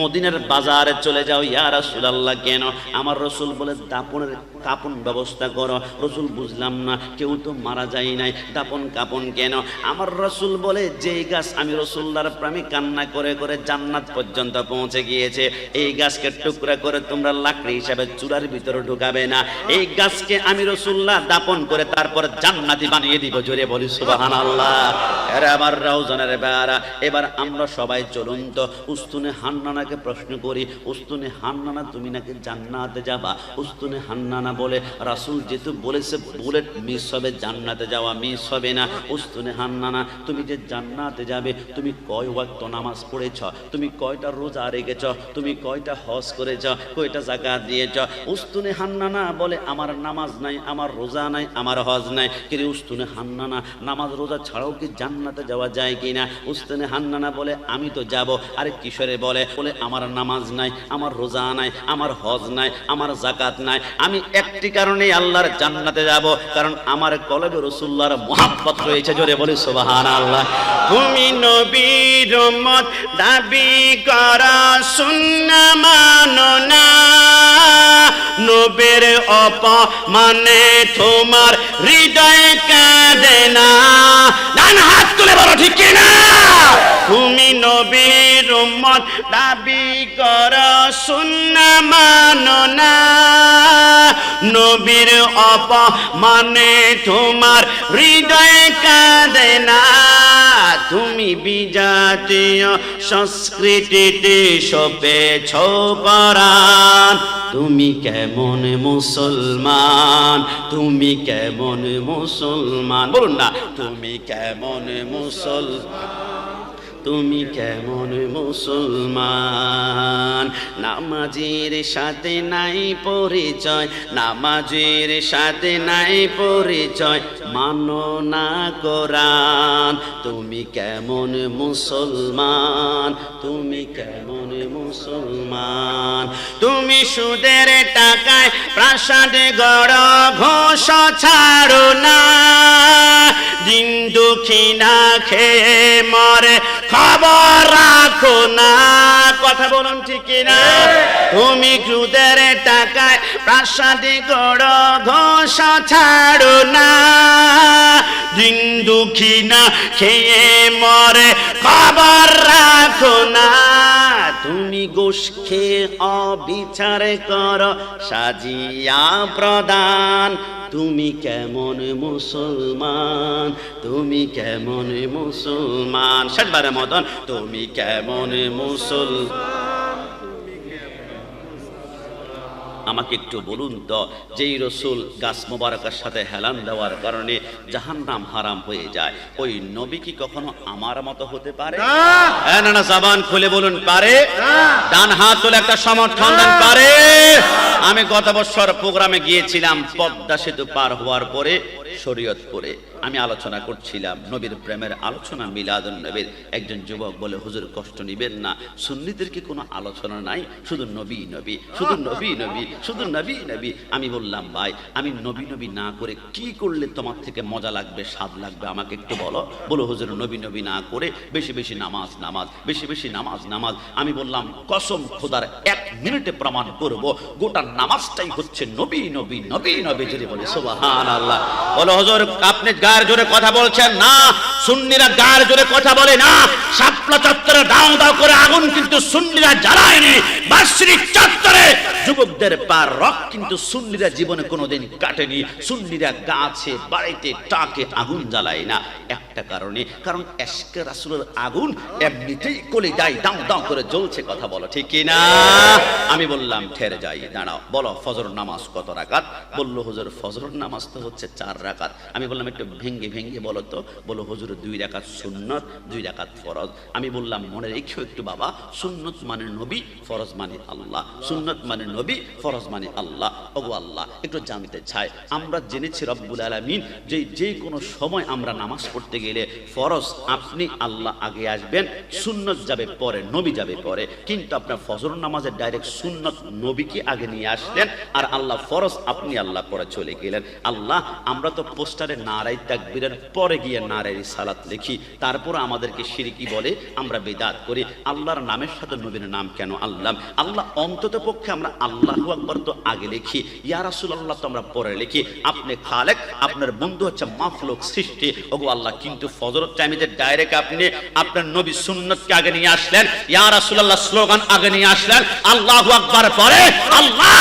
মদিনার বাজারে চলে যাও। ইয়া রাসূলুল্লাহ। কেন? আমার রাসূল বলে, দাপনের কাপন ব্যবস্থা করো। রাসূল বুঝলাম না, কেউ তো মারা যায় নাই, দাপন কাপন কেন? আমার রাসূল বলে, যেই গাছ আমি রাসূলুল্লাহর প্রেমে কান্না করে করে জান্নাত পর্যন্ত পৌঁছে গিয়েছে, এই গাছকে টুকরা করে তোমরা লাকড়ি হিসাবে চুলার ভিতরে ঢুকাবে না, এই গাছকে আমি রাসূলুল্লাহ দাপন করে তারপর জান্নাতি বানিয়ে দিব। জোরে বলি সুবহানাল্লাহ। আরে আমার রাউজানের বেয়ারা, এবার আমরা সবাই চলুন তো উস্তুনে হান্নানাকে প্রশ্ন করি, উস্তুনে হান্নানা তুমি নাকি জান্নাতে যাবা? উস্তুনে হান্নানা বলে, রাসূল যেহেতু বলেছে বুলেট মিস হবে, জান্নাতে যাওয়া মিস হবে না। উস্তুনে হান্নানা, তুমি যে জান্নাতে যাবে, তুমি কয় ওয়াক্ত নামাজ পড়েছ, তুমি কয়টা রোজা রেখেছ, তুমি কয়টা হজ করেছ, কয়টা যাকাত দিয়েছ? উস্তুনে হান্নানা বলে, আমার নামাজ নাই, আমার রোজা নাই, আমার হজ নাই। কিন্তু উস্তুনে হান্নানা, নামাজ রোজা ছাড়াও কি জান্নাতে যাওয়া যায় কিনা? উস্তুনে হান্নানা বলে, আমি তো যাব। আরে কিশোরে বলে, আমার নামাজ নাই, আমার রোজা নাই, আমার হজ নাই, আমার যাকাত নাই, আমি একটি কারণে আল্লাহর জান্নাতে যাব, কারণ আমার কলবে রাসূলুল্লাহর মুহাব্বত রয়েছে। জোরে বলি সুবহানাল্লাহ। তুমি নবীর উম্মত দাবি করা সুন্নাহ মানো না, নবীর অপমানে তোমার হৃদয় কাঁদে না। ডান হাত তুলে বলো ঠিক কি না? তুমি নবীর উম্মত দাবি করো সুন্নাহ মানো না, নবীর অপমানে তোমার হৃদয় কাঁদে না। তুমি বিজাতীয় সংস্কৃতিতে সপেছ পরাণ, তুমি কেমন মুসলমান, তুমি কেমন মুসলমান, বলুন না, তুমি কেমন মুসলমান, তুমি কেমন মুসলমান? নামাজের সাথে নাই পরিচয়, নামাজের সাথে নাই পরিচয়, মানো না কোরআন, তুমি কেমন মুসলমান, তুমি কেমন মুসলমান? তুমি সুদের টাকায় প্রাসাদ গড়, ঘোষ ছাড়ো না, দিন দুঃখী না খেয়ে মরে খবর রাখো না। কথা বলুন ঠিক কিনা? তুমি সুদের টাকায় প্রাসাদ গড়, ঘোষ ছাড়ো না, দিন দুঃখী না খেয়ে মরে খবর রাখো না। তুমি গোশ খেয়ে অবিচার করো, সাজিয়া প্রদান, তুমি কেমন মুসলমান, তুমি কেমন মুসলমান? ষাটবারের মতন, তুমি কেমন মুসলমান? আমাকে একটু বলুন তো, যেই রসুল গাছ মোবারকের সাথে হেলান দেওয়ার কারণে জাহান্নাম হারাম হয়ে যায়, ওই নবী কি কখনো আমার মতো হতে পারে? না না, জবান খুলে বলুন পারে? ডান হাত তুলে একটা সমর্থন দেন, পারে? আমি গত বছর প্রোগ্রামে গিয়েছিলাম, পদ্মা সেতু পার হওয়ার পরে শরীয়তপুরে আমি আলোচনা করছিলাম, নবীর প্রেমের আলোচনা, মিলাদুন নবীর। একজন যুবক বলে, হুজুর কষ্ট নিবেন না, সুন্নিদের কি কোনো আলোচনা নাই? শুধু নবী নবী, শুধু নবী নবী, শুধু নবী নবী। আমি বললাম, ভাই আমি নবী নবী না করে কি করলে তোমার থেকে মজা লাগবে, স্বাদ লাগবে, আমাকে একটু বলো। বলো, হুজুর নবী নবী না করে বেশি বেশি নামাজ নামাজ, বেশি বেশি নামাজ নামাজ। আমি বললাম, কসম খোদার 1 মিনিটে প্রমাণ করব, গোটা নামাজটাই হচ্ছে নবী নবী নবী নবী। যদি বলে সুবহানাল্লাহ। বলো, হুজুর আপনি গায়ের জোরে কথা বলছেন না, সুন্নিরা গায়ের জোরে কথা বলে না। শাপলা চত্বরে দাও দাও করে আগুন কিন্তু সুন্নিরা জ্বালায়নি, বার্ষিক চত্বরে যুবকদের পার রক কিন্তু সুন্নিরা জীবনে কোনোদিন কাটেনি। সুন্নিরা গাছে বাড়িতে টাকে আগুন জ্বালায় না, একটা কারণে, কারণ এশকে রাসূলের আগুন এমনিতেই কলি যায় দাও দাও করে জ্বলছে। কথা বলো ঠিক কি না? আমি বললাম, ঠেরে যাই, দাঁড়াও, বলো ফজর নামাজ কত রাকাত? বললো, হুজুর ফজর নামাজ তো হচ্ছে 4 রাকাত। আমি বললাম, একটু ভেঙ্গে ভেঙ্গে বলো তো। বলো, হুজুর 2 রাকাত সুন্নত, 2 রাকাত ফরজ। আমি বললাম, মনে রেখো একটু বাবা, সুন্নত মানে নবী, ফরজ মানে আল্লাহ, সুন্নত মানে নবী, ফরজ মানে আল্লাহ। ওগো আল্লাহ, একটু জানতে চাই, আমরা জেনেছি রব্বুল আলামিন যে কোনো সময় আমরা নামাজ পড়তে গেলে ফরজ আপনি আল্লাহ আগে আসবেন, সুন্নত যাবে পরে, নবী যাবে পরে। কিন্তু আপনার ফজর নামাজে ডাইরেক্ট সুন্নত নবীকে আগে নিয়ে আসলেন, আর আল্লাহ ফরজ আপনি আল্লাহ পরে চলে গেলেন। আল্লাহ, আমরা তো পোস্টারে নারাই তাকবীরের পরে গিয়ে নারাই সালাত লিখি, তারপর আমাদেরকে শিরকি বলে, আমরা বিদআত করি। আল্লাহর নামের সাথে নবীর নাম কেন আল্লাহ? আল্লাহ অন্তত পক্ষে আমরা আল্লাহু আকবার তো আগে লিখি, ইয়া রাসূলুল্লাহ তো আমরা পরে লিখি। আপনি খালেক, আপনার বন্ধু হচ্ছে মাখলুক সৃষ্টি। ওগো আল্লাহ, কিন্তু ফজর টাইমে ডাইরেক্ট আপনি আপনার নবী সুন্নতকে আগে নিয়ে আসলেন, ইয়া রাসূলুল্লাহ স্লোগান আগে নিয়ে আসলেন, আল্লাহু আকবার পরে আল্লাহ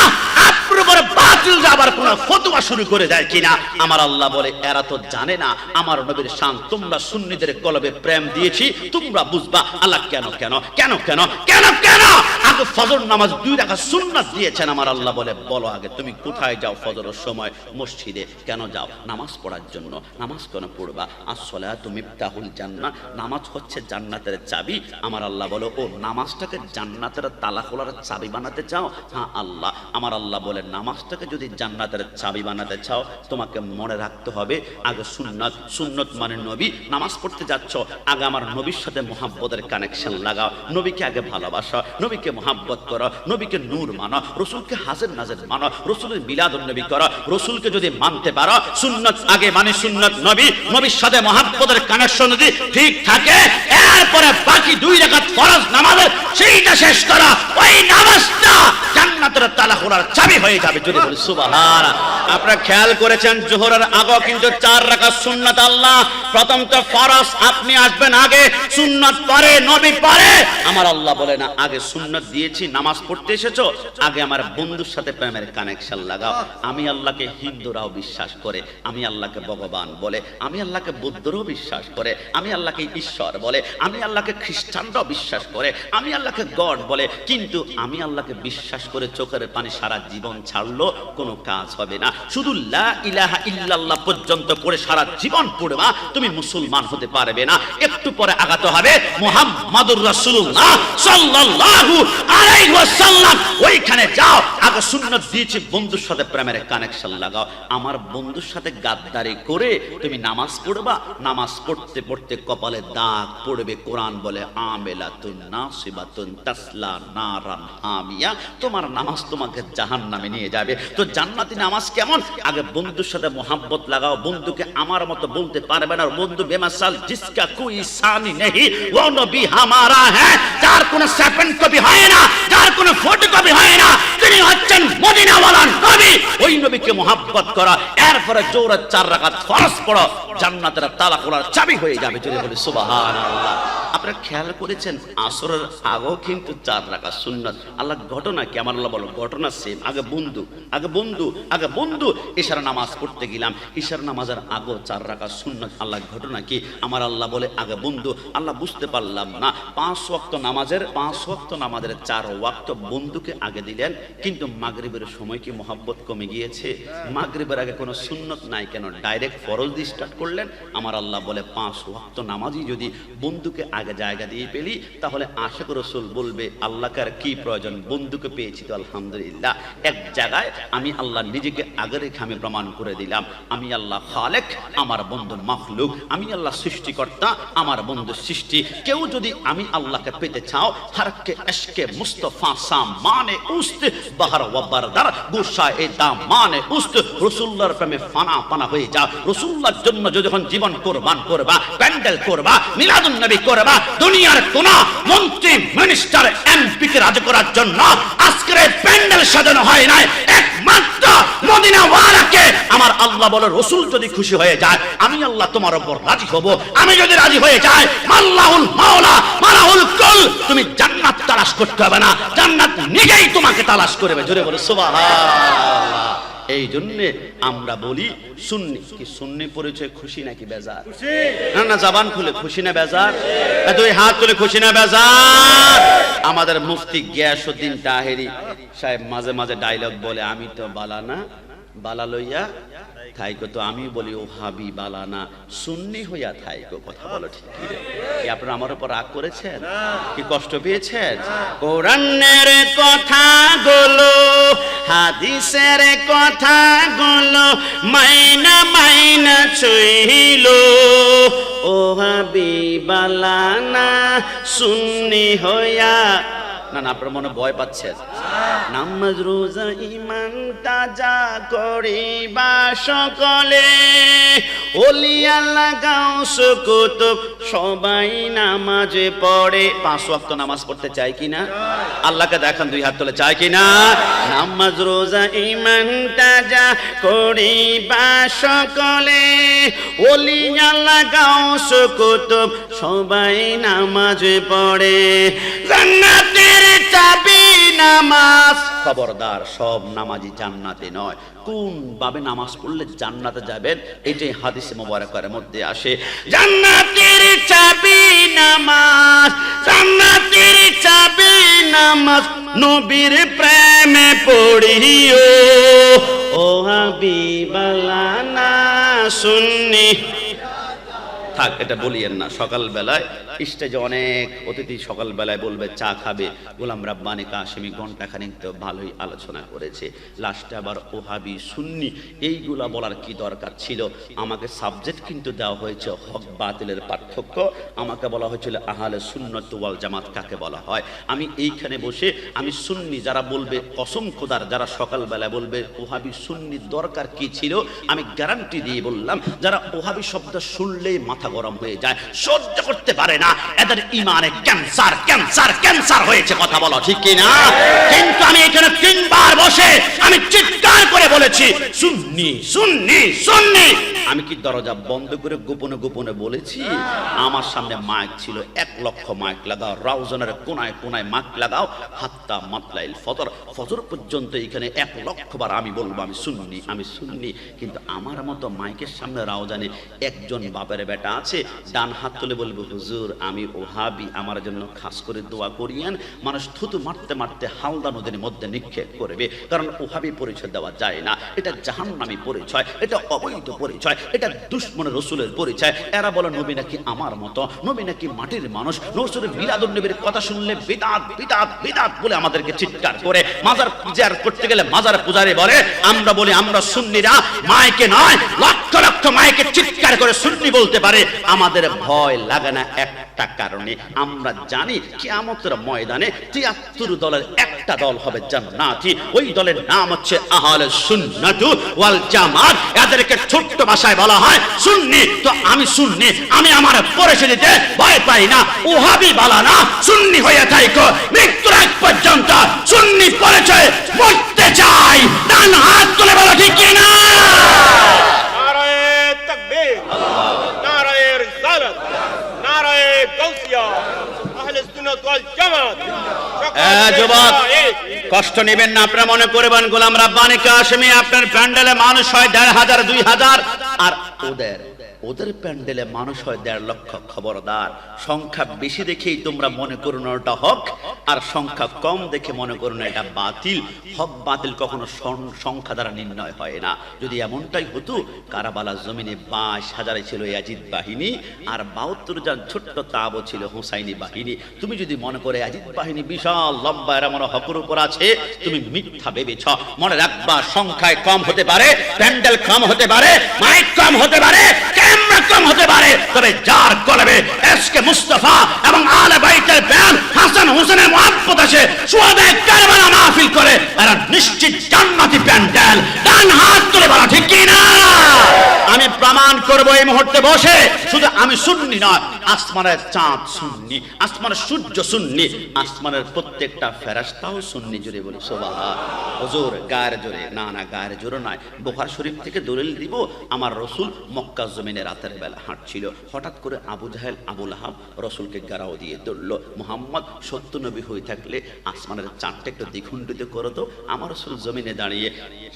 আপনার উপরে বাতিল যাবার কোন ফতোয়া শুরু করে দেয় কিনা? আমার আল্লাহ বলে, এরা তো জানে না আমার নবীর শান, তোমরা সুন্নিদের কলবে প্রেম দিয়েছি, তোমরা বুঝবা। আল্লাহ কেন কেন কেন কেন কেন কেন আগে ফজর নামাজ 2 রাকাত সুন্নাত দিয়েছেন। আমার আল্লাহ বলে, বলো আগে তুমি কোথায় যাও ফজরের সময়? মসজিদে। কেন যাও? নামাজ পড়ার জন্য। নামাজ কেন পড়বা? আসসালাতু মিফতাহুল জান্নাহ, নামাজ হচ্ছে জান্নাতের চাবি। আমার আল্লাহ বলে, ও নামাজটাকে জান্নাতের তালা খোলার চাবি বানাতে চাও? হ্যাঁ আল্লাহ। আমার আল্লাহ বলে, নামাজটাকে যদি জান্নাতের চাবি বানাতে চাও, তোমাকে মনে রাখতে হবে আগে সুন্নাত। সুন্নত মানে নবী। নামাজ পড়তে যাচ্ছ, আগে আমার নবীর সাথে মুহাব্বতের কানেকশন লাগাও, নবীকে আগে ভালোবাসো, নবীকে মুহাব্বত করো, নবীকে নূর মানো, রসুলকে হাজির নাজির মানো, রসুলের মিলাদুন নবী করো। রসুলকে যদি মানতে পারো, সুন্নত আগে মানে সুন্নত নবী, নবীর সাথে মুহাব্বতের কানেকশন যদি ঠিক থাকে, এরপরে বাকি 2 রাকাত ফরজ নামাজের সেইটা শেষ করো, ওই নামাজটা জান্নাতের তালা খোলার চাবি হয়ে যাবে। যদি বলি সুবহানাল্লাহ। আপনারা খেয়াল করেছেন, জোহরের আগে কিন্তু 4 রাকাত সুন্নাত আল্লাহ, প্রথম তো ফরজ আপনি আসবেন আগে, সুন্নাত পরে, নবী পরে। আমার আল্লাহ বলে না, আগে সুন্নাত দিয়েছি, নামাজ পড়তে এসেছো, আগে আমার বন্ধুর সাথে প্রেমের কানেকশন লাগাও। আমি আল্লাহকে হিন্দুরাও বিশ্বাস করে, আমি আল্লাহকে ভগবান বলে, আমি আল্লাহকে বুদ্ধরাও বিশ্বাস করে, আমি আল্লাহকে ঈশ্বর বলে, আমি আল্লাহকে খ্রিস্টানরাও বিশ্বাস করে, আমি আল্লাহকে গড বলে। কিন্তু আমি আল্লাহকে বিশ্বাস করে চোখের পানি সারা জীবন ছাড়লো, কোনো কাজ হবে না। শুধু লা ইলাহা ইল্লাল্লাহ পর্যন্ত পড়ে সারা জীবন পড়বা, তুমি মুসলমান হতে পারবে না। একটু পরে আগাতে হবে মুহাম্মাদুর রাসূলুল্লাহ সাল্লাল্লাহু আলাইহি ওয়াসাল্লাম, ওইখানে যাও। আগে সুন্নাত দিয়েছি, বন্ধুর সাথে প্রেমের কানেকশন লাগাও। আমার বন্ধুর সাথে গাদ্দারি করে তুমি নামাজ পড়বা, নামাজ পড়তে পড়তে কপালে দাগ পড়বে। কোরআন বলে, আমেলাতুন নাসিবাতুন তাসলা নারান হামিয়া, তোমার নামাজ তোমাকে জাহান্নামে নিয়ে যাবে। তো জান্নাতি নামাজ কেমন? আগে বন্ধুর সাথে মোহাব্বত লাগাও, বন্ধুকে আমার মতো বলতে পারবে না। বন্ধু বেমাসাল জিসকা কোই সানি নেহি ও নবী হামারা হ্যাঁ, যার কোনো সেকেন্ড কপি হয় না, যার কোনো ফটোকপি হয় না, তিনি হচ্ছেন মদিনাওয়ালা নবী। ওই নবীকে মোহাব্বত করা, এরপরে জোরে 4 রাকাত ফরজ পড়ো, জান্নাতের তালা খোলার চাবি হয়ে যাবে। যদি বলি সুবহানাল্লাহ। আপনারা খেয়াল করেছেন, আসরের আগেও কিন্তু 4 রাকাত সুন্নাত। আল্লাহ ঘটনা কি? আমার আল্লাহ বলো, ঘটনা সেম। আগে বন্ধু, আগে বন্ধু, আগে বন্ধু। ইশারা নামাজ পড়তে গেলাম, ইশারা নামাজের আগেও 4 রাকাত সুন্নাত। আল্লাহ ঘটনা কি? আমার আল্লাহ বলে, আগে বন্ধু। আল্লাহ বুঝতে পারলাম না, 5 ওয়াক্ত নামাজের 4 ওয়াক্ত বন্ধুকে আগে দিলেন, কিন্তু মাগরিবের সময় কি মোহাব্বত কমে গিয়েছে? মাগরিবের আগে কোনো সুন্নত নাই, কেন ডাইরেক্ট ফরজ দিয়ে স্টার্ট করলেন? আমার আল্লাহ বলে, 5 ওয়াক্ত নামাজই যদি বন্ধুকে আগে জায়গা দিয়ে পেলি, তাহলে আশিক রাসূল বলবে, আল্লাহকে আর কি প্রয়োজন, বন্ধুকে পেয়েছি তো আলহামদুলিল্লাহ। এক জায়গায় আমি আল্লাহ নিজেকে আগে রেখে আমি প্রমাণ করে দিলাম, আমি আল্লাহ খালেক, আমার বন্ধু মাখলুক, আমি আল্লাহ সৃষ্টিকর্তা, আমার বন্ধু সৃষ্টি। কেউ যদি আমি আল্লাহকে পেতে চাও, হারকে এশকে মুস্তাফা সামানে উস্ত বাহার ওয়া বারদার গুশায়ে দামানে উস্ত, রাসূলুল্লাহর প্রেমে ফানা ফানা হয়ে যাও। রাসূলুল্লাহর জন্য যখন জীবন কুরবান করবা, প্যান্ডেল করবা, মিলাদুন নবী করবা, দুনিয়ার কোন মন্ত্রী মিনিস্টার এমপি কে রাজি করার জন্য আজকের এই প্যান্ডেল সাজানো হয় নাই, একমাত্র মদিনাওয়ালাকে। আমার আল্লাহ বলে, রাসূল যদি খুশি হয়ে যায়, আমি আল্লাহ তোমার উপর রাজি হব। আমি যদি রাজি হয়ে যাই, আল্লাহুল মাওলা মালাহুল কুল, তুমি জান্নাত তালাশ করতে হবে না, জান্নাত নিজেই তোমাকে তালাশ করবে। জোরে বলে সুবহানাল্লাহ। এই জন্য আমরা বলি, সুন্নি কি সুন্নি পরিচয় খুশি নাকি বেজার? না না, জবান খুলে খুশি না বেজার? দুই হাত তুলে খুশি না বেজার? আমাদের মুফতি গিয়াসউদ্দিন তাহেরি সাহেব মাঝে মাঝে ডায়লগ বলে, আমি তো বালা না, বালা লইয়া থাইকো তো আমি বলি ওহাবি বালানা সুন্নি হইয়া থাইকো, কথা বলো ঠিক কি রে? কি আপনারা আমার উপর রাগ করেছেন? কি কষ্ট পেয়েছেন? কোরআনের কথাগুলো হাদিসের কথাগুলো মাইনা মাইনা চইল, ওহাবি বালানা সুন্নি হইয়া। না না, আপনার মনে ভয় পাচ্ছেন। নামাজ রোজা ইমান তাজা করিবা সকলে, ওলি আল্লাহ গাউস কুতুব সবাই নামাজে পড়ে। 5 ওয়াক্ত নামাজ পড়তে চাই কিনা? আল্লাহকে দেখান, 2 হাত তুলে, চাই কিনা? নামাজ রোজা ইমান তাজা করিবা সকলে, ওলি আল্লাহ গাউস কুতুব সবাই নামাজে পড়ে। জান্নাতের চাবি নামাজ। খবরদার, সব নামাজি জান্নাতে নয়। কোন ভাবে নামাজ পড়লে জান্নাতে যাবেন এটাই হাদিসে মোবারকের মধ্যে আসে। জান্নাতের চাবি নামাজ, জান্নাতের চাবি নামাজ, নবীর প্রেমে পড়িও, ও হাবিবাল্লাহ সুন্নি। থাক, এটা বলিয়েন না। সকাল বেলায় স্টেজে অনেক অতিথি সকাল বেলায় বলবে চা খাবে। গোলাম রাব্বানী কাশেমি ঘন্টাখানিক তো ভালোই আলোচনা করেছে, লাস্টে আবার ওহাবি সুন্নি এইগুলা বলার কি দরকার ছিল? আমাকে সাবজেক্ট কিন্তু দেওয়া হয়েছে হক বাতিলের পার্থক্য। আমাকে বলা হয়েছিল আহলে সুন্নাত ওয়াল জামাত কাকে বলা হয়। আমি এইখানে বসে আমি সুন্নি যারা বলবে, কসম খোদার যারা সকাল বেলায় বলবে ওহাবি সুন্নির দরকার কি ছিল, আমি গ্যারান্টি দিয়ে বললাম যারা ওহাবি শব্দ শুনলেই মাথা গরম হয়ে যায়, সহ্য করতে পারে না, এদের ইমানে ক্যান্সার ক্যান্সার ক্যান্সার হয়েছে, কথা বলো ঠিক কি না? কিন্তু আমি এখানে 3 বার বসে আমি চিৎকার করে বলেছি সুন্নি সুন্নি সুন্নি। আমি কি দরজা বন্ধ করে গোপনে গোপনে বলেছি? আমার সামনে মাইক ছিল, 1 লক্ষ মাইক লাগাও, রাউজানের কোনায় কোনায় মাইক লাগাও, হাত্তা মাতলাইল ফজর, ফজর পর্যন্ত এখানে 1 লক্ষ বার আমি বলবো আমি সুন্নি আমি সুন্নি। কিন্তু আমার মতো মাইকের সামনে রাউজানে একজন বাপের বেটা আছে, ডান হাত তুলে বলবো হুজুর আমি ওহাবি, আমার জন্য খাস করে দোয়া করিয়েন। মানুষ থুতু মারতে মারতে হালদা নদীর মধ্যে নিক্ষেপ করবে, কারণ ওহাবি পরিচয় দেওয়া যায় না। এটা জাহান্নামী পরিচয়, এটা অবৈধ পরিচয়, এটা দুশমনের রসুলের পরিচয়। এরা বলে নবী নাকি আমার মতো, নবী নাকি মাটির মানুষ, রসুলের মিলাদুন নবীর কথা শুনলে বিদআত বিদআত বিদআত বলে আমাদেরকে চিৎকার করে। মাজার পূজা করতে গেলে মাজার পূজারী বলে, আমরা বলি আমরা সুন্নিরা, মাইকে নয় লক্ষ লক্ষ মাইকে চিৎকার করে সুন্নি বলতে পারে। আমাদের ভয় লাগে না একটা কারণে, আমরা জানি কিয়ামতের ময়দানে 73 দলের একটা দল হবে জান্নাতি, ওই দলের নাম হচ্ছে আহলে সুন্নাত ওয়াল জামাত। এদেরকে ছোট্ট ভাষায় বলা হয় সুন্নি। তো আমি সুন্নি, আমি আমার পরিচয় দিতে ভয় পাই না। ওহাবি বালানা সুন্নি হয়ে থাইকো, মৃত্যুর আগ পর্যন্ত সুন্নি পরিচয় পড়তে চাই। ডান হাত তুলে বলো ঠিক কি না? নারায়ে তাকবীর, নারায়ে রিসালাত, নারায়ে গাউসিয়া, আহলে সুন্নাত ওয়াল জামাত। যুবক, কষ্ট নেবেন না, আপনারা মনে করবেন গোলাম রাব্বানী কাশেমি আপনার প্যান্ডেলে মানুষ হয় 1500 2000, আর ওদের প্যান্ডেলে মানুষ হয় 1.5 লক্ষ। খবরদার, সংখ্যা বেশি দেখেই তোমরা মনে করো না ওটা হক, আর সংখ্যা কম দেখে মনে করো না এটা বাতিল। হক বাতিল কখনো সংখ্যা দ্বারা নির্ণয় হয় না। যদি এমনটাই হতো, কারাবালার জমিনে 22,000 ছিল ইয়াজিদ বাহিনী, আর 72 জন ছোট্ট তাবও ছিল হুসাইনি বাহিনী। তুমি যদি মনে করে ইয়াজিদ বাহিনী বিশাল লম্বা, এরা মনে হকের উপর আছে, তুমি মিথ্যা ভেবেছ। মনে রাখবা, সংখ্যায় কম হতে পারে, প্যান্ডেল কম হতে পারে, মাইক কম হতে পারে, ক্যামেরা কম হতে পারে, তবে যার কলবে এসকে মুস্তাফা এবং আলে বাইতের প্রেম, হাসান হোসেনের মুহাব্বত আছে, সুহাদায়ে কারবালা মাহফিল করে, এরা নিশ্চিত জান্নাতি প্যান্ডেল। ডান হাত তুলে বলা ঠিক কি না? আমি প্রমাণ করব এই মুহূর্তে বসে, শুধু আমি সুন্নি নয়, আসমানের চাঁদ সুন্নি, আসমানের সূর্য সুন্নি, আসমানের প্রত্যেকটা ফেরেশতাও সুন্নি। জোরে বলি সুবহান। হুজুর গায়ের জোরে? না না, গায়ের জোরে নয়। বুখারী শরীফ থেকে দলিল দিব, আমার রাসূল মক্কা জমিনে রাতের বেলা হাঁটছিল, হঠাৎ করে আবু জাহেল আবু লাহাব রাসূলকে গারাও দিয়ে ধরল। মুহাম্মদ সত্য নবী হয়ে থাকলে আসমানের চাঁদটা একটু দ্বিখণ্ডিত করে তো। আমার রাসূল জমিনে দাঁড়িয়ে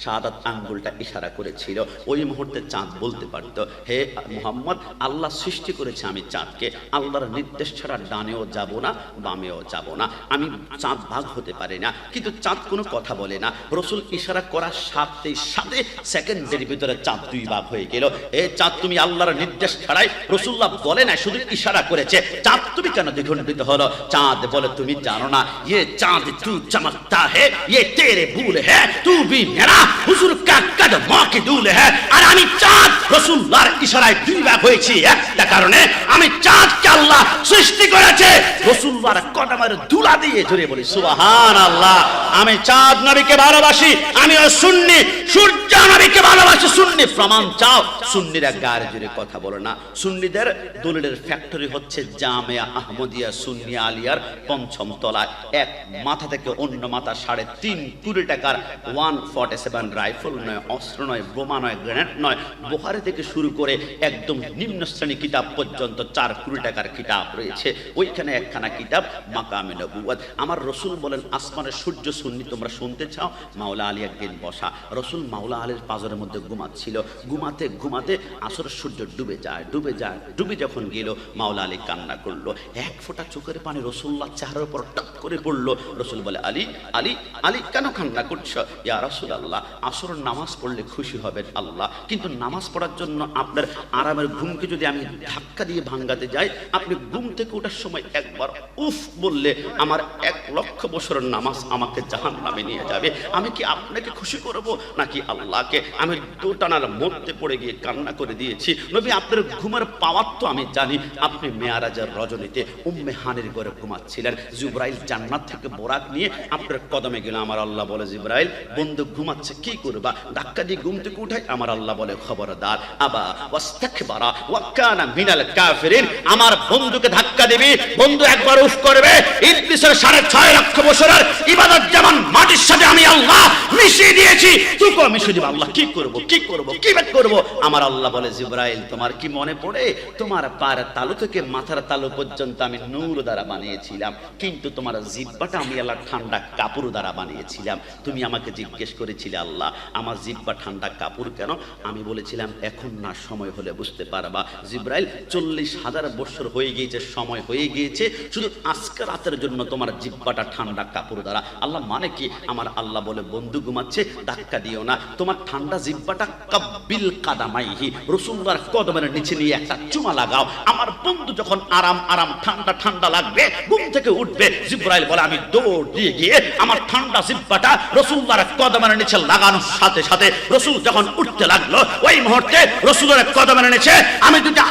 শাহাদাত আঙ্গুলটা ইশারা করেছিল, ওই মুহূর্তে চাঁদ বলতে পারত হে মুহাম্মদ, আল্লাহ সৃষ্টি করেছে আমি চাঁদকে, আল্লাহর নির্দেশ ছাড়া ডানেও যাব না বামেও যাব না, আমি চাঁদ ভাগ হতে পারে না। কিন্তু চাঁদ কোনো কথা বলে না। রসুল ইশারা করার সাথে সাথে সেকেন্ডের ভিতরে চাঁদ দুই ভাগ হয়ে গেল। এ চাঁদ তুমি আল্লাহর নির্দেশ ছাড়াই, রসুল্লাহ বলে না, শুধু ইশারা করেছে, চাঁদ তুমি কেন দ্বিখণ্ডিত হলো? চাঁদ বলে তুমি জানো না, ये चांद तू चमकता है, ये तेरे भूल है, तू भी मेरा हुजूर का कदमों की धूल है। আর আমি চাঁদ রাসূলুল্লাহর ইশারায় দুই ভাগ হয়েছি, একটা কারণে আমি চাঁদকে আল্লাহ সৃষ্টি করেছে রাসূলুল্লাহর কদমের ধুলা দিয়ে। জোরে বলি সুবহানাল্লাহ। আমি চাঁদ নবীকে ভালোবাসি, আমিও সুন্নি, সূর্য নবীকে ভালোবাসি, সুন্নি। প্রমাণ চাও? সুন্নিরা গায়ের জোরে কথা বলে না। সুন্নিদের দলিলের ফ্যাক্টরি হচ্ছে জামিয়া আহমদিয়া সুন্নি আলিয়ার ৫ম তলায়। এক মাথা থেকে অন্য মাথা ৩.৫ কোটি টাকার 147 রাইফেল নয়, অস্ত্র নয়, বোমা নয়, গ্রেনেড নয়, বুখারী থেকে শুরু করে একদম নিম্ন শ্রেণী কিতাব পর্যন্ত ৪ কোটি টাকার কিতাব রয়েছে। ওইখানে একখানা কিতাব মাকামে নবুয়ত। আমার রসুল বলেন, আসমানের সূর্য সুন্নি তোমরা শুনতে চাও? মাওলা আলী একদিন বসা, রসুল মাওলা আলীর পাজরের মধ্যে ঘুমাচ্ছিল। ঘুমাতে ঘুমাতে আসর সূর্য ডুবে যায়, ডুবে যায়, ডুবে যখন গেল মাওলা আলী কান্না করলো। এক ফোঁটা চোখের পানি রসুল্লাহ চেহারার উপর টপ করে পড়লো। রসুল বলে, আলী আলী আলী কেন কান্না করছো? ইয়া রাসূলুল্লাহ, আসর নামাজ পড়লে খুশি হবেন আল্লাহ, কিন্তু নামাজ পড়ার জন্য আপনার আরামের ঘুমকে যদি আমি ধাক্কা দিয়ে ভাঙাতে যাই, আপনি ঘুম থেকে ওঠার সময় একবার উফ বললে আমার ১,০০,০০০ বছরের নামাজ আমাকে জাহান্নামে নিয়ে যাবে। আমি কি আপনাকে খুশি করব নাকি আল্লাহকে? আমি দোটানার মধ্যে পড়ে গিয়ে কান্না করে দিয়েছি। নবী, আপনার ঘুমের পাওয়ার তো আমি জানি। আপনি মেয়ারাজের রজনীতে উম্মে হানির ঘরে ঘুমাচ্ছিলেন, জিবরাইল জান্নাত থেকে বোরাক নিয়ে আপনার কদমে গেল। আমার আল্লাহ বলে, জিবরাইল বন্ধু ঘুমাচ্ছে, কি করবা? ধাক্কা দিয়ে ঘুম থেকে উঠাই। আমার আল্লাহ বলে, খবরদার, আবা ওয়াস্তাকবারা ওয়া কানা মিনাল কাফিরিন। আমার বন্ধুকে ধাক্কা দিবি, বন্ধু একবার উফ করবে, ইবলিসের ৬.৫ লক্ষ বছরের ইবাদত যেমন মাটির সাথে আমি আল্লাহ মিশিয়ে দিয়েছি, তুইও মিশিয়ে দিবা। আল্লাহ কি করব, কি করব, কি বেক করব? আমার আল্লাহ বলে, জিবরাইল তোমার কি মনে পড়ে তোমার পায়ের তালু থেকে মাথার তালু পর্যন্ত আমি নূর দ্বারা বানিয়েছিলাম, কিন্তু তোমার জিহ্বাটা আমি আল্লাহ ঠান্ডা কাপড় দ্বারা বানিয়েছিলাম। তুমি আমাকে জিজ্ঞেস করেছিলে, আল্লাহ আমার জিহ্বা ঠান্ডা কাপড় কেন? আমি বলেছিলাম, এখন না, সময় হলে বুঝতে পারবা। জিবরাইল ৪০,০০০ বছর হয়ে গিয়েছে, সময় হয়ে গিয়েছে, শুধু আজকে রাতের জন্য তোমার জিহ্বাটা ঠান্ডা কাপড় দ্বারা। আল্লাহ মানে কি? আমার আল্লাহ বলে, বন্ধু ঘুমাচ্ছে, ধাক্কা দিও না, তোমার ঠান্ডা জিহ্বাটা কাব্বিল কাদামাইহি, রাসূলুল্লাহর কদমের নিচে নিয়ে একটা চুমা লাগাও। আমার বন্ধু যখন আরাম আরাম ঠান্ডা ঠান্ডা লাগবে, ঘুম থেকে উঠবে, জিবরাইল বলে আমি দৌড় দিয়ে গিয়ে আমার ঠান্ডা জিহ্বাটা রাসূলুল্লাহর কদমের নিচে লাগানোর সাথে সাথে রাসূল যখন উঠতে লাগলো, ওই মুহূর্তে রাসূলের কদমের নিচে আমি দুটো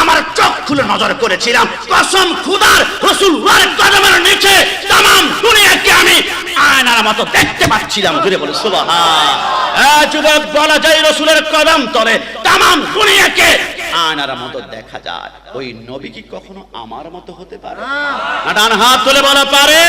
আমার চোখ খুলে নজর করেছিলাম। কসম খোদার, রাসূলুল্লাহর কদমের নিচে तमाम দুনিয়াকে আমি আয়নার মতো দেখতে পাচ্ছিলাম। জুড়ে বলে সুবহান। যুবক, বলা যায় রাসূলের কদম তলে तमाम দুনিয়াকে আয়নার মতো দেখা যায়। ওই নবী কি কখনো আমার মতো হতে পারে? না, ডান হাত তুলে বলা পারে।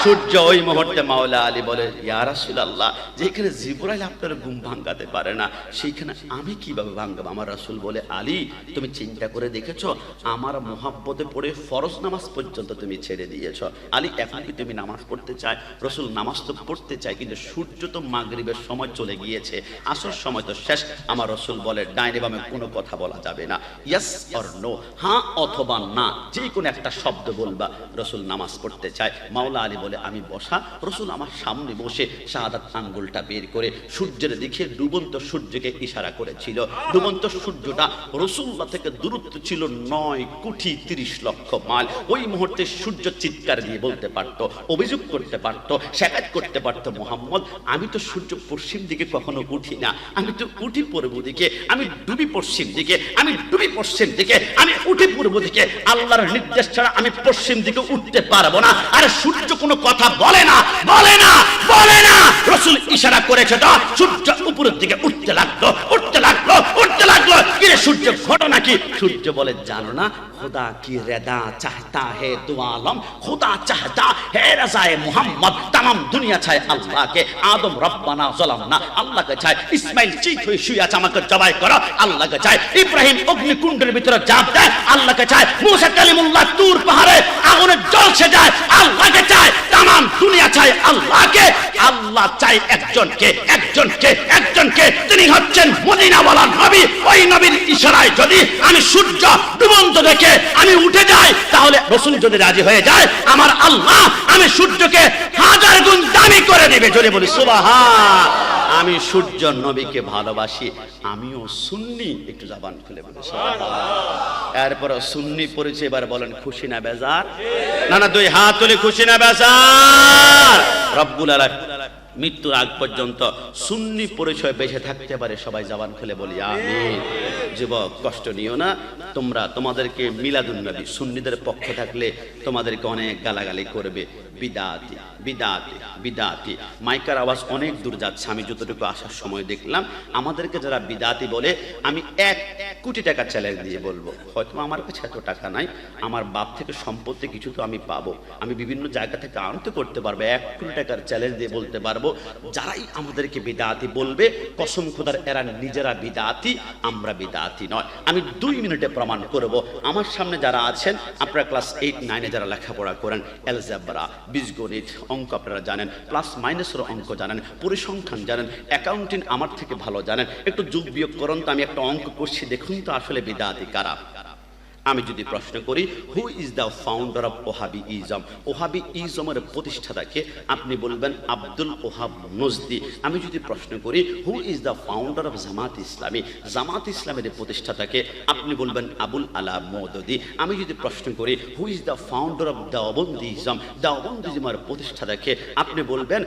সূর্য ওই মুহূর্তে মাওলা আলী বলে, ইয়া রাসূলুল্লাহ, যেখানে জিবরাইল আপনার ঘুম ভাঙাতে পারে না, সেইখানে আমি কিভাবে ভাঙাবো? আমার রাসূল বলে, আলী তুমি চিন্তা করে দেখেছো? আমার মুহাব্বতে পড়ে ফরজ নামাজ পর্যন্ত তুমি ছেড়ে দিয়েছো। আলী, এখন কি তুমি নামাজ পড়তে চাই? রাসূল, নামাজ তো পড়তে চাই, কিন্তু সূর্য তো মাগরিবের সময় চলে গিয়েছে, আসর সময় তো শেষ। আমার রাসূল বলে, ডাইনে বামে কোনো কথা বলা যাবে না, ইয়েস অর নো, হ্যাঁ অথবা না, যে কোনো একটা শব্দ বলবা। রাসূল নামাজ পড়তে চায়। মাওলা আলী বলে, আমি বসা। রাসূল আমার সামনে বসে শাহাদাত আঙ্গুলটা বের করে সূর্যের দিকে ডুবন্ত সূর্যকে ইশারা করেছিল। ডুবন্ত সূর্যটা রাসূলুল্লাহ থেকে দূরত্ব ছিল ৯,৩০,০০,০০০ মাইল। ওই মুহূর্তে সূর্য চিৎকার দিয়ে বলতে পারতো, অভিযোগ করতে পারতো, শেকায়ত করতে পারতো, মুহাম্মদ আমি তো সূর্য পশ্চিম দিকে কখনো উঠি না, আমি তো উঠি পূর্ব দিকে, আমি ডুবি পশ্চিম দিকে, আমি ডুবি পশ্চিম দিকে, আমি উঠি পূর্ব দিকে, আল্লাহর নির্দেশ ছাড়া আমি পশ্চিম দিকে উঠতে পারবো না। আরে সূর্য কোনো কথা বলে না, বলে না, বলে না। রাসূল ইশারা করেছে তো সূর্য উপরের দিকে উঠতে লাগলো, উঠতে লাগলো, উঠতে লাগলো। কি রে সূর্য, ঘটনা কি? সূর্য বলে, জানো না, खुदा की रदा चाहता है दो आलम, खुदा चाहता है रज़ाए मोहम्मद, तमाम दुनिया चाहे अल्लाह के। आदम रब्बाना ज़लमना, अल्लाह के चाहे इस्माइल चित हुई शुया चमक जबाई करो, अल्लाह के चाहे इब्राहिम अग्निकुंडेर ভিতরে জাপ দেয়, আল্লাহ কে চায় मूसा कलीमुल्लाह तूर पहाड़े আগুনে জ্বলছে যায়, আল্লাহ কে চায়। तमाम दुनिया চায় আল্লাহকে। আল্লাহ চায় একজনকে, একজনকে, একজনকে, তিনি হচ্ছেন মদিনাওয়ালা নবী। ওই নবী নবীর ইশারায় যদি আমি সূর্য ডুবন্ত দেখে আমি উঠে যাই, তাহলে রাসূল যদি রাজি হয়ে যায়, আমার আল্লাহ আমি সূর্যকে 1000 গুণ দামি করে দিবে। জোরে বলি সুবহান। আমি সূর্য নবীকে ভালোবাসি, আমিও সুন্নি। একটু জবান খুলে বলি সুবহানাল্লাহ। এরপর সুন্নি পরিচয় এবার বলেন খুশি না বেজার? না না, দুই হাত তুলে খুশি না বেজার? রব্বুল আলামিন মৃত্যুর আগ পর্যন্ত সুন্নি পরিচয় বেঁচে থাকতে পারে, সবাই জবান খুলে বলি আমিন। যুবক কষ্ট নিও না, তোমরা তোমাদেরকে মিলাদুন নবী সুন্নিদের পক্ষে থাকলে তোমাদেরকে অনেক গালাগালি করবে, বিদাতি বিদাতি বিদাতি। মাইকার আওয়াজ অনেক দূর যাচ্ছে, আমি যতটুকু আসার সময় দেখলাম আমাদেরকে যারা বিদাতি বলে, আমি 1 কোটি টাকা চ্যালেঞ্জ দিয়ে বলবো, হয়তো আমার কাছে এত টাকা নাই, আমার বাপ থেকে সম্পত্তি কিছু তো আমি পাবো, আমি বিভিন্ন জায়গা থেকে আনতে করতে পারবো, 1 কোটি টাকার চ্যালেঞ্জ দিয়ে বলতে পারবো, যারাই আমাদেরকে বিদাতি বলবে কসম খোদার এরা নিজেরা বিদাতি, আমরা বিদাতি নয়। আমি 2 মিনিটে প্রমাণ করব। আমার সামনে যারা আছেন, আপনারা ক্লাস 8, 9-এ যারা লেখাপড়া করেন, অ্যালজেব্রা, বীজগণিত, অঙ্ক আপনারা জানেন, প্লাস মাইনাসের অঙ্ক জানেন, পরিসংখ্যান জানেন, অ্যাকাউন্টিং আমার থেকে ভালো জানেন, একটু যোগ বিয়োগ করুন তো, আমি একটা অঙ্ক করছি, দেখুন তো আসলে বিদাতি কারা। আমি যদি প্রশ্ন করি who is the founder of Wahhabi ism, Wahhabi ইজমের প্রতিষ্ঠাতাকে, আপনি বলবেন আব্দুল ওহাব নজদি। আমি যদি প্রশ্ন করি who is the founder of Jamaat Islami, Jamaat ইসলামের প্রতিষ্ঠাতাকে, আপনি বলবেন আবুল আলা মওদুদি। আমি যদি প্রশ্ন করি who is the founder of Deobandi ism, Deobandi ইজমের প্রতিষ্ঠাতাকে, আপনি বলবেন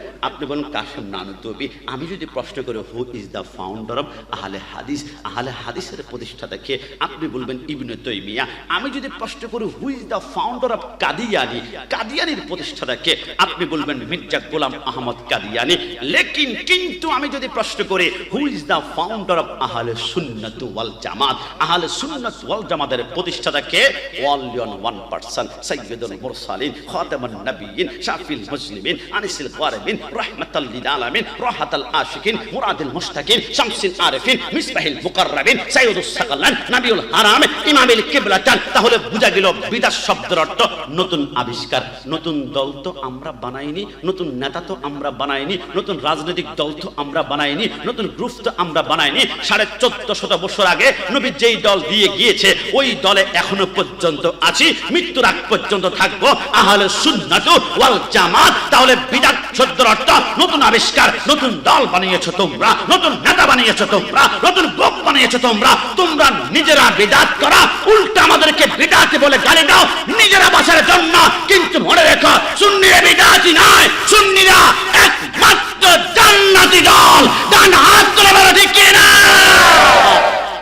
কাসেম নানুতুবি। আমি যদি প্রশ্ন করি who is the founder of Ahle Hadith, আহলে হাদিসের প্রতিষ্ঠাতাকে, আপনি বলবেন ইবনে তাইমিয়া। আমি যদি প্রশ্ন করি who is the founder of Qadiani, কাদিয়ানির প্রতিষ্ঠাতাকে, আপনি বলবেন মির্জা গোলাম আহমদ কাদিয়ানি। লেকিন কিন্তু আমি যদি প্রশ্ন করি who is the founder of আহলে সুন্নাত ওয়াল জামাত, আহলে সুন্নাত ওয়াল জামাতের প্রতিষ্ঠাতাকে, only one person, সাইয়্যিদুল মুরসালিন, খাতামুন নবিয়্যিন, শাফিউল মুসলিমিন, আনিসুল গারিবিন, রাহমাতাল লিল আলামিন, রাহাতাল আশিকিন, মুরাদুল মুশতাকিন, শামসুল আরিফিন, মিসবাহুল মুকাররাবিন, সাইয়্যিদুস সাকালান, নবিউল হারাম, ইমামুল কিবলা। তাহলে বোঝা গেল বিদাত শব্দের অর্থ নতুন আবিষ্কার। নতুন দল তো আমরা বানাইনি, নতুন নেতা তো আমরা বানাইনি, নতুন রাজনৈতিক দল তো আমরা বানাইনি, নতুন গ্রুপ তো আমরা বানাইনি। 1450 বছর আগে নবী যেই দল দিয়ে গিয়েছে ওই দলে এখনো পর্যন্ত আছি, মৃত্যুর আগ পর্যন্ত থাকবো, আহলে সুন্নাত ওয়াল জামাত। তাহলে বিদাত শব্দের অর্থ নতুন আবিষ্কার, নতুন দল বানিয়েছো তোমরা, নতুন নেতা বানিয়েছো তোমরা, নতুন গ্রুপ বানিয়েছো তোমরা, তোমরা নিজেরা বিদাত করা, উল্টা আমাদেরকে বিদাতি বলে গালি দাও নিজেরা বাঁচার জন্য। কিন্তু মনে রেখো সুন্নিরা বিদাতি নয়, সুন্নিরা একমাত্র জান্নাতি দল। ডান হাত তুলে বলো ঠিক কি না?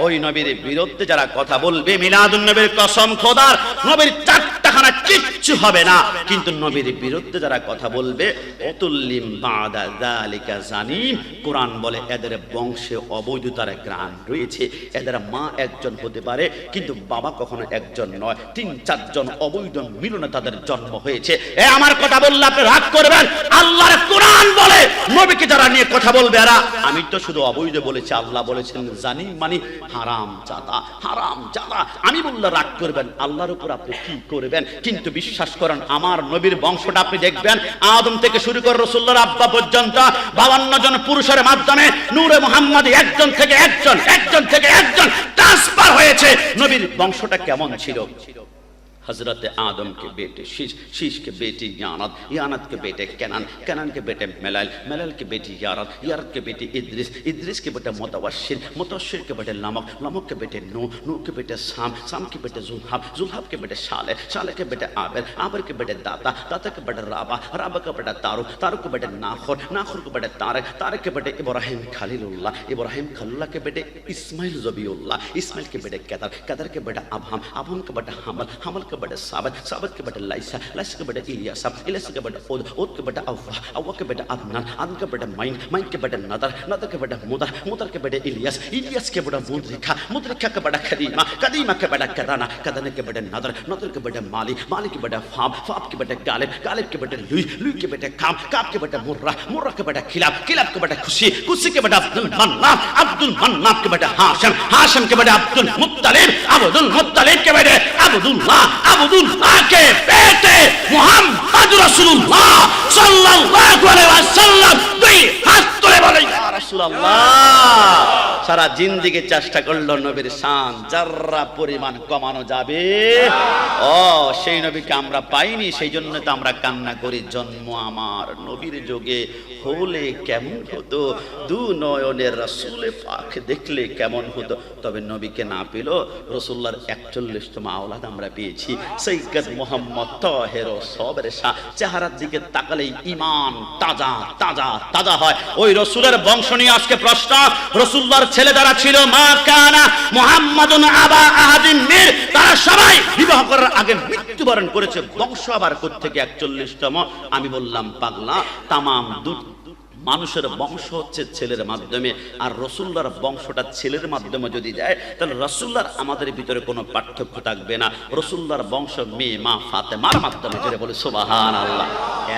ওই নবীর বিরুদ্ধে যারা কথা বলবে, মিলাদুন নবীর কসম খোদার, নবীর 4টাখানা কিচ্ছু হবে না। কিন্তু নবীর বিরুদ্ধে যারা কথা বলবে, অতুল্লিম বাদা যালিকা জানিম, কোরআন বলে এদের বংশে অবৈধতার গ্রাণ রয়েছে। এদের মা একজন হতে পারে কিন্তু বাবা কখনো একজন নয়, 3-4 জন অবৈধ মিলনে তাদের জন্ম হয়েছে। আমার কথা বললে আপনি রাগ করবেন, আল্লাহর কোরআন বলে নবীকে যারা নিয়ে কথা বলবে এরা, আমি তো শুধু অবৈধ বলেছি, আল্লাহ বলেছেন জানিম মানে হারাম জাদা, হারাম জাদা। আমি বললে রাগ করবেন, আল্লাহর উপর আপনি কি করবেন? কিন্তু বিশ্বাস করেন আমার নবীর বংশটা আপনি দেখবেন, আদম থেকে শুরু করে রাসূলুল্লাহর আব্বা পর্যন্ত 52 জন পুরুষের মাধ্যমে নূরে মুহাম্মাদি একজন থেকে একজন, একজন থেকে একজন ট্রান্সফার হয়েছে। নবীর বংশটা কেমন ছিল? हजरत आदम के बेटे शीश, शीश के बेटी यानत, यानत के बेटे कैनान, कैनान के बेटे मेलाल, मेलाल के बेटी यारत, यारत के बेटे इद्रिस, इद्रिस के बेटे मुतवश्शिर, मुतवश्शिर के बेटे लमक, लमक के बेटे नूह, नूह के बेटे साम, साम के बेटे जुल्हब, जुल्हब के बेटे शाले, शाले के बेटे आबिर, आबिर के बेटे दाता, दाता के बेटे राबा, राबा का बेटा तारुक, तारुक के बेटे नाखुर, नाखुर के बेटे तारक, तारक के बेटे इब्राहिम खलीलुल्लाह, इब्राहिम खलीलुल्लाह के बेटे इस्माइल ज़बीउल्लाह, इस्माइल के बेटे कदर, कदर के बेटे अबहम, अबहम के बेटे हमल, हमल के बेटे साबत, साबत के बेटे लाइसा, लाइसा के बेटे इलियास, इलियास के बेटे ओद, ओद के बेटे अव्वा, अव्वा के बेटे अदनान, अदनान के बेटे माइन, माइन के बेटे नदर, नदर के बेटे मुदर, मुदर के बेटे इलियास, इलियास के बेटे मुद्रिका, मुद्रिका के बेटे कदीमा, कदीमा के बेटे कदाना, कदाना के बेटे नदर, नदर के बेटे माली, माली के बेटे फाब, फाब के बेटे गालिब, गालिब के बेटे लुई, लुई के बेटे काम, काम के बेटे मुर्रा, मुर्रा के बेटे खिलाब, खिलाब के बेटे खुशी, खुशी के बेटे अब्दुल मन्नाफ, अब्दुल मन्नाफ के बेटे हाशिम, हाशिम के बेटे अब्दुल मुत्तलिब, अब्दुल मुत्तलिब के बेटे अब्दुल्लाह, अब्दुल्लाह के बेटे मुहम्मद रसूलुल्लाह सल्लल्लाहु अलैहि वसल्लम। दुई हाथ तुले बोले या রাসূলুল্লাহ। সারা জিন্দিগি চেষ্টা করলো নবীর শান যারা পরিমাণ কমানো যাবে, ও সেই নবীকে আমরা পাইনি, সেই জন্য তো আমরা কান্না করি। জন্ম আমার নবীর যোগে হলে কেমন হতো, দু নয়নের রাসূলে পাক দেখলে কেমন হতো। তবে নবীকে না পেল, রাসূলুল্লাহর 41তম আওলাদ আমরা পেয়েছি, সৈয়দ মুহাম্মদ তাহের সবের শাহ। চেহারার দিকে তাকালেই ঈমান তাজা তাজা তাজা হয়। ওই রাসূলের বংশ নিয়ে আজকে প্রশ্ন। রাসূলুল্লাহর ছেলে যারা ছিল, মা কানা মুহাম্মাদুন আবা আহাদিন মির, তারা সবাই বিবাহ করার আগে মৃত্যুবরণ করেছে। বংশ আবার কোত্থেকে 41তম? আমি বললাম পাগলা, তামাম মানুষের বংশ হচ্ছে ছেলের মাধ্যমে, আর রাসূলুল্লাহর বংশটা ছেলের মাধ্যমে যদি দেয়, তাহলে রাসূলুল্লাহর আমাদের ভিতরে কোনো পার্থক্য থাকবে না। রাসূলুল্লাহর বংশ মেয়ে মা ফাতেমার মাধ্যমে, যেটা বলে সুবহানাল্লাহ।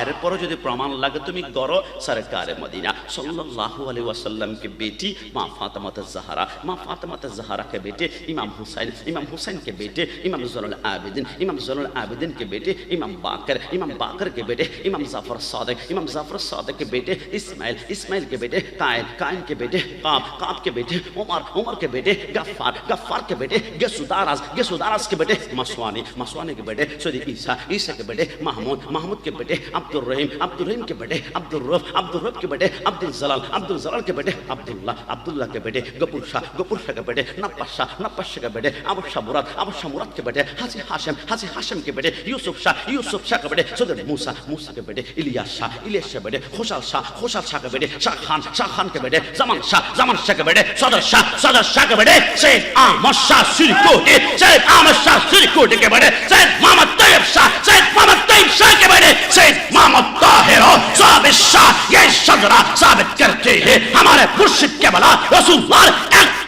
এরপরে যদি প্রমাণ লাগে তুমি করো, সরকারে মদিনা সাল্লাল্লাহু আলাইহি ওয়াসাল্লামকে বেটি মা ফাতেমাতুজ জাহরা, মা ফাতেমাতুজ জাহরাকে বেটে ইমাম হুসাইন, ইমাম হুসাইনকে বেটে ইমাম জুনুল আবেদিন, ইমাম জুনুল আবেদিনকে বেটে ইমাম বাকর, ইমাম বাকরকে বেটে ইমাম জাফর সাদিক, ইমাম জাফর সাদিককে বেটে इस्माइल, इस्माइल के बेटे कायन, कायन के बेटे काब, काब के बेटे उमर, उमर के बेटे गफ्फार, गफ्फार के बेटे गेसुदारास, गेसुदारास के बेटे मसवानी, मसवानी के बेटे सदी ईसा, ईसा के बेटे महमूद, महमूद के बेटे अब्दुल रहीम, अब्दुल रहीम के बेटे अब्दुल रऊफ, अब्दुल रऊफ के बेटे अब्दुल जलाल, अब्दुल जलाल के बेटे अब्दुल्लाह, अब्दुल्लाह के बेटे गफूर शाह, गफूर शाह के बेटे नब्बास शाह, नब्बास शाह के बेटे अबू शाह मुराद, अबू शाह मुराद के बेटे हाजी हाशिम, हाजी हाशिम के बेटे यूसुफ शाह, यूसुफ शाह के बेटे सदर मूसा, मूसा के बेटे इलियास शाह, इलियास के बेटे खुशाल शाह, खुशाल शाह के बेटे शाह खान के बेटे जमान शाह के बेटे सदर शाह के बेटे सैयद अहमद शाह सिरकोटी, सैयद अहमद शाह सिरकोटी के बेटे सैयद मोहम्मद तैयब शाह के बेटे सैयद मोहम्मद ताहिर साबित शाह। ये शजरा साबित करते हैं हमारे मुर्शिद के बला रसूलुल्लाह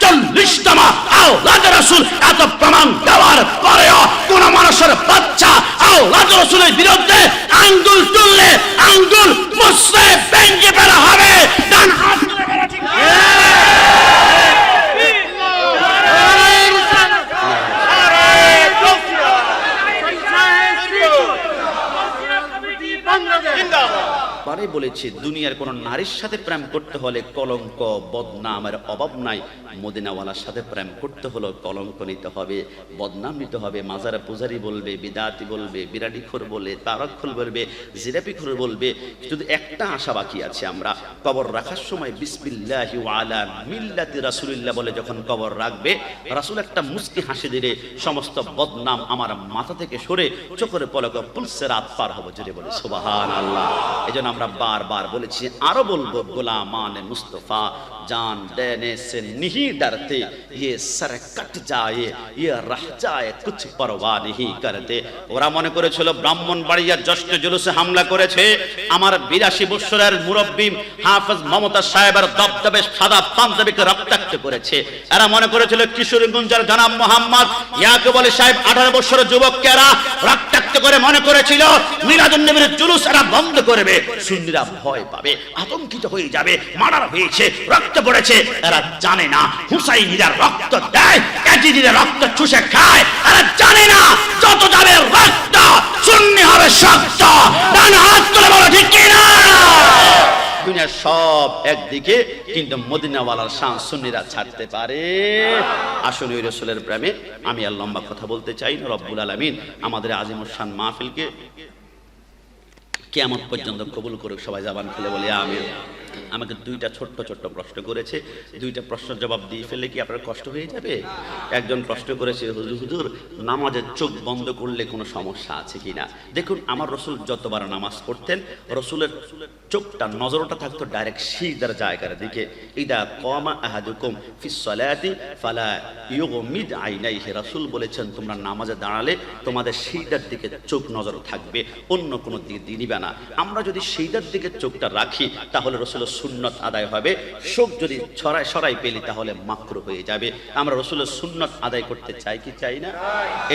41তম আওলাদ রাসূল। এত প্রমাণ দেওয়ার পরেও কোন মানুষের বাচ্চা আওলাদ রাসূলের বিরুদ্ধে আঙ্গুল তুললে আঙ্গুল মুসলে ভেঙে ফেলা হবে। ডান হাত তুলে বলো ঠিক না? পরে বলেছি দুনিয়ার কোন নারীর সাথে প্রেম করতে হলে কলঙ্ক বদনামের অভাব নাই। মদিনাওয়ালার সাথে প্রেম করতে হলো কলঙ্ক নিতে হবে, বদনাম নিতে হবে। মাজারে পূজারি বলবে, বিদাতি বলবে, বিরাডিখোর বলবে, তারকখোর বলবে, জিলাপিখোর বলবে। শুধু একটা আশা বাকি আছে, আমরা কবর রাখার সময় বিসমিল্লাহি ওয়া আলা মিল্লাতি রাসূলিল্লাহ বলে যখন কবর রাখবে, রাসূল একটা মুস্কি হাসি দিলে সমস্ত বদনাম আমার মাথা থেকে সরে চোখের পলকে পুলসিরাত পার হবে। জোরে বলে সুবহানাল্লাহ। এজন্য আমরা বারবার বলেছি, আরো বলবো, গোলামানে মুস্তফা जान देने से नहीं डरते, ये सर कट जाए ये रह जाए कुछ परवाह नहीं करते। ওরা মনে করেছিল ব্রাহ্মণবাড়িয়ার জশ্নে জুলুসে হামলা করেছে আমার 82 বছরের মুরব্বি হাফেজ মমতাজ সাহেবের দবদবে সাদা পাঞ্জাবিকে রক্তাক্ত করেছে। এরা মনে করেছিল কিশোরগঞ্জের জনাব মোহাম্মদ ইয়াকুব আলী সাহেব 18 বছরের যুবককেরা রক্তাক্ত করে মনে করেছিল মিলাদুন নবীর জুলুস এরা বন্ধ করবে, সুন্নিরা ভয় পাবে, আতঙ্কিত হয়ে যাবে, মার্ডার হয়েছে, রক্ত পড়েছে। এরা জানে না হুসাইনিরা রক্ত দেয়, ইয়াজিদিরা রক্ত চুষে খায়। এরা জানে না যত যাবে রক্ত সুন্নি হবে শক্ত। ডান হাত তুলে বলো ঠিক কি না? দুনিয়ার সব একদিকে, কিন্তু মদিনাওয়ালার শান সুন্নিরা ছাড়তে পারে। আসুন ওই রাসূলের প্রেমে আমি আর লম্বা কথা বলতে চাই না। রব্বুল আলামিন আমাদের আজিমুস শান মাহফিলকে কিয়ামত পর্যন্ত কবুল করুক। সবাই জবান খুলে বলি আমিন। আমাকে দুইটা ছোট্ট ছোট্ট প্রশ্ন করেছে, দুইটা প্রশ্নের জবাব দিয়ে ফেললে কি আপনার কষ্ট হয়ে যাবে? একজন প্রশ্ন করেছে, হুজুর নামাজের চোখ বন্ধ করলে কোনো সমস্যা আছে কিনা? দেখুন, আমার রাসূল যতবার নামাজ পড়তেন, রাসূলের চোখটা নজরটা থাকতো ডাইরেক্ট সিজদার জায়গার দিকে। ইদা কামা আহাদুকুম ফিস সালাতি ফালা ইউগমিদ আইনাইহি। রাসূল বলেছেন তোমরা নামাজে দাঁড়ালে তোমাদের সিজদার দিকে চোখ নজর থাকবে, অন্য কোনো দিকে দিবে না। আমরা যদি সিজদার দিকে চোখটা রাখি তাহলে রাসূলের সুন্নাত আদায় হবে। চোখ যদি সরাই পেলি তাহলে মাকরুহ হয়ে যাবে। আমরা রাসূলের সুন্নাত আদায় করতে চাই কি চাই না?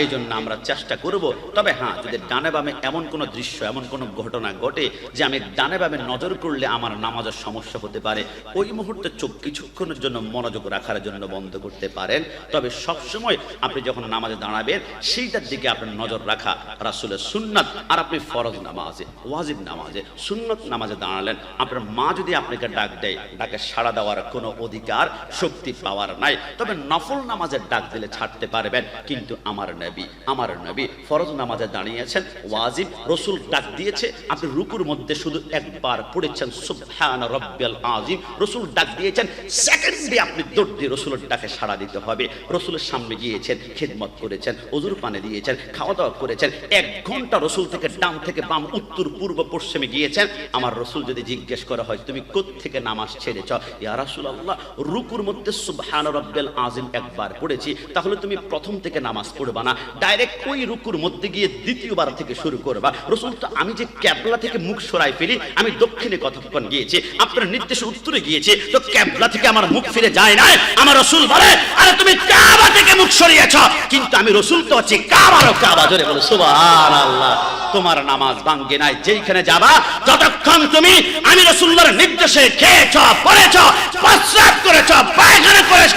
এই জন্য আমরা চেষ্টা করব। তবে হ্যাঁ, যদি ডানে বামে এমন কোনো দৃশ্য, এমন কোনো ঘটনা ঘটে যে আমি ডানে বামে নজর করলে আমার নামাজের সমস্যা হতে পারে, ওই মুহূর্তে চোখ কিছুক্ষণের জন্য মনোযোগ রাখার জন্য বন্ধ করতে পারেন। তবে সবসময় আপনি যখন নামাজে দাঁড়াবেন সেইটার দিকে আপনার নজর রাখা রাসূলের সুন্নাত। আর আপনি ফরজ নামাজে, ওয়াজিব নামাজে, সুন্নাত নামাজে দাঁড়ালেন, আপনার মা যদি আপনাকে ডাক দেয়, ডাকে সাড়া দেওয়ার কোনো অধিকার শক্তি পাওয়ার নাই। তবে নফল নামাজের ডাক দিলে ছাড়তে পারবেন। কিন্তু আমার নবী ফরজ নামাজে দাঁড়িয়েছেন, ওয়াজিব, রসুল ডাক দিয়েছে, আপনি রুকুর মধ্যে শুধু একবার পড়েছেন সুবহান রাব্বিয়াল আযীম, রসুল ডাক দিয়েছেন, সেকেন্ডে আপনি দৌড় দিয়ে রসুলের ডাকে সাড়া দিতে হবে। রসুলের সামনে গিয়েছেন, খেদমত করেছেন, ওজুর পানি দিয়েছেন, খাওয়া দাওয়া করেছেন, 1 ঘন্টা রসুল থেকে ডান থেকে বাম, উত্তর পূর্ব পশ্চিমে গিয়েছেন। আমার রসুল যদি জিজ্ঞেস করা হয় তুমি কোত্থেকে নামাজ ছেড়েছ, ইয়া রাসূলুল্লাহ রুকুর মধ্যে সুবহান রাব্বিয়াল আযীম একবার পড়েছি, তাহলে তুমি প্রথম থেকে নামাজ পড়বা না, ডাইরেক্ট ওই রুকুর মধ্যে গিয়ে দ্বিতীয়বার থেকে শুরু করবা। রসুল তো আমি যে ক্যাবলা থেকে মুখ সরাই ফেলি, আমি দক্ষিণে কতক্ষণ গিয়েছি, আপনার নির্দেশে উত্তরে গিয়েছি, তো ক্যাবলা থেকে আমার মুখ ফিরে যায় না। আমার রসুল বলে আরে তুমি কাবা থেকে মুখ সরিয়েছ, কিন্তু আমি রসুল তো আছি কাবারও কাবা। জোরে বলো সুবহানাল্লাহ। তোমার নামাজ ভাঙ্গে নাই। যেইখানে যাবা, যতক্ষণ তুমি আমি রাসূলুল্লাহর নির্দেশে খেয়েছ, পড়েছ, প্রস্রাব করেছ, পায়খানা করেছ,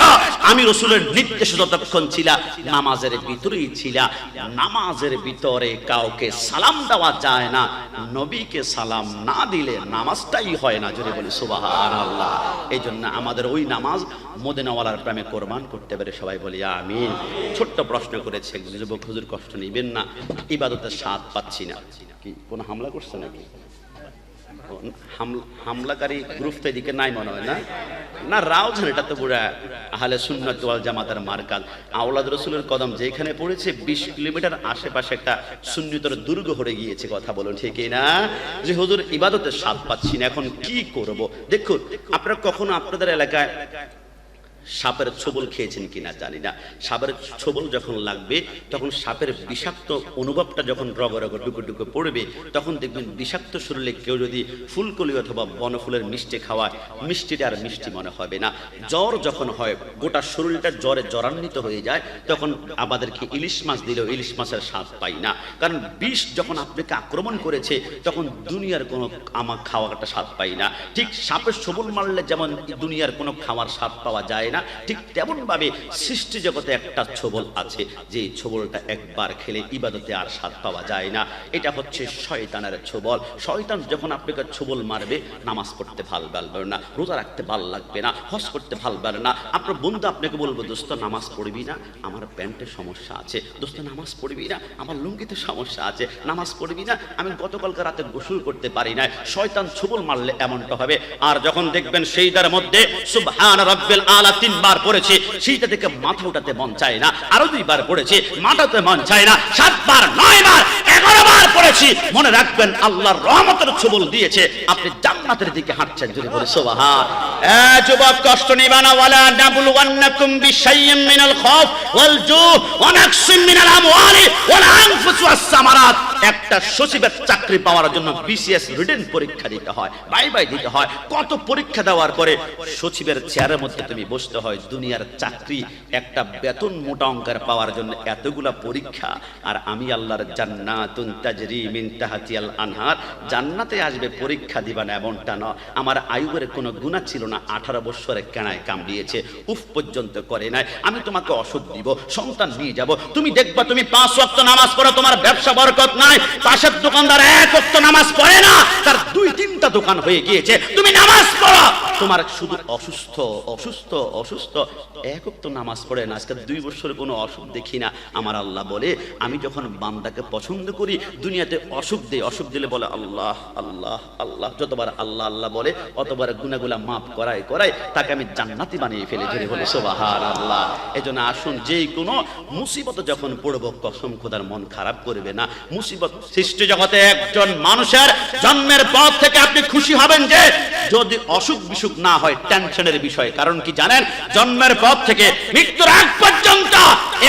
আমি রাসূলের নির্দেশে যতক্ষণ ছিলা, নামাজের ভিতরেই ছিলা। নামাজের ভিতরে কাউকে সালাম দেওয়া যায় না, নবীকে সালাম না দিলে নামাজটাই হয় না। যদি বলি সুবহানাল্লাহ। এই জন্য আমাদের ওই নামাজ মদিনাওয়ালার প্রেমে কোরবান করতে পারে। সবাই বলি আমিন। ছোট্ট প্রশ্ন করেছে যুবক, হুজুর কষ্ট নিবেন না, ইবাদতের স্বাদ পাচ্ছি না। কি কোন হামলা করছে নাকি? হামলাকারী গ্রুপ তো এদিকে নাই মনে হয়, না রাউজান, এটা তো পুরা আহলে সুন্নাত ওয়াল জামাতের মার্কাজ। আওলাদ রসুলের কদম যেখানে পড়েছে 20 কিলোমিটার আশেপাশে একটা সুন্নিতর দুর্গ হয়ে গিয়েছে। কথা বলুন ঠিকই না? যে হুজুর ইবাদতের স্বাদ পাচ্ছি না, এখন কি করব? দেখুন, আপনারা কখনো আপনাদের এলাকায় সাপের ছোবল খেয়েছেন কিনা জানি না। সাপের ছোবল যখন লাগবে, তখন সাপের বিষাক্ত অনুভবটা যখন রগ ডুকে ডুকে পড়বে, তখন দেখবেন বিষাক্ত শরীরে কেউ যদি ফুলকলি অথবা বনফুলের মিষ্টি খাওয়ায়, মিষ্টিটা আর মিষ্টি মনে হবে না। জ্বর যখন হয়, গোটা শরীরটা জ্বরে জ্বরান্বিত হয়ে যায়, তখন আমাদেরকে ইলিশ মাছ দিলেও ইলিশ মাছের স্বাদ পাই না। কারণ বিষ যখন আপনাকে আক্রমণ করেছে, তখন দুনিয়ার কোনো আমার খাওয়াটা স্বাদ পাই না। ঠিক সাপের ছোবল মারলে যেমন দুনিয়ার কোনো খাওয়ার স্বাদ পাওয়া যায় না, ঠিক তেমন ভাবে সৃষ্টি জগতে একটা ছোবল আছে, যে ছোবলটা একবার খেলে ইবাদতে আর স্বাদ পাওয়া যায় না। এটা হচ্ছে শয়তানের ছোবল। শয়তান যখন আপনাকে ছোবল মারবে, নামাজ পড়তে ভাল লাগবে না, রোজা রাখতে ভাল লাগবে না, হজ করতে ভাল লাগবে না। আপনার বন্ধু আপনাকে বলবো, দোস্ত নামাজ পড়বি না, আমার প্যান্টের সমস্যা আছে, দোস্ত নামাজ পড়বি না, আমার লুঙ্গিতে সমস্যা আছে, নামাজ পড়বি না, আমি গতকালকে রাতে গোসল করতে পারি না। শয়তান ছোবল মারলে এমনটা হবে। আর যখন দেখবেন সেইটার মধ্যে সুবহান রাব্বিল আলা 3 বার পড়েছে, সেইটা থেকে মাথা উঠাতে মন চায় না, আরো 2 বার পড়েছে, মাথাতে মন চায় না, 7 বার, 9 বার, 11 বার পড়েছি, মনে রাখবেন আল্লাহর রহমতের ছোবল দিয়েছে, আপনি জান্নাতের দিকে হাঁটছেন। যদি বলে সুবহান। যুবক কষ্ট নিবা না, ওয়ালা নাবলুওয়ান্নাকুম বিশাইয়্যিন মিনাল খাউফ ওয়াল জু ওয়া নাকসিম মিনাল আমওয়ালি ওয়াল আনফুসি ওয়াস সামারাত। একটা সচিবের চাকরি পাওয়ার জন্য বিসিএস রিটেন পরীক্ষা দিতে হয়, বাই দিতে হয়, কত পরীক্ষা দেওয়ার পরে সচিবের চেয়ারের মধ্যে তুমি বসতে হয়। দুনিয়ার চাকরি একটা বেতন মোটা অঙ্কের পাওয়ার জন্য এতগুলা পরীক্ষা। আর আমি আল্লাহর জান্নাতুন তাজরি মিন তাহতিয়াল আনহার, জান্নাতে আসবে পরীক্ষা দিবা না এমনটা না। আমার আয়ুবের কোনো গুনাহ ছিল না, 18 বছরে কেনায় কামড়িয়েছে, উফ পর্যন্ত করে নাই। আমি তোমাকে অসুখ দিব, সন্তান নিয়ে যাব, তুমি দেখবা তুমি 5 ওয়াক্ত নামাজ পড়ো, তোমার ব্যবসা বরকত নাই। পাশের দোকানদার 1 ওয়াক্ত নামাজ পড়ে না, তার 2-3টা দোকান হয়ে গিয়েছে, তুমি নামাজ পড়ো, তোমার শুধু অসুস্থ অসুস্থ অসুস্থ, 1 ওয়াক্ত নামাজ পড়ে না। আজকে 2 বছরের কোনো অসুখ দেখি না। আমার আল্লাহ বলে, আমি যখন বান্দাকে পছন্দ করি, দুনিয়াতে অসুখ দেই, অসুখ দিলে বলে আল্লাহ আল্লাহ আল্লাহ, যতবার আল্লাহ আল্লাহ বলে অতবার গুনাহগুলা মাফ করায় তাকে আমি জান্নাতি বানিয়ে ফেলে। যদি বলে সুবহানাল্লাহ। এজন্য আসুন, যেই কোনো মুসিবত যখন পড়ব, কসম খোদার মন খারাপ করবে না। মুসিবত সৃষ্টি জগতে একজন মানুষের জন্মের পর থেকে আপনি খুশি হবেন যে যদি অসুখ বিসুখ না হয়, টেনশনের বিষয়। কারণ কি জানেন, জন্মের পর থেকে মৃত্যুর আগ পর্যন্ত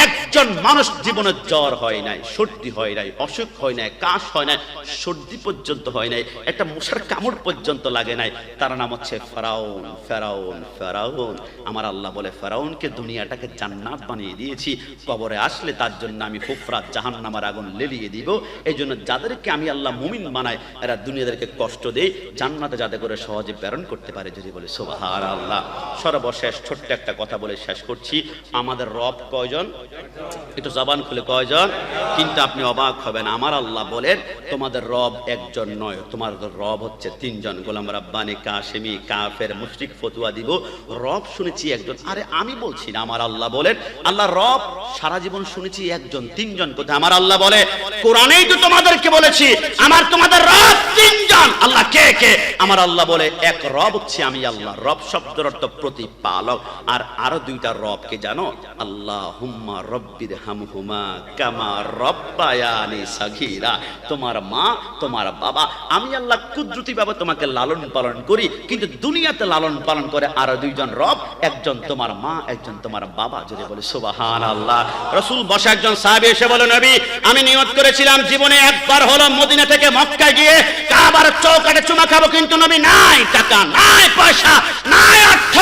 একজন মানুষ জীবনে জ্বর হয় নাই, সর্দি হয় নাই, অসুখ হয় নাই, কাশ হয় নাই, সর্দি পর্যন্ত হয় নাই, একটা মশার কামড় পর্যন্ত লাগে নাই। তার নাম হচ্ছে ফেরাউন। ফেরাউন ফেরাউন আমার আল্লাহ বলে, ফেরাউনকে দুনিয়াটাকে জান্নাত বানিয়ে দিয়েছি, কবরে আসলে তার জন্য আমি হুফরাত জাহান্নামের আগুন লেলিয়ে দিব। এই জন্য যাদেরকে আমি আল্লাহ মুমিন বানাই, এরা দুনিয়াদেরকে কষ্ট দেয়, জান্নাতে যাতে করে সহজে প্রেরণ করতে পারে। যদি বলে সুবহানাল্লাহ। সর্বশেষ ছোট্ট একটা কথা বলে শেষ করছি, আমাদের রব কয়জন? একটু জবান খুলে কয়জন? কিন্তু আপনি অবাক হবেন, আমার আল্লাহ বলেন তোমাদের রব একজন নয়, তোমাদের রব হচ্ছে তিনজন। গোলাম রাব্বানি, কাশেমি, কাফের, মুশরিক ফতুয়া দিব রব শুনেছি একজন। আরে আমি বলছি না, আমার আল্লাহ বলেন আল্লাহ রব সারা জীবন শুনেছি একজন, তিনজন কোথায়? আমার আল্লাহ বলে কোরআনেই তো তোমাদেরকে বলেছি আমার তোমাদের রব তিনজন। আল্লাহ কে কে? আমার আল্লাহ বলে এক রব হচ্ছে আমি আল্লাহ। রব শব্দের অর্থ প্রতিপালক। আর আরো দুইটা রব কে জানো? আল্লাহুম্মা রব্বির হামহুমা কামা রব্বায়ানি সাগীরা। তোমার মা তোমার বাবা, আমি আল্লাহ কুদরতি ভাবে তোমাকে লালন পালন করি, কিন্তু দুনিয়াতে লালন পালন করে আরো দুইজন রব, একজন তোমার মা, একজন তোমার বাবা। যদি বলে সুবহানাল্লাহ। রাসূল বসে, একজন সাহাবী এসে বলে নবী আমি নিয়ত করেছিলাম জীবনে একবার হলো মদিনা থেকে মক্কা গিয়ে কাবার চৌকাঠে চুমা খাবো, কিন্তু নবী নাই টাকা, নাই পয়সা, নাই অর্থ,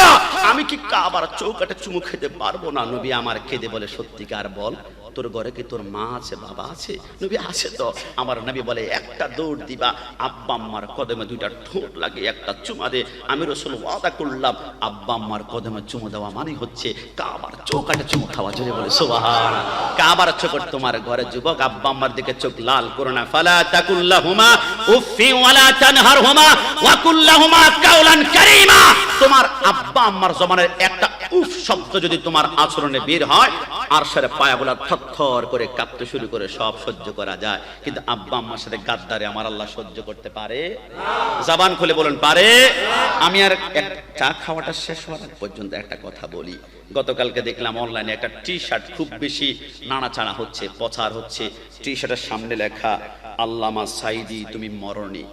আমি কি কাবার চৌকাঠে চুমু খেতে পারবো না? নবী আমার খেদে বলে সত্যিকার বল তোর ঘরে কি তোর মা আছে, বাবা আছে? নবী আছে তো। আমার নবী বলে একটা দৌড় দিবা, আব্বা আম্মার কদমে দুইটা ঠোঁট লাগে একটা চুমা দে। আমি রাসূল ওয়াদা করলাম আব্বা আম্মার কদমে চুমু দেওয়া মানে হচ্ছে কাবার চৌকাঠে চুমু খাওয়া। জোরে বলে সুবহানাল্লাহ। কাবার চৌকাঠ তোমার ঘরে যুবক, আব্বা আম্মার দিকে চোখ লাল করো না। ফালা তাকুল্লাহুমা উফি ওয়ালা তানহারহুমা ওয়া কুল্লাহুমা কাওলান কারীমা। তোমার আব্বা আম্মার জবানের একটা উফ শব্দ যদি তোমার আচরণে বের হয়, আরশের পায়াগুলো থরথর করে কাঁপতে শুরু করে, সব সহ্য করা যায়, কিন্তু আব্বা আম্মার সাথে গাদ্দারে আমার আল্লাহ সহ্য করতে পারে না। জবান খুলে বলুন পারে? আমি আর চা খাওয়াটা শেষ হওয়ার আগ পর্যন্ত একটা কথা বলি। গতকালকে দেখলাম অনলাইনে একটা টি শার্ট খুব বেশি নাড়াচাড়া হচ্ছে, প্রচার হচ্ছে। টি শার্টের সামনে লেখা আল্লামা সাইদি তুমি মরণী।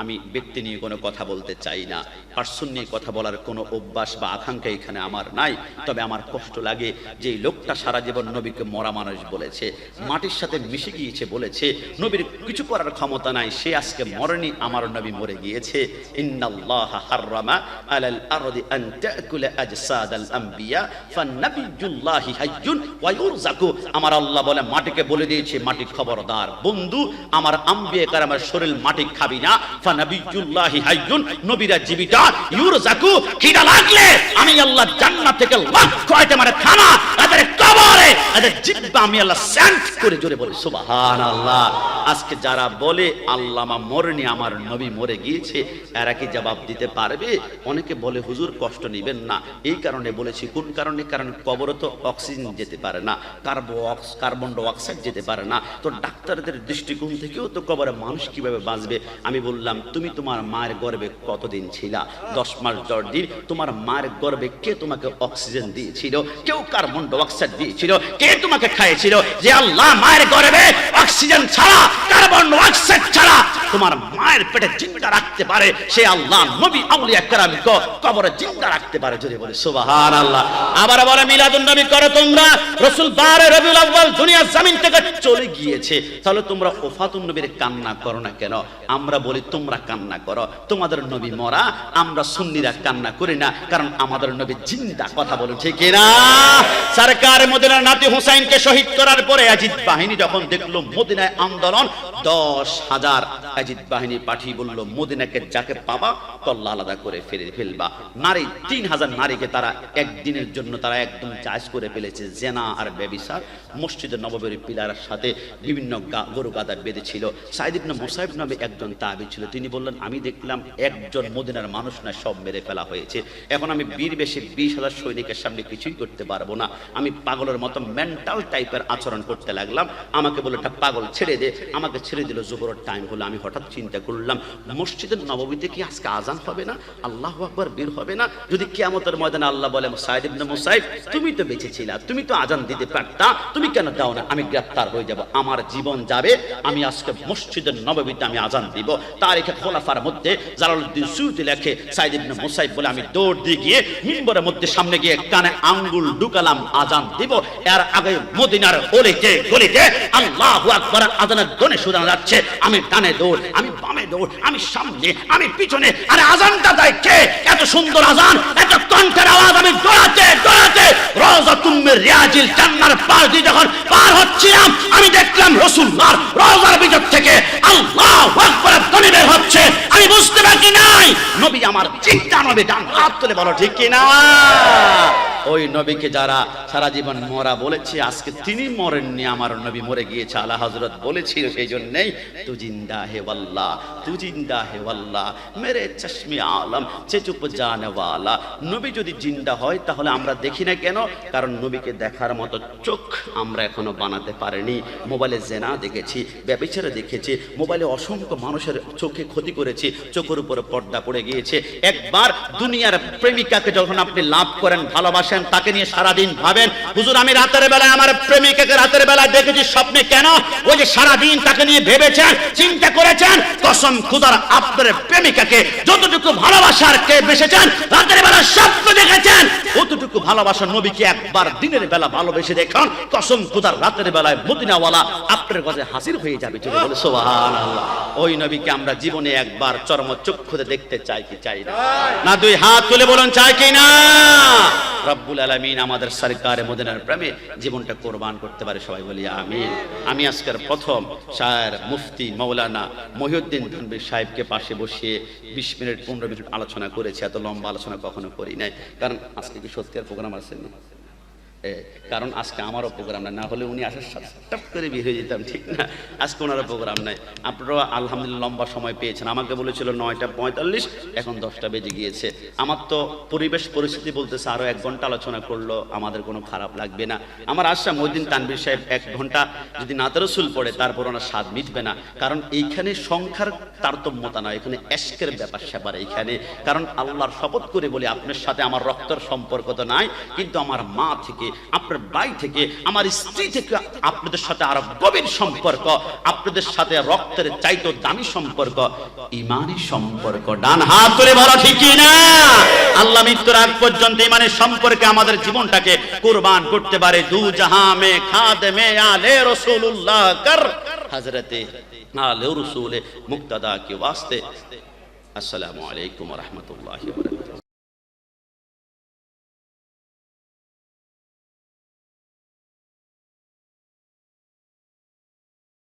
আমি ব্যক্তি নিয়ে কোনো কথা বলতে চাই না, পার্সন নিয়ে কথা বলার কোনো অভ্যাস বা আকাঙ্ক্ষা এখানে আমার নাই। তবে আমার কষ্ট লাগে যে লোকটা সারা জীবন নবীকে মরা মানুষ বলেছে, মাটির সাথে মিশে গিয়েছে বলেছে, নবীর কিছু করার ক্ষমতা নাই, সে আজকে মরেনি, আমার নবী মরে গিয়েছে। ইন্নাল্লাহা হাররামা আলাল আরদি আন তাকুলা আজসাদাল আম্বিয়া ফান্নাবিয়ুল্লাহি হাইয়ুন ওয়া ইউরযাকু। আমার আল্লাহ বলে মাটিকে বলে দিয়েছে, মাটি খবরদার বন্ধু, আমার আম্বিয়া কারামের শরীর মাটি খাবি না। ফানাবিয়ুল্লাহি হাইয়ুন, নবীরা জীবিত, ইউরযাকু, খিদা লাগলে আমি আল্লাহ জান্নাত থেকে লক্ষ আইটেমের খানা এদের কবরে, এদের জিহ্বা আমি আল্লাহ সেন্ট করে। জোরে বলে সুবহানাল্লাহ। আজকে যারা বলে আল্লামা মরেনি, আমার নবী মরে গিয়েছে, এরা কি জবাব দিতে পারবে? অনেকে বলে হুজুর কষ্ট নেবেন না, এই কারণে বলেছি। কোন কারণে? কারণ কবরে তো অক্সিজেন যেতে পারে না, কার্বন ডাই অক্সাইড যেতে পারে না, তো ডাক্তারদের দৃষ্টিকোণ থেকেও তো কবরে মানুষ কিভাবে বাঁচবে? আমি বললাম তুমি তোমার মায়ের গর্ভে কতদিন ছিলা? 10 মাস 10 দিন। তোমার মায়ের গর্ভে কে তোমাকে অক্সিজেন দিয়েছিল? কেউ কার্বন ডাই অক্সাইড দিয়েছিল? কে তোমাকে খাইয়েছিল? যে আল্লাহ মায়ের গর্ভে অক্সিজেন ছাড়া, কার্বন ডাই অক্সাইড ছাড়া তোমার মায়ের পেটে জিন্দা রাখতে পারে, সে আল্লাহ নবী আউলিয়া কেরামকে কবরে জিন্দা রাখতে পারে। জোরে বলে সুবহানাল্লাহ। আবার বলে মিলাদুন নবী করো তোমরা, রাসূল 12 রবিউল আউয়াল দুনিয়া জমিন থেকে চলে গিয়েছে, তাহলে তোমরা ওফাতুন নবীর কান্না করো না কেন? আমরা বলি তোমরা কান্না করো, তোমাদের নবী মরা, আমরা সুন্নিরা কান্না করি না, কারণ আমাদের নবী জিন্দা। কথা বলুন ঠিক না? সরকার মদিনার নাতি হুসাইনকে শহীদ করার পরে ইয়াজিদ বাহিনী যখন দেখলো মদিনায় আন্দোলন, 10,000 ইয়াজিদ বাহিনী পাঠিয়ে বলল মদিনাকে যাকে পাবা কল্লা আলাদা করে ফেলবা। নারী 3,000 নারীকে তারা একদিনের জন্য তারা একদম জায়েজ করে ফেলেছে, জেনা আর ব্যভিচার। মসজিদের নববীর পিলারের সাথে বিভিন্ন গরু গাদা বেঁধেছিল। সাইদ ইবনে মুসাইব নামে একজন তাবী ছিল, তিনি বললেন আমি দেখলাম একজন মদিনার মানুষ না, সব মেরে ফেলা হয়েছে। এখন আমি বীর বেশে 20,000 সৈনিকের সামনে কিছুই করতে পারবো না, আমি পাগলের মতো মেন্টাল টাইপের আচরণ করতে লাগলাম। আমাকে বলে একটা পাগল ছেড়ে দে, আমাকে ছেড়ে দিল। জোহরের টাইম হলো, আমি হঠাৎ চিন্তা করলাম মসজিদের নববীতে কি আজকে আজান হবে না, আল্লাহু আকবার বের হবে না? যদি কিয়ামতের ময়দানে আল্লাহ বলে সাইদ ইবনে মুসাইব তুমি তো বেঁচে ছিলা, তুমি তো আজান দিতে পারতা, তুমি কেন দাও না? আমি গ্রেফতার হয়ে যাব, আমার জীবন যাবে, আমি আজকে মসজিদের নববীতে আমি আজান দিব। তারিখে খোলাফার মধ্যে জালালউদ্দিন সুয়ুতী লেখে সাইদ ইবনে মুসাইব বলে আমি দৌড় দিয়ে গিয়ে মিম্বরের মধ্যে সামনে গিয়ে কানে আঙ্গুল ঢুকালাম, আজান দিব। এর আগে মদিনার অলিতে গলিতে আল্লাহু আকবার আজানের ধ্বনি শোনা যাচ্ছে, আমি ডানে দৌড়, আমি বামে দৌড়, আমি সামনে, আমি পিছনে। আরে আজানটা দেয় কে? এত সুন্দর আজান, এত কণ্ঠের আওয়াজ। আমি দৌড়াতে দৌড়াতে রওজাতুম মির রিয়াজিল জান্নার পাশ দিয়ে যখন পার হচ্ছিলাম, আমি দেখলাম রাসূলুল্লাহর রওজার ভিতর থেকে আল্লাহু আকবার ধ্বনি বের হচ্ছে। আমি বুঝতে বাকি নাই নবী আমার চিন্তা নবী। ডান হাত তুলে বলো ঠিক কি না? ওই নবীকে যারা সারা জীবন মরা বলেছে, আজকে তিনি মরেননি, আমার নবী মরে গিয়েছে। আলা হযরত বলেছিল সেই জন্যই তু জিন্দা হে ওয়াল্লাহ, তু জিন্দা হে ওয়াল্লাহ মেরে চশমে আলম সে চুপ জানে ওয়ালা। নবী যদি জিন্দা হয় তাহলে আমরা দেখি না কেন? কারণ নবীকে দেখার মতো চোখ আমরা এখনো বানাতে পারিনি। মোবাইলে জেনা দেখেছি, ব্যভিচার দেখেছি, মোবাইলে অসংখ্য মানুষের চোখে ক্ষতি করেছি, চোখের উপরে পর্দা পড়ে গিয়েছে। একবার দুনিয়ার প্রেমিকাকে যখন আপনি লাভ করেন, ভালোবাসেন, তাকে নিয়ে সারাদিন ভাবেন, হুজুর আমি রাতের বেলায় আমার প্রেমিকাকে রাতের বেলায় দেখেছি স্বপ্নে। কেন? ওই যে সারাদিন তাকে নিয়ে ভেবেছেন, চিন্তা করেছেন। কসম খুদার আপনার প্রেমিকাকে যতটুকু ভালোবাসার কে বেসেছেন, রাতের বেলা স্বপ্ন দেখেছেন, অতটুকু ভালোবাসা নবীকে একবার দিনের বেলা ভালোবেসে দেখুন। কসম খুদার রাতের বেলায় মদিনাওয়ালা আপনার কাছে হাজির হয়ে যাবে। যদি বলে সুবহানাল্লাহ। ওই নবীকে আমরা জীবনে একবার চরম চক্ষুতে দেখতে চাই কি চাই না? না দুই হাত তুলে বলুন চাই কি না? রব্বুল আলামিন আমাদের সরকারে মদিনার প্রেমে জীবনটা কোরবান করতে পারে, সবাই বলি আমিন। আমি আজকের প্রথম শায়ের মুফতি মাওলানা মহিউদ্দিন থানভী সাহেবকে পাশে বসিয়ে 20 মিনিট 15 মিনিট আলোচনা করেছি। এত লম্বা আলোচনা কখনো করি নাই, কারণ আজকে কি সত্যি আর প্রোগ্রাম আছে না? কারণ আজকে আমারও প্রোগ্রাম না হলে উনি আসার সাথে টপ করে বের হয়ে যেতাম, ঠিক না? আজকে ওনারও প্রোগ্রাম নাই। আপনারা আলহামদুলিল্লাহ লম্বা সময় পেয়েছেন। আমাকে বলেছিল 9:45, এখন 10টা বেজে গিয়েছে। আমার তো পরিবেশ পরিস্থিতি বলতেছে আরো 1 ঘন্টা আলোচনা করলো আমাদের কোনো খারাপ লাগবে না। আমার আশা মহিউদ্দিন তানভীর সাহেব 1 ঘন্টা যদি নাতে রাসূল পড়ে তারপর ওনার স্বাদ মিটবে না। কারণ এইখানে সংখ্যার তারতম্যতা নয়, এখানে এশকের ব্যাপার স্যাপার এইখানে। কারণ আল্লাহর শপথ করে বলি, আপনার সাথে আমার রক্তের সম্পর্ক তো নাই, কিন্তু আমার মা থেকে, আপনার ভাই থেকে, আমার স্ত্রী থেকে আপনাদের সাথে আরো গভীর সম্পর্ক, আপনাদের সাথে রক্তের চাইতো দামি সম্পর্ক, ইমানি সম্পর্ক। ডান হাত তুলে বলো ঠিক কি না? আল্লাহ মৃত্যুর আগ পর্যন্ত ইমানের সম্পর্কে আমাদের জীবনটাকে কুরবান করতে পারে। দু জাহাঁ মে খাদেমে আলে রাসূলুল্লাহ কর হযরতে আলে রাসূল মুক্তদা के वास्ते। अस्सलामु अलैकुम व रहमतुल्लाहि व बरकातहू।